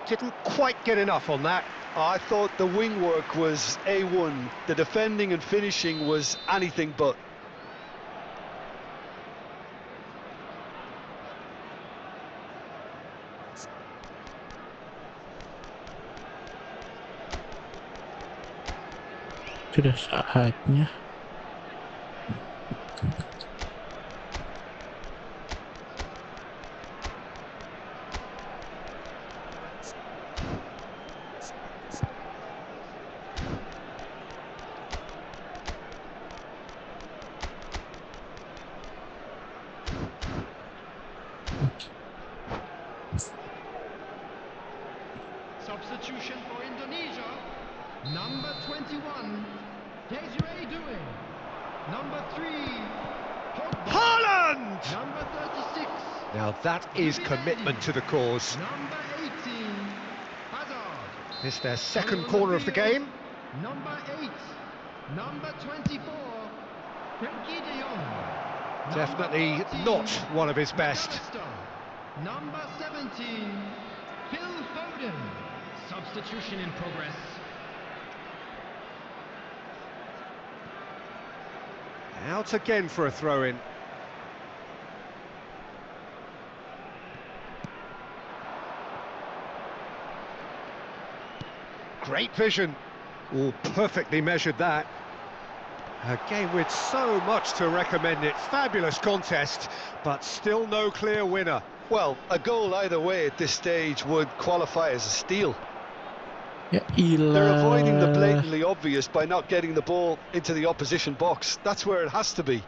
Didn't quite get enough on that. I thought the wing work was A1. The defending and finishing was anything but. Sudah saatnya. Substitution for Indonesia. Number 21, Desiree Doué. Number 3, Pogba. Haaland! Number 36. Now that is commitment to the cause. Number 18, Hazard. It's their second corner of the game. Number 8, number 24, Frenkie de Jong. Definitely Number 14, not one of his best. McAllister. Number 17, Phil Foden. Substitution in progress. Out again for a throw-in. Great vision. Oh, perfectly measured that. A game with so much to recommend it. Fabulous contest, but still no clear winner. Well, a goal either way at this stage would qualify as a steal. Ya They're avoiding the ilah. blatantly obvious by not getting the ball into the opposition box. That's where it has to be.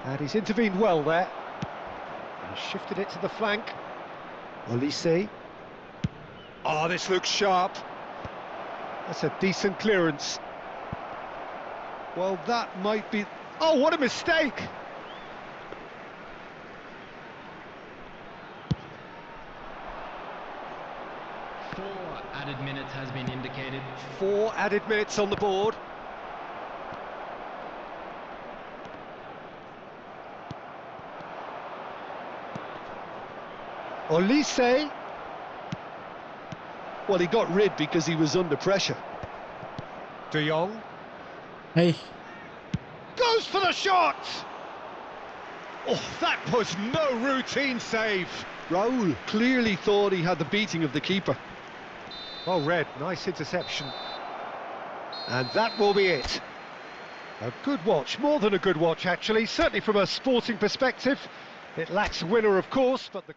And he's intervened well there. He shifted it to the flank. Olise. Oh, this looks sharp. That's a decent clearance. Well, that might be... Oh, what a mistake! Four added minutes has been indicated. 4 added minutes on the board. Olise. Well, he got rid because he was under pressure. De Jong. Hey, Goes for the shot! Oh, that was no routine save. Raul clearly thought he had the beating of the keeper. Well read, nice interception. And that will be it. A good watch, more than a good watch actually, certainly from a sporting perspective. It lacks a winner, of course, but the...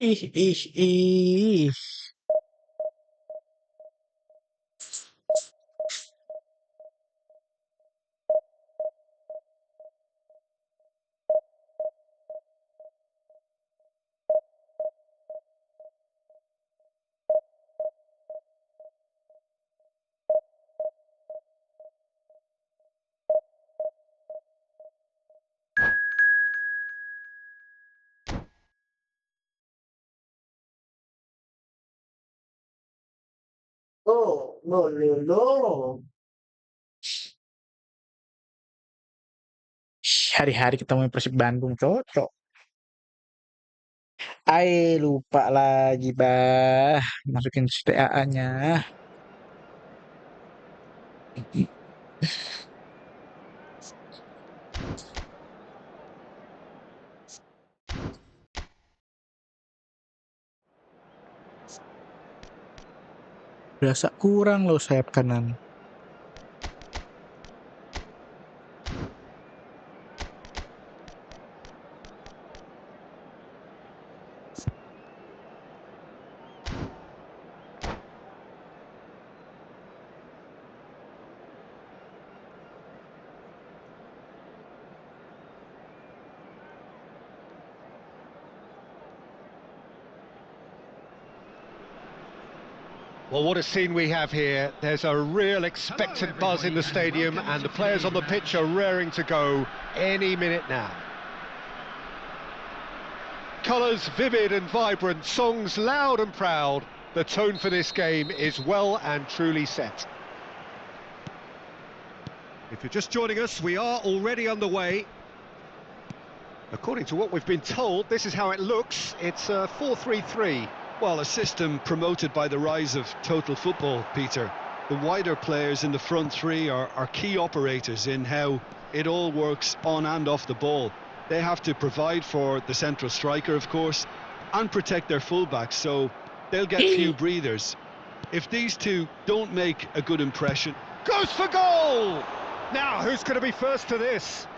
ih. Oh, no, no, no. Hari-hari ketemu Persib Bandung, cocok. Lupa lagi, bah. Masukin TAA-nya. Berasa kurang loh sayap kanan. Well, what a scene we have here. There's a real expectant buzz in the stadium, and the players on the pitch are raring to go any minute now. Colours vivid and vibrant, songs loud and proud. The tone for this game is well and truly set. If you're just joining us, we are already underway. According to what we've been told, this is how it looks. It's 4-3-3. Well, a system promoted by the rise of total football, Peter. The wider players in the front three are key operators in how it all works on and off the ball. They have to provide for the central striker, of course, and protect their fullbacks, so they'll get few breathers. If these two don't make a good impression... Goes for goal! Now, who's going to be first to this?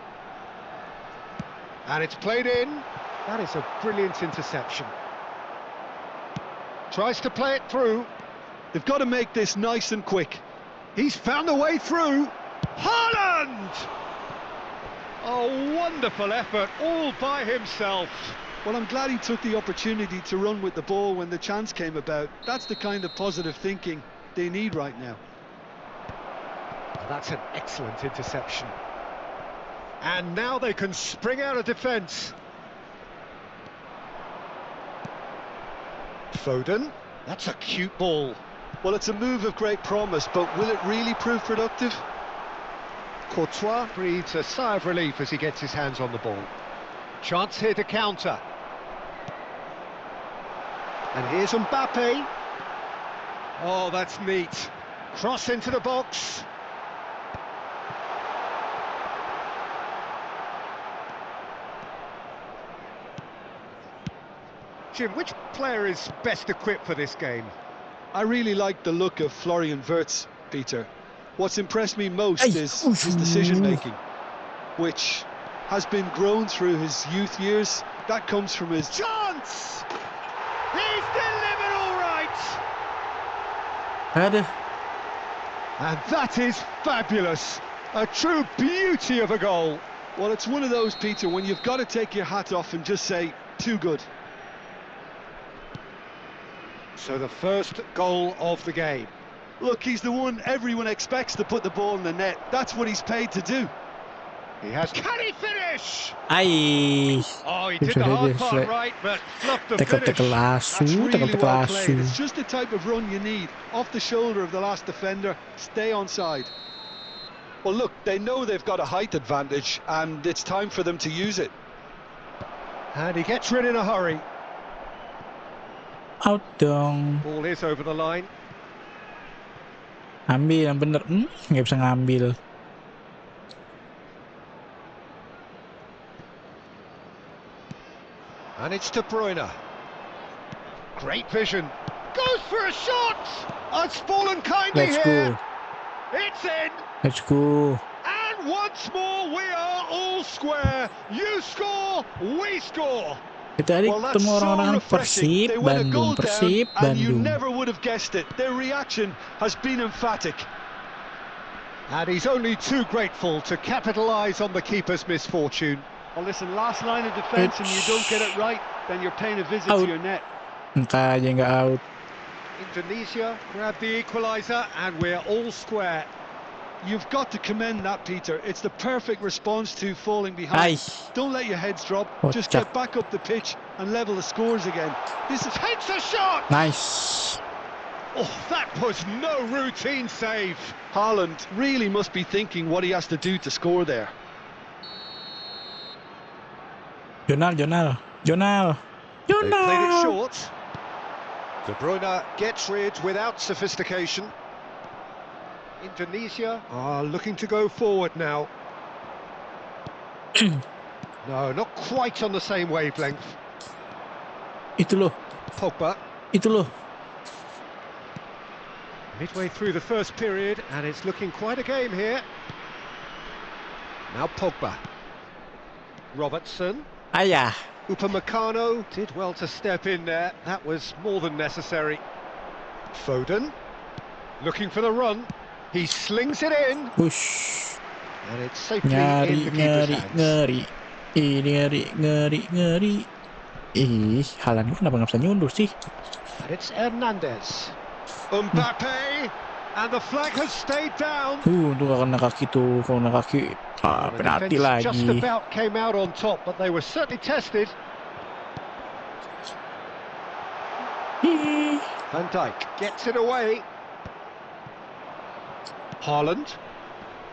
And it's played in. That is a brilliant interception. Tries to play it through. They've got to make this nice and quick. He's found a way through. Haaland! A wonderful effort all by himself. Well, I'm glad he took the opportunity to run with the ball when the chance came about. That's the kind of positive thinking they need right now. Well, that's an excellent interception. And now they can spring out of defence. Foden, that's a cute ball. Well, it's a move of great promise, but will it really prove productive? Courtois breathes a sigh of relief as he gets his hands on the ball. Chance here to counter. And here's Mbappe. Oh, that's neat. Cross into the box. Jim, which player is best equipped for this game? I really like the look of Florian Wirtz, Peter. What's impressed me most is his decision-making, which has been grown through his youth years. That comes from his... Chance! He's delivered all right! And that is fabulous. A true beauty of a goal. Well, it's one of those, Peter, when you've got to take your hat off and just say, too good. So the first goal of the game. Look, he's the one everyone expects to put the ball in the net. That's what he's paid to do. He has... Can he finish? Ai. Oh, he did the hard part right, but fluffed the finish. That's really well played. It's just the type of run you need. Off the shoulder of the last defender, stay onside. Well, look, they know they've got a height advantage, and it's time for them to use it. And he gets rid in a hurry. Out dong. Ball is over the line. Ambil yang bener. Nggak bisa ngambil. And it's De Bruyne. Great vision. Goes for a shot. It's fallen kindly Let's here. go. It's in. Let's go. And once more we are all square. You score, we score. Kita tadi ketemu orang-orang Persib Bandung. Persib And you Bandung. never would have guessed it. Their reaction has been emphatic. And he's only too grateful to capitalise on the keeper's misfortune. Well, listen, last line of defence and you don't get it right, then you're paying a visit to your net. Entah aja nggak out. Indonesia grab the equaliser and we're all square. You've got to commend that, Peter. It's the perfect response to falling behind. Don't let your heads drop. Just get back up the pitch and level the scores again. This takes a shot! Nice. Oh, that was no routine save. Haaland really must be thinking what he has to do to score there. Jonal. They played it short. De Bruyne gets rid without sophistication. Indonesia are looking to go forward now. No, not quite on the same wavelength. Itu loh, Pogba, itu loh. midway through the first period, and it's looking quite a game here. Now Pogba. Robertson. Ayah. Upamecano did well to step in there. That was more than necessary. Foden. Looking for the run. He slings it in. Push. And it's safely Ngeri, in the keeper's ngeri, hands. ngeri. Ngeri, ngeri, ngeri. Haaland kenapa nggak bisa nyundur sih? And it's Hernandez. Mbappe. And the flag has stayed down. Tuh gak kena kaki tuh, kalau kena kaki. The Penalti defence just lagi. about came out on top, but they were certainly tested. Van Dijk gets it away. Haaland.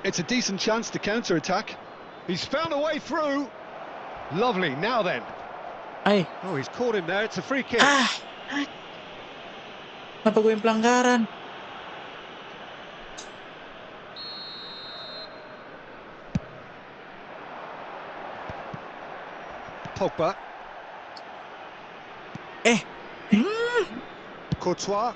It's a decent chance to counter-attack. He's found a way through. Lovely, now then. Ay. Oh, he's caught him there, it's a free kick. Kenapa gue yang pelanggaran? Pogba. Courtois.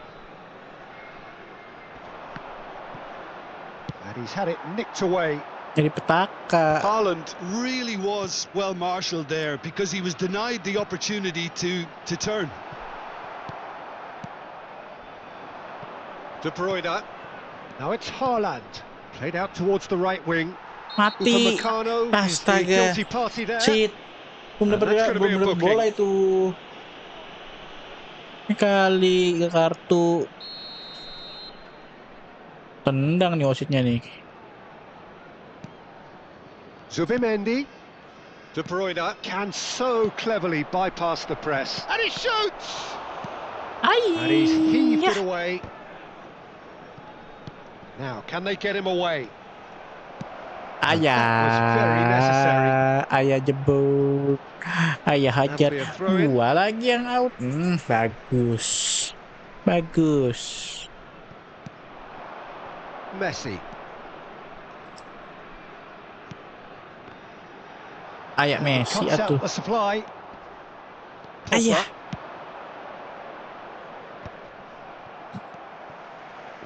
And he's had it nicked away. Jadi petaka. Haaland really was well marshalled there because he was denied the opportunity to turn. De Bruyne. Now it's Haaland. Played out towards the right wing. Mati. Upamecano is the Astaga. guilty party there. Cheat. Belum dapat bola itu. Ini kali ke kartu. Tendang nih wasitnya nih. Zubimendi. De Bruyne can so cleverly bypass the press. And he shoots! And he's heaved it away. Now, can they get him away? Ayah. Ayah jebol. Ayah hajar. Dua lagi yang out. Bagus. Bagus. Messi. Ayah Messi atuh. The supply. Ayah.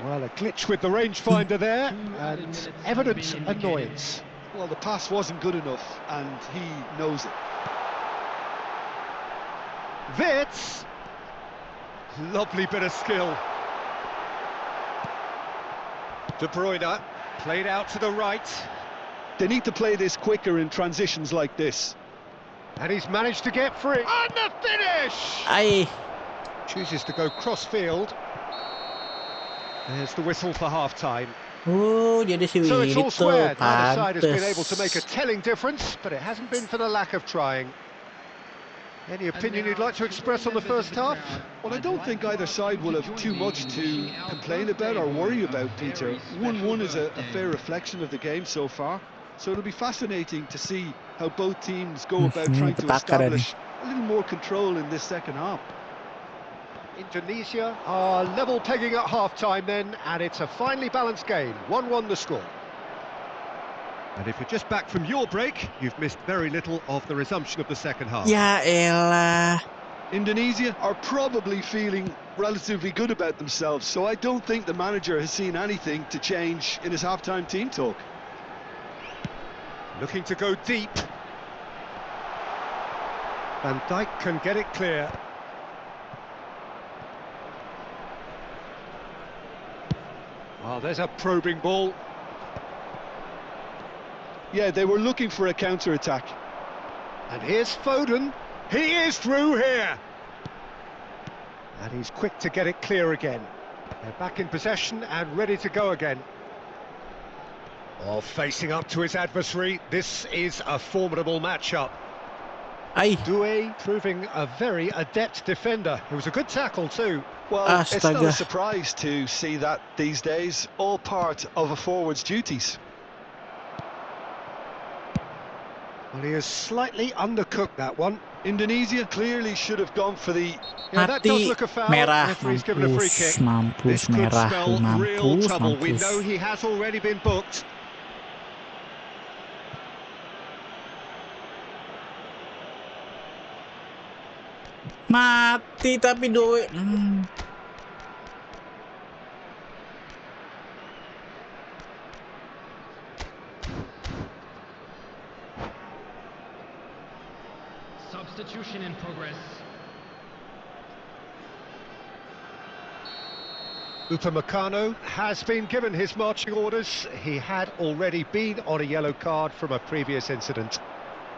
Well, a glitch with the rangefinder there, and evident annoyance. Well, the pass wasn't good enough, and he knows it. Wits. Lovely bit of skill. De Bruyne played out to the right. They need to play this quicker in transitions like this. And he's managed to get free. And the finish! Ay. Chooses to go cross-field. There's the whistle for half-time. Jadi si So Willy it's all tuh square. Neither side has been pantes. able to make a telling difference, but it hasn't been for the lack of trying. Any opinion you'd like to express on the first half? Well, I don't think either side will have too much to complain about or worry about, Peter. 1-1 is a fair reflection of the game so far. So it'll be fascinating to see how both teams go about trying to establish a little more control in this second half. Indonesia are level pegging at half-time then, and it's a finely balanced game. 1-1 the score. And if you're just back from your break, you've missed very little of the resumption of the second half. Ya elah. Indonesia are probably feeling relatively good about themselves, so I don't think the manager has seen anything to change in his half-time team talk. Looking to go deep. Van Dijk can get it clear. Oh, there's a probing ball. Yeah, they were looking for a counter-attack. And here's Foden. He is through here. And he's quick to get it clear again. They're back in possession and ready to go again. Oh, facing up to his adversary. This is a formidable matchup. Ay. Doué proving a very adept defender. It was a good tackle too. Well, it's not a Astaga. surprise to see that these days, all part of a forward's duties. Well, he has slightly undercooked that one. Indonesia clearly should have gone for the... Yeah, that does Mati, look a foul. merah, Referee's given a free mampus, kick. mampus, This could merah, spell real mampus, trouble. We know mampus. he has already been booked. Mati tapi doi. Substitution in progress. Upamecano has been given his marching orders. He had already been on a yellow card from a previous incident.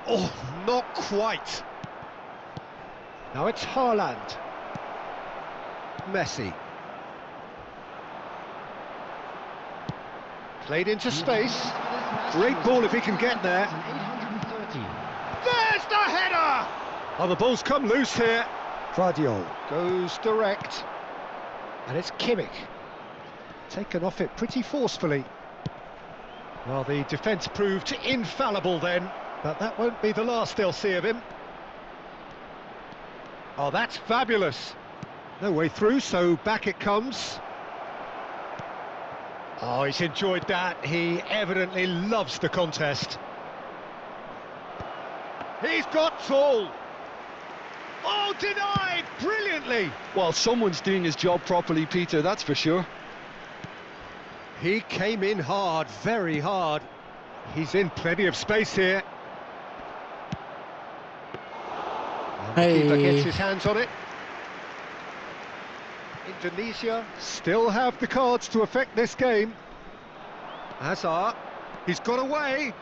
Oh, not quite. Now it's Haaland. Messi. Played into space. Great ball if he can get there. 830. There's the header! Oh, the ball's come loose here. Guardiola goes direct. And it's Kimmich. Taken off it pretty forcefully. Well, the defence proved infallible then, but that won't be the last they'll see of him. Oh, that's fabulous. No way through, so back it comes. Oh, he's enjoyed that. He evidently loves the contest. He's got tall. Oh, denied brilliantly. Well, someone's doing his job properly, Peter, that's for sure. He came in hard, very hard. He's in plenty of space here. And the keeper gets his hands on it. Indonesia still have the cards to affect this game. Hazard, he's got away.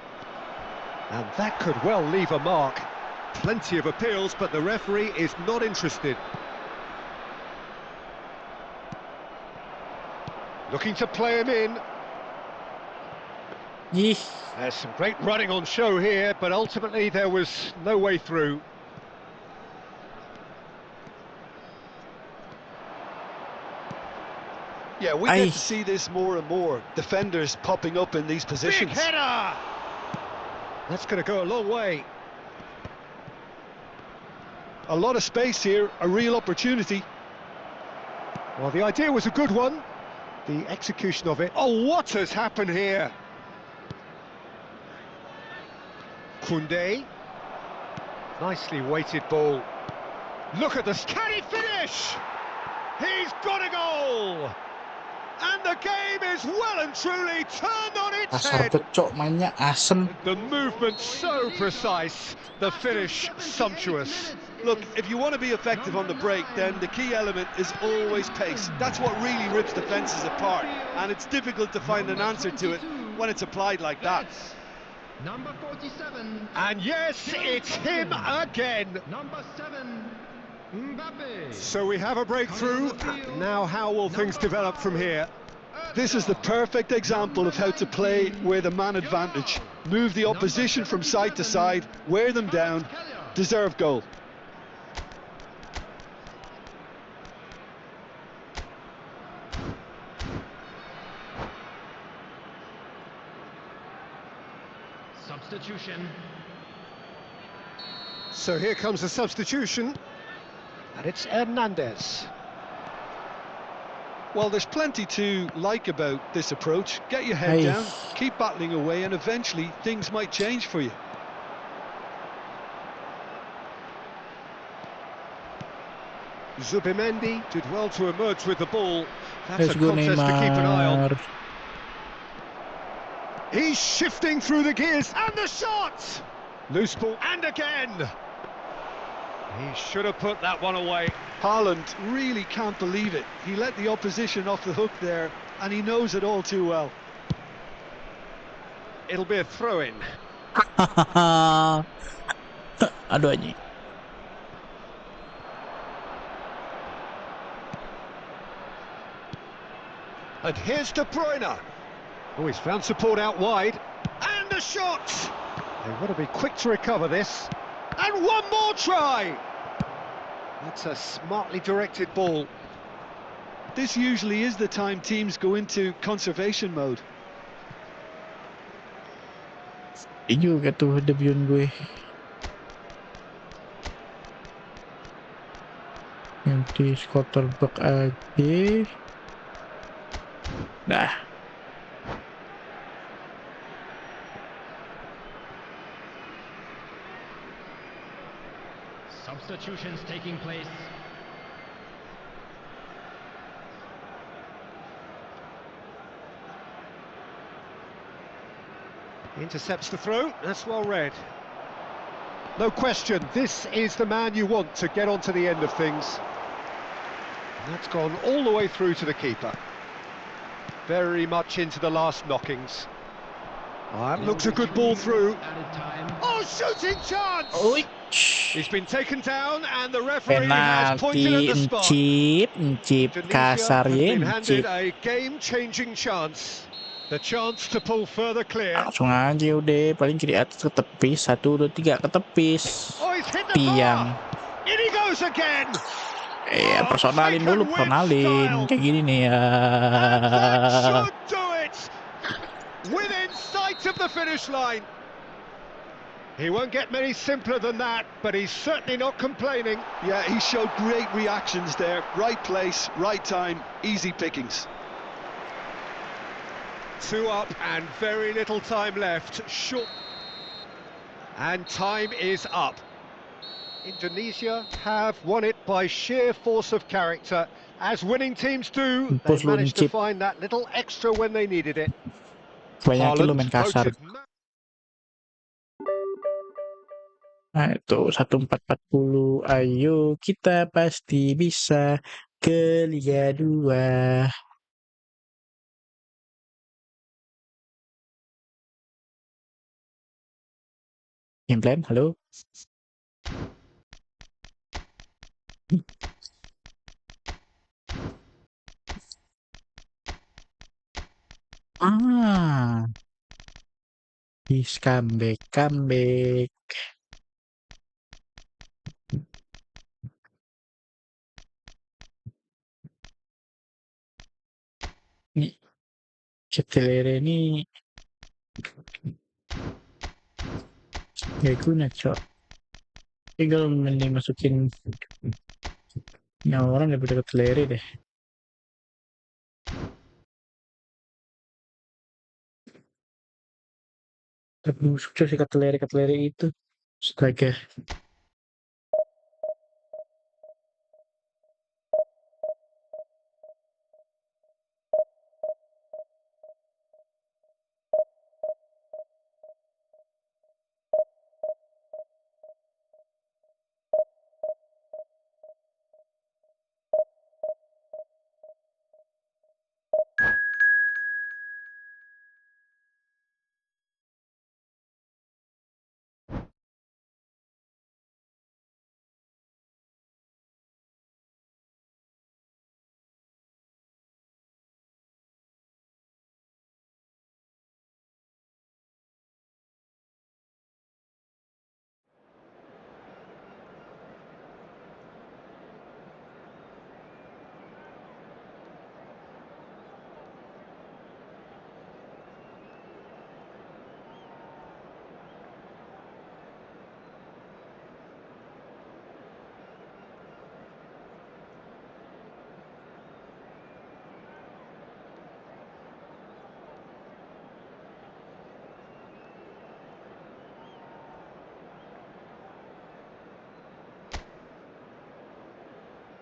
And that could well leave a mark. Plenty of appeals, but the referee is not interested. Looking to play him in. Ih, There's some great running on show here, but ultimately there was no way through. Yeah, we get to see this more and more. Defenders popping up in these positions. Big header! That's going to go a long way. A lot of space here, a real opportunity. Well, the idea was a good one. The execution of it... Oh, what has happened here? Koundé. Nicely weighted ball. Look at this. Can he finish? He's got a goal! And the game is well and truly turned on its kasar head. kecok mainnya asem. The movement so precise, the finish sumptuous. Look, if you want to be effective on the break, then the key element is always pace. That's what really rips defences apart, and it's difficult to find an answer to it when it's applied like that. Number 47. And yes, it's him again. Number 7. Mbappe. So we have a breakthrough. Now how will things develop from here? This is the perfect example of how to play with a man advantage. Move the opposition from side to side, wear them down, deserve goal. Substitution. So here comes the substitution. And it's Hernandez. Well, there's plenty to like about this approach. Get your head down, keep battling away, and eventually things might change for you. Zubimendi did well to emerge with the ball. That's Let's a go, contest to keep an eye on. Neymar. He's shifting through the gears, and the shot! Loose ball, and again! He should have put that one away. Haaland really can't believe it. He let the opposition off the hook there, and he knows it all too well. It'll be a throw-in. Aduh anjing. And here's De Bruyne. Oh, he's found support out wide. And a shot! They want to be quick to recover this. And one more try! That's a smartly directed ball. This usually is the time teams go into conservation mode. Ini juga tuh debut gue. Nanti quarterback aja. Dah. Substitutions taking place. Intercepts the throw, that's well read. No question, this is the man you want to get onto the end of things. And that's gone all the way through to the keeper. Very much into the last knockings. Oh, that looks a good ball through. Oh, shooting chance! He's been taken down and the referee has pointed at the spot. Encip Indonesia has been handed kasarnya a game-changing chance. The chance to pull further clear. Langsung aja udah, paling kiri atas ke tepis, 1, 2, 3 ke tepis. Oh, he's hit the Tiang. bar. In he goes again. Personalin dulu, personalin. Kayak gini nih ya. And that should do it. Within sight of the finish line. He won't get many simpler than that, but he's certainly not complaining. Yeah, he showed great reactions there. Right place, right time, easy pickings. 2 up and very little time left. Short. And time is up. Indonesia have won it by sheer force of character. As winning teams do, they managed to find that little extra when they needed it. Banyakin lu main kasar. Nah itu 1440. Ayo kita pasti bisa ke Liga 2. Game plan, halo. He's comeback. Nih, Ketelere ini gak guna, cok. Tinggal mending masukin orang daripada Ketelere deh. Tapi sukses si Ketelere itu. Astaga.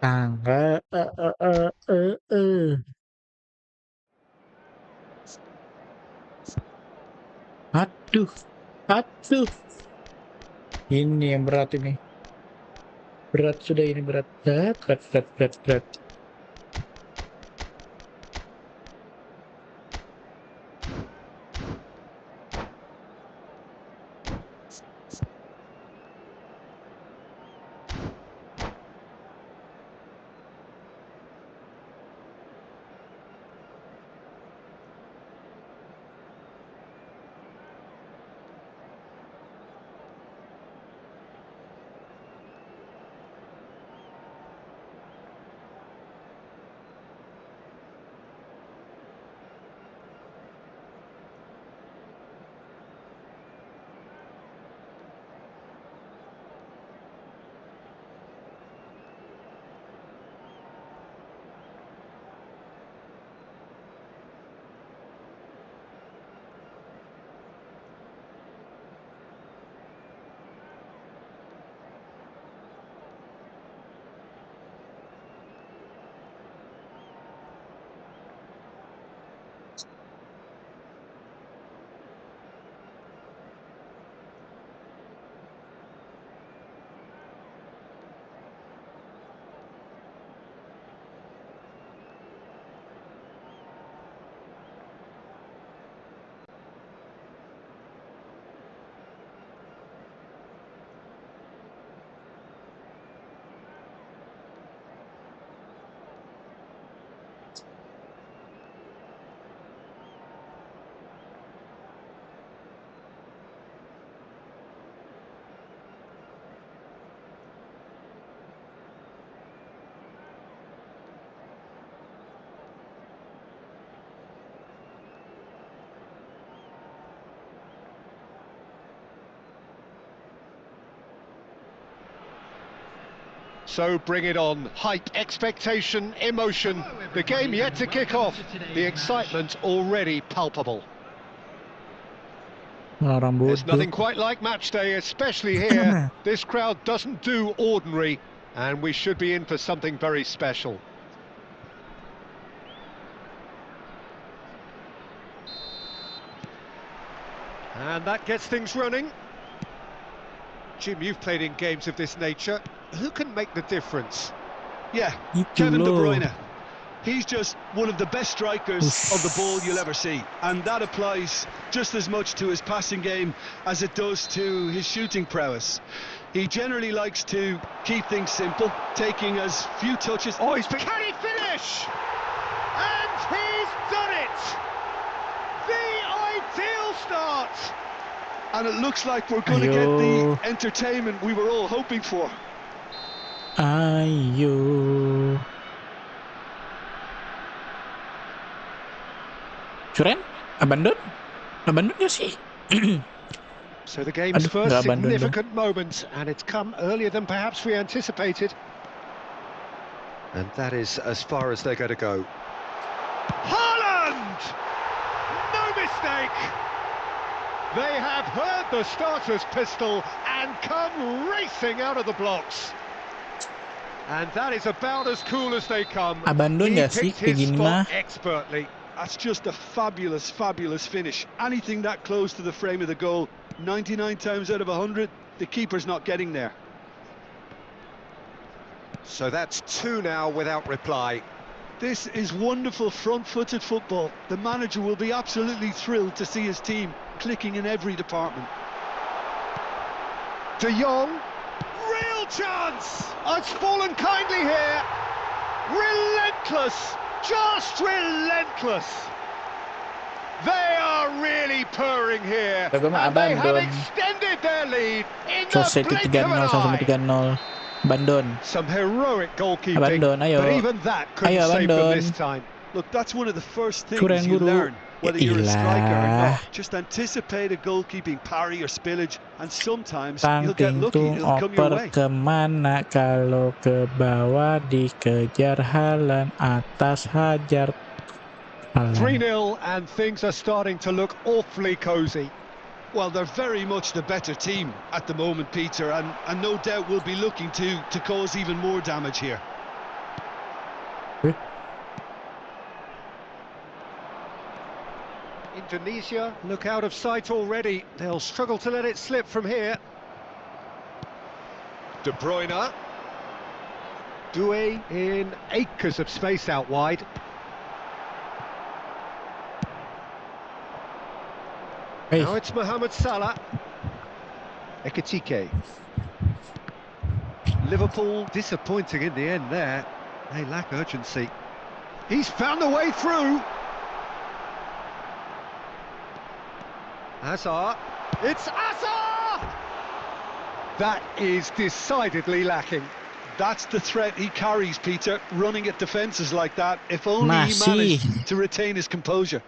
Tangga. Aduh. Ini yang berat ini. Berat sudah ini berat. Berat. So bring it on. Hype, expectation, emotion. The game yet to kick off. The excitement already palpable. Orang There's nothing bodoh. quite like match day, especially here. This crowd doesn't do ordinary, and we should be in for something very special. And that gets things running. Jim, you've played in games of this nature. Who can make the difference? Yeah, Itu Kevin De loh. Bruyne. He's just one of the best strikers of the ball you'll ever see, and that applies just as much to his passing game as it does to his shooting prowess. He generally likes to keep things simple, taking as few touches. Oh, can he finish? And he's done it! The ideal start! And it looks like we're going to get Ayo. the entertainment we were all hoping for. Ayo. Curen? Abandon? Abandon gak sih? So the game's Aduh, first nggak abandon dong. significant moment, and it's come earlier than perhaps we anticipated. And that is as far as they're going to go. Haaland! No mistake! They have heard the starter's pistol and come racing out of the blocks. And that is about as cool as they come. Abandon He gak sih picked kayak his gini mah? spot expertly. That's just a fabulous, fabulous finish. Anything that close to the frame of the goal, 99 times out of 100, the keeper's not getting there. So that's two now without reply. This is wonderful front-footed football. The manager will be absolutely thrilled to see his team clicking in every department. De Jong, real chance! It's fallen kindly here. Relentless, just relentless. They are really purring here, Tapi mah and they have abandon. extended their lead in Selesai the di blink of 3-0 an sama eye. 3-0. Abandon. Some heroic goalkeeping, Abandon, ayo. but even that couldn't Ayo, save them abandon. this time. Look, that's one of the first things Curen you guru. learn, whether you're a striker or Ilah. not. Just anticipate a goalkeeping parry or spillage, and sometimes you'll get Tangting lucky, tung it'll come your oper way. kemana, kalau ke bawah dikejar Haaland, atas hajar Haaland. 3-0 and things are starting to look awfully cosy. Well, they're very much the better team at the moment, Peter, and no doubt will be looking to cause even more damage here. Indonesia look out of sight already. They'll struggle to let it slip from here. De Bruyne. Doué in acres of space out wide. Hey. Now it's Mohamed Salah. Ekitike. Liverpool disappointing in the end there. They lack urgency. He's found a way through. Hazard. It's Hazard! That is decidedly lacking. That's the threat he carries, Peter, running at defences like that. If only he Masih. managed to retain his composure.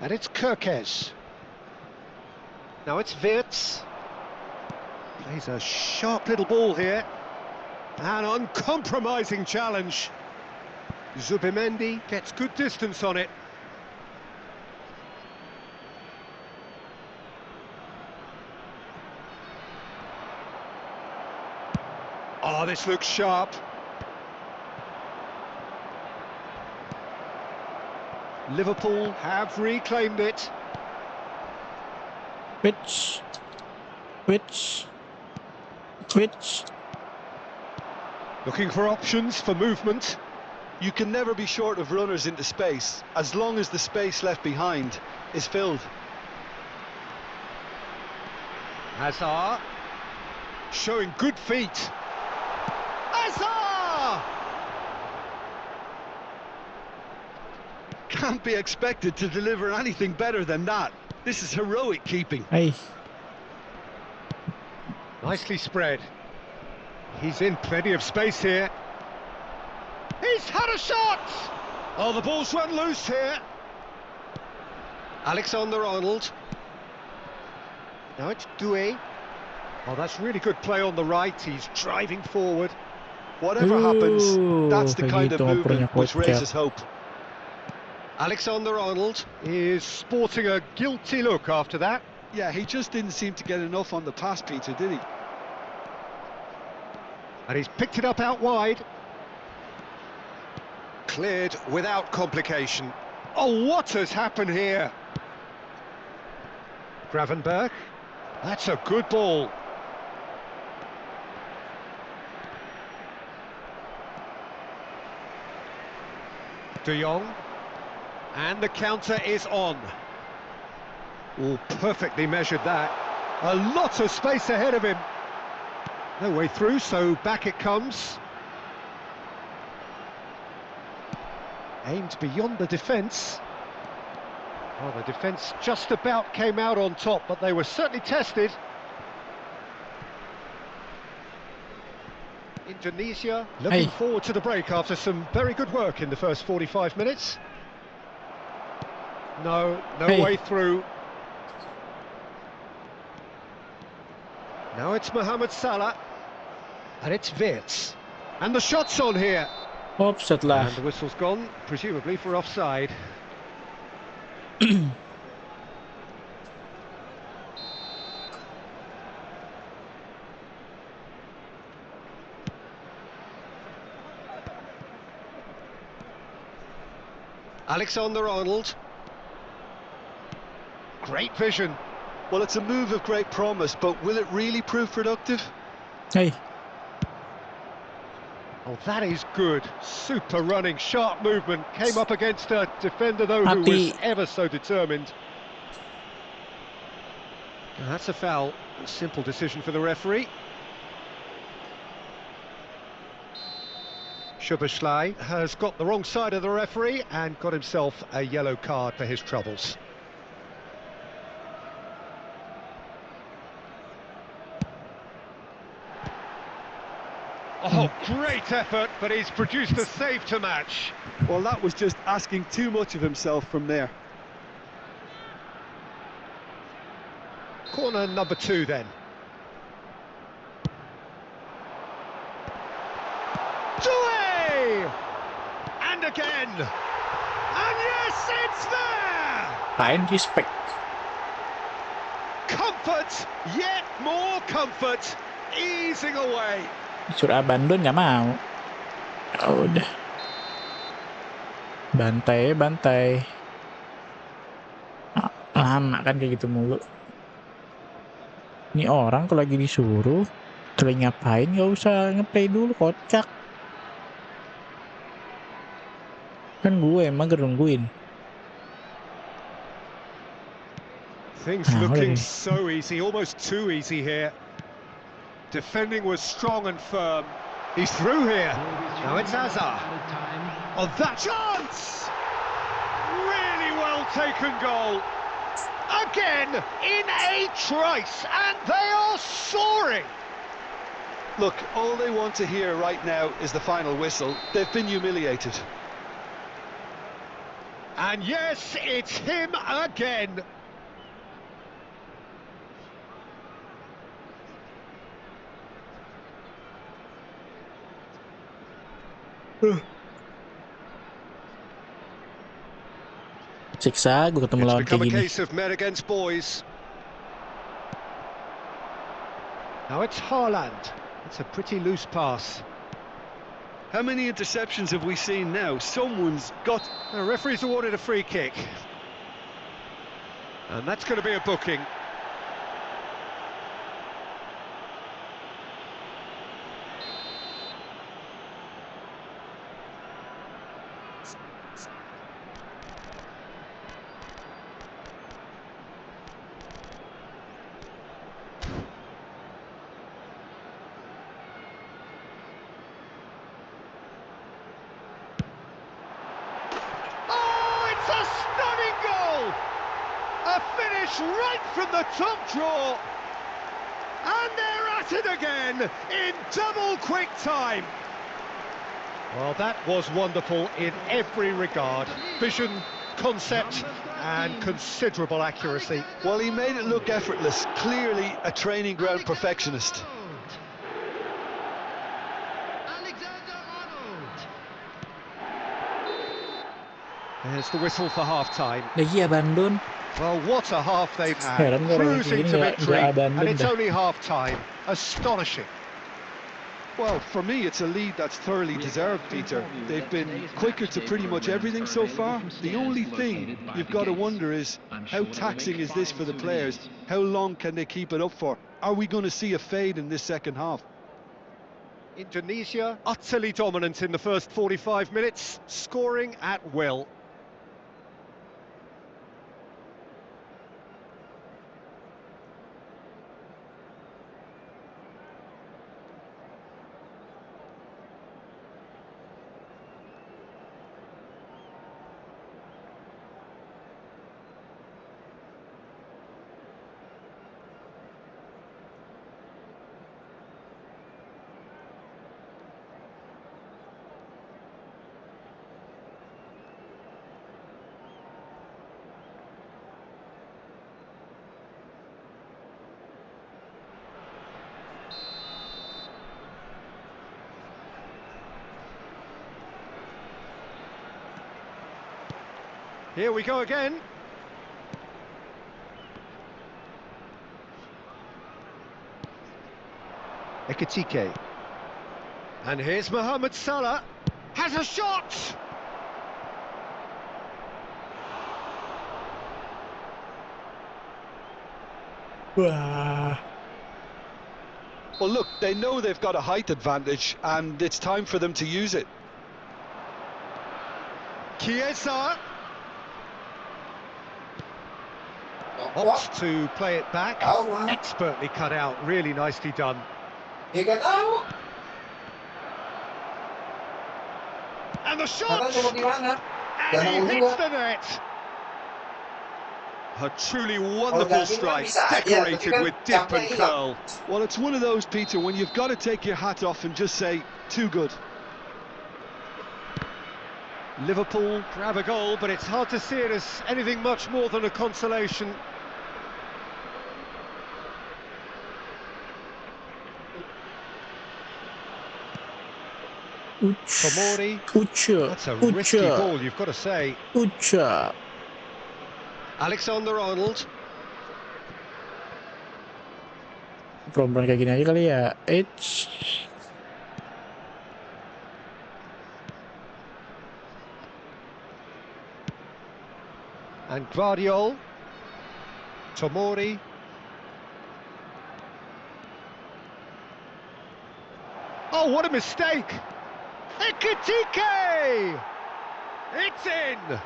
And it's Kirkes. Now it's Wirtz. Plays a sharp little ball here. An uncompromising challenge. Zubimendi gets good distance on it. Oh, this looks sharp. Liverpool have reclaimed it. Which? Looking for options for movement. You can never be short of runners into space, as long as the space left behind is filled. Hazard. Showing good feet. Hazard! Can't be expected to deliver anything better than that. This is heroic keeping. Nicely spread. He's in plenty of space here. He's had a shot! Oh, the ball's run loose here. Alexander-Arnold. Now it's Doué. Oh, that's really good play on the right. He's driving forward. Whatever happens, that's the kind of movement which raises hope. Alexander-Arnold is sporting a guilty look after that. Yeah, he just didn't seem to get enough on the pass, Peter, did he? And he's picked it up out wide. Cleared without complication. Oh, what has happened here? Gravenberg. That's a good ball. De Jong. And the counter is on. Oh, perfectly measured that. A lot of space ahead of him. No way through, so back it comes. Aimed beyond the defence. Well, the defence just about came out on top, but they were certainly tested. Indonesia looking forward to the break after some very good work in the first 45 minutes. No way through. Now it's Mohamed Salah. And it's Wirtz. And the shot's on here. Offside lah. And the whistle's gone, presumably for offside. Alexander-Arnold. Great vision. Well, it's a move of great promise, but will it really prove productive? Oh, that is good. Super running, sharp movement. Came up against a defender, though, who was ever so determined. And that's a foul. A simple decision for the referee. Szoboszlai has got the wrong side of the referee and got himself a yellow card for his troubles. Oh, great effort, but he's produced a save to match. Well, that was just asking too much of himself from there. Corner number 2 then. Doué! And again! And yes, it's there! Respect. Comfort, yet more comfort, easing away. Disuruh abandon nggak mau. Ya udah. Bantai. Lama kan kayak gitu mulu. Ini orang kalau lagi disuruh, lagi ngapain nggak usah ngeplay dulu, kocak. Kan gue emang nungguin. Things looking so easy, almost too easy here. Defending was strong and firm. He's through here. Now it's Hazard. Oh, that chance! Really well taken goal. Again, in a trice, and they are soaring. Look, all they want to hear right now is the final whistle. They've been humiliated. And yes, it's him again. Siksa, gue ketemu lawan kayak gini. Case of men against boys. Now it's Haaland. It's a pretty loose pass. How many interceptions have we seen now? Someone's got... The referee's awarded a free kick. And that's going to be a booking. finish right from the top draw. And they're at it again in double quick time. Well, that was wonderful in every regard. Vision, concept, and considerable accuracy. Well, he made it look effortless. Clearly a training ground perfectionist. There's the whistle for half-time. Lagi abandon. Well, what a half they've had. Heran kalau Cruising ini to nggak victory, and abandon it's dah. only half-time. Astonishing. Well, for me, it's a lead that's thoroughly deserved, Peter. They've been quicker to pretty much everything so far. The only thing you've got to wonder is, how taxing is this for the players? How long can they keep it up for? Are we going to see a fade in this second half? Indonesia utterly dominant in the first 45 minutes, scoring at will. Here we go again. Ekitike. And here's Mohamed Salah. Has a shot! Wah. Well, look, they know they've got a height advantage, and it's time for them to use it. Chiesa. Opts to play it back. Expertly cut out, really nicely done. And the shot! And he hits the net! A truly wonderful strike, decorated with dip and curl. Well, it's one of those, Peter, when you've got to take your hat off and just say, too good. Liverpool grab a goal, but it's hard to see it as anything much more than a consolation. Tomori. That's a risky ball, you've got to say. Alexander-Arnold. Pelan-pelan kayak gini aja kali ya. It's And Guardiol. Tomori. Oh, what a mistake! Ekitike! It's in!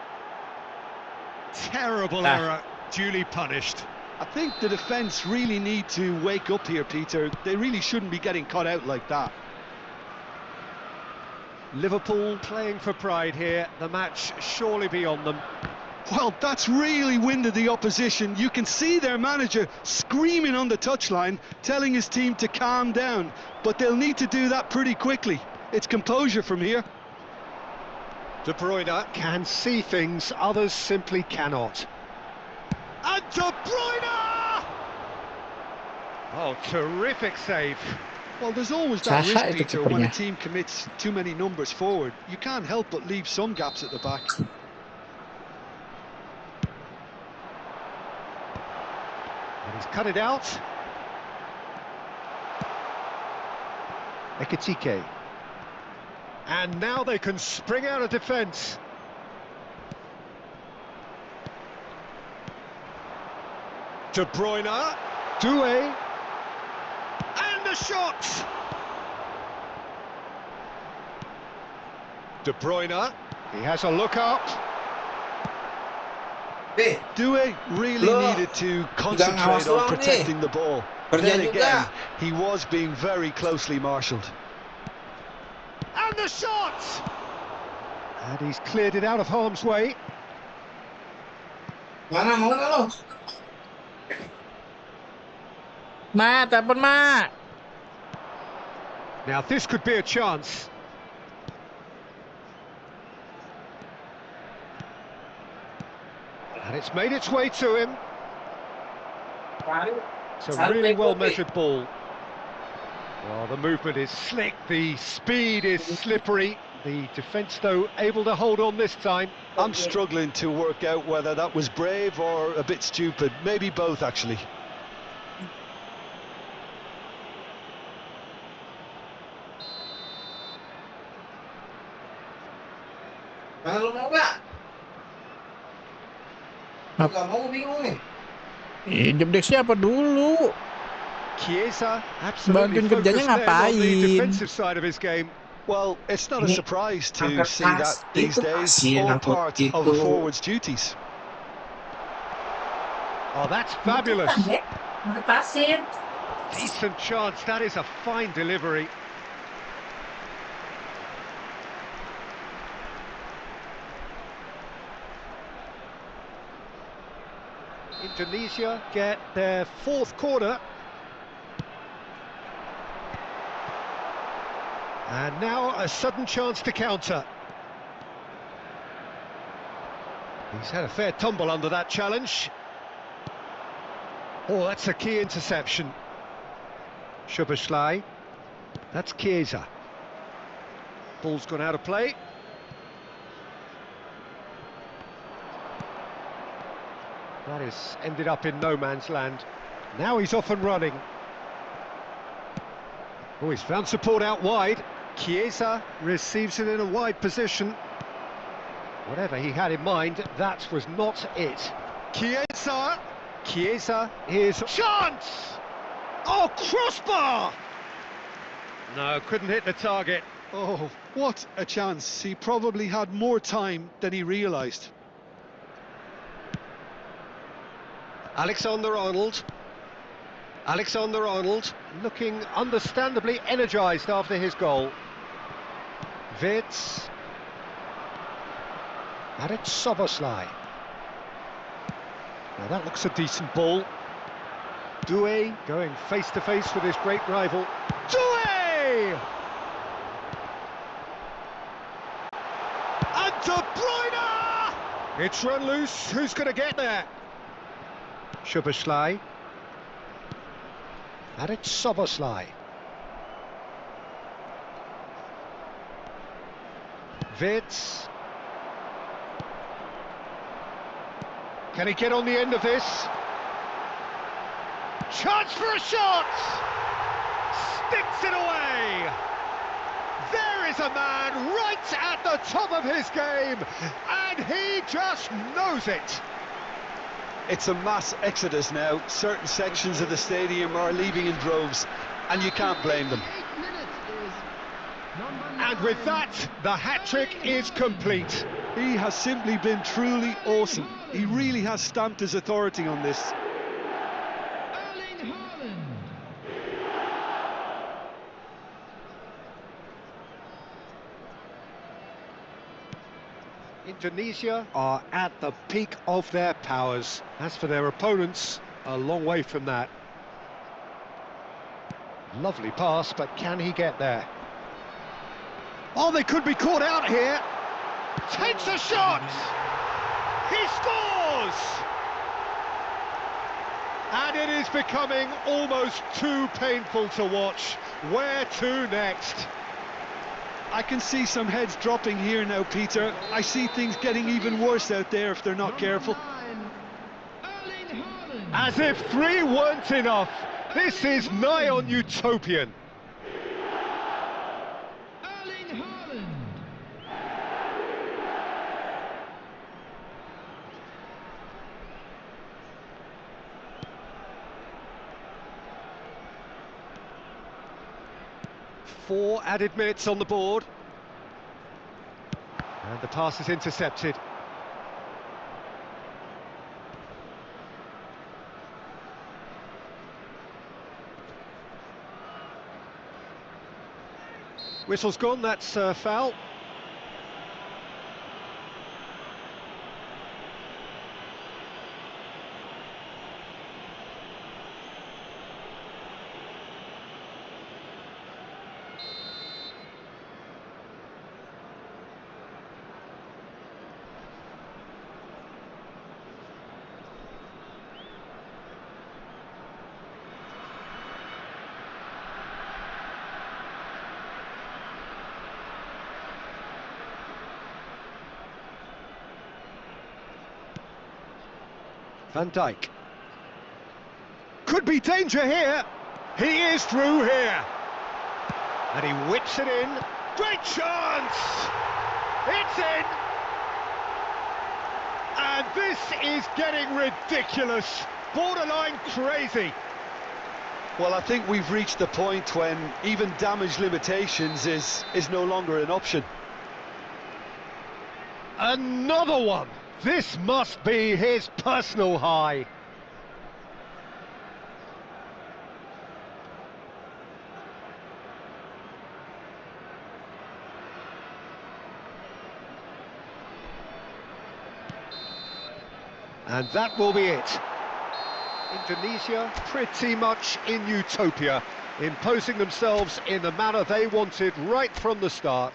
Terrible error, duly punished. I think the defence really need to wake up here, Peter. They really shouldn't be getting caught out like that. Liverpool playing for pride here. The match surely beyond them. Well, that's really winded the opposition. You can see their manager screaming on the touchline, telling his team to calm down. But they'll need to do that pretty quickly. It's composure from here. De Bruyne can see things others simply cannot. And De Bruyne! Oh, terrific save. Well, there's always that Sasa risk, itu Peter, when a kipernya. team commits too many numbers forward. You can't help but leave some gaps at the back. And he's cut it out. Ekitike. And now they can spring out of defence. De Bruyne. Doué. And the shot! De Bruyne. He has a look up. Doué really needed to concentrate on protecting the ball. But then again, he was being very closely marshalled. And the shot! And he's cleared it out of harm's way. telepon Ma. Now this could be a chance. And it's made its way to him. It's a really well-measured ball. Well, the movement is slick, the speed is slippery. The defence, though, able to hold on this time. I'm struggling to work out whether that was brave or a bit stupid. Maybe both, actually. Kalau mau nggak? Nggak mau, bingung nih. Jebdek siapa dulu? Chiesa absolutely Bantuin focused kerjanya then on the ngapain? defensive side of his game. Well, it's not a surprise to angkat see that tas, these itu days, kasihan all angkut part of itu. a forward's duties. Oh, that's fabulous. Angkat tasin. Decent chance, that is a fine delivery. Indonesia get their fourth corner. And now a sudden chance to counter. He's had a fair tumble under that challenge. Oh, that's a key interception. Szoboszlai. That's Chiesa. Ball's gone out of play. That has ended up in no man's land. Now he's off and running. Oh, he's found support out wide. Chiesa receives it in a wide position. Whatever he had in mind, that was not it. Chiesa! Chiesa, here's chance! Oh, crossbar! No, couldn't hit the target. Oh, what a chance. He probably had more time than he realised. Alexander-Arnold. Alexander-Arnold looking understandably energised after his goal. Wirtz. And it's Szoboszlai. Now that looks a decent ball. Doué going face-to-face with his great rival. Doué! And De Bruyne! It's run loose. Who's going to get there? Szoboszlai. And it's Szoboszlai. Wirtz. Can he get on the end of this? Chance for a shot! Sticks it away! There is a man right at the top of his game, and he just knows it. It's a mass exodus now. Certain sections of the stadium are leaving in droves, and you can't blame them. And with that, the hat-trick is complete. He has simply been truly awesome. He really has stamped his authority on this. Indonesia are at the peak of their powers. As for their opponents, a long way from that. Lovely pass, but can he get there? Oh, they could be caught out here. Takes a shot! He scores! And it is becoming almost too painful to watch. Where to next? I can see some heads dropping here now, Peter. I see things getting even worse out there if they're not careful. As if 3 weren't enough. This is nigh on utopian. Four added minutes on the board. And the pass is intercepted. Whistle's gone, that's foul. Van Dijk. Could be danger here. He is through here. And he whips it in. Great chance! It's in! And this is getting ridiculous. Borderline crazy. Well, I think we've reached the point when even damage limitations is no longer an option. Another one! This must be his personal high. And that will be it. Indonesia pretty much in utopia, imposing themselves in the manner they wanted right from the start.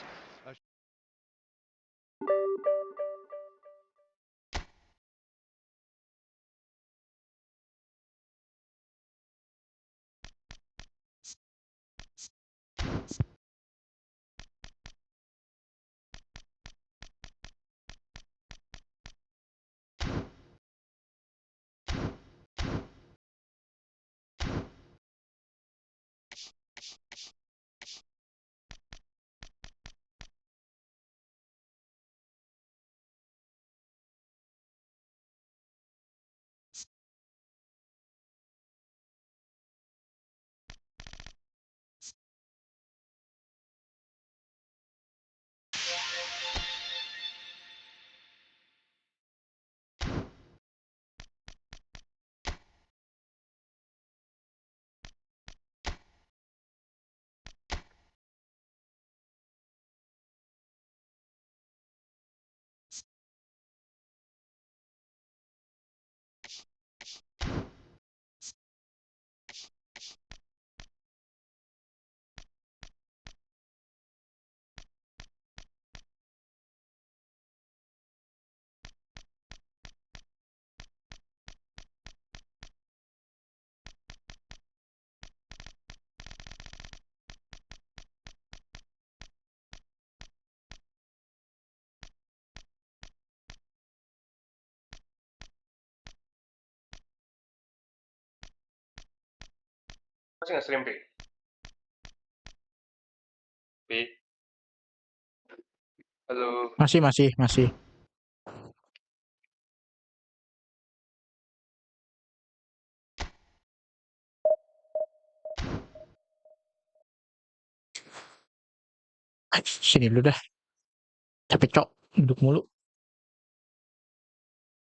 Masih nggak stream, Pi? Pi? Halo. Masih. Sini dulu dah. Capek cok, duduk mulu.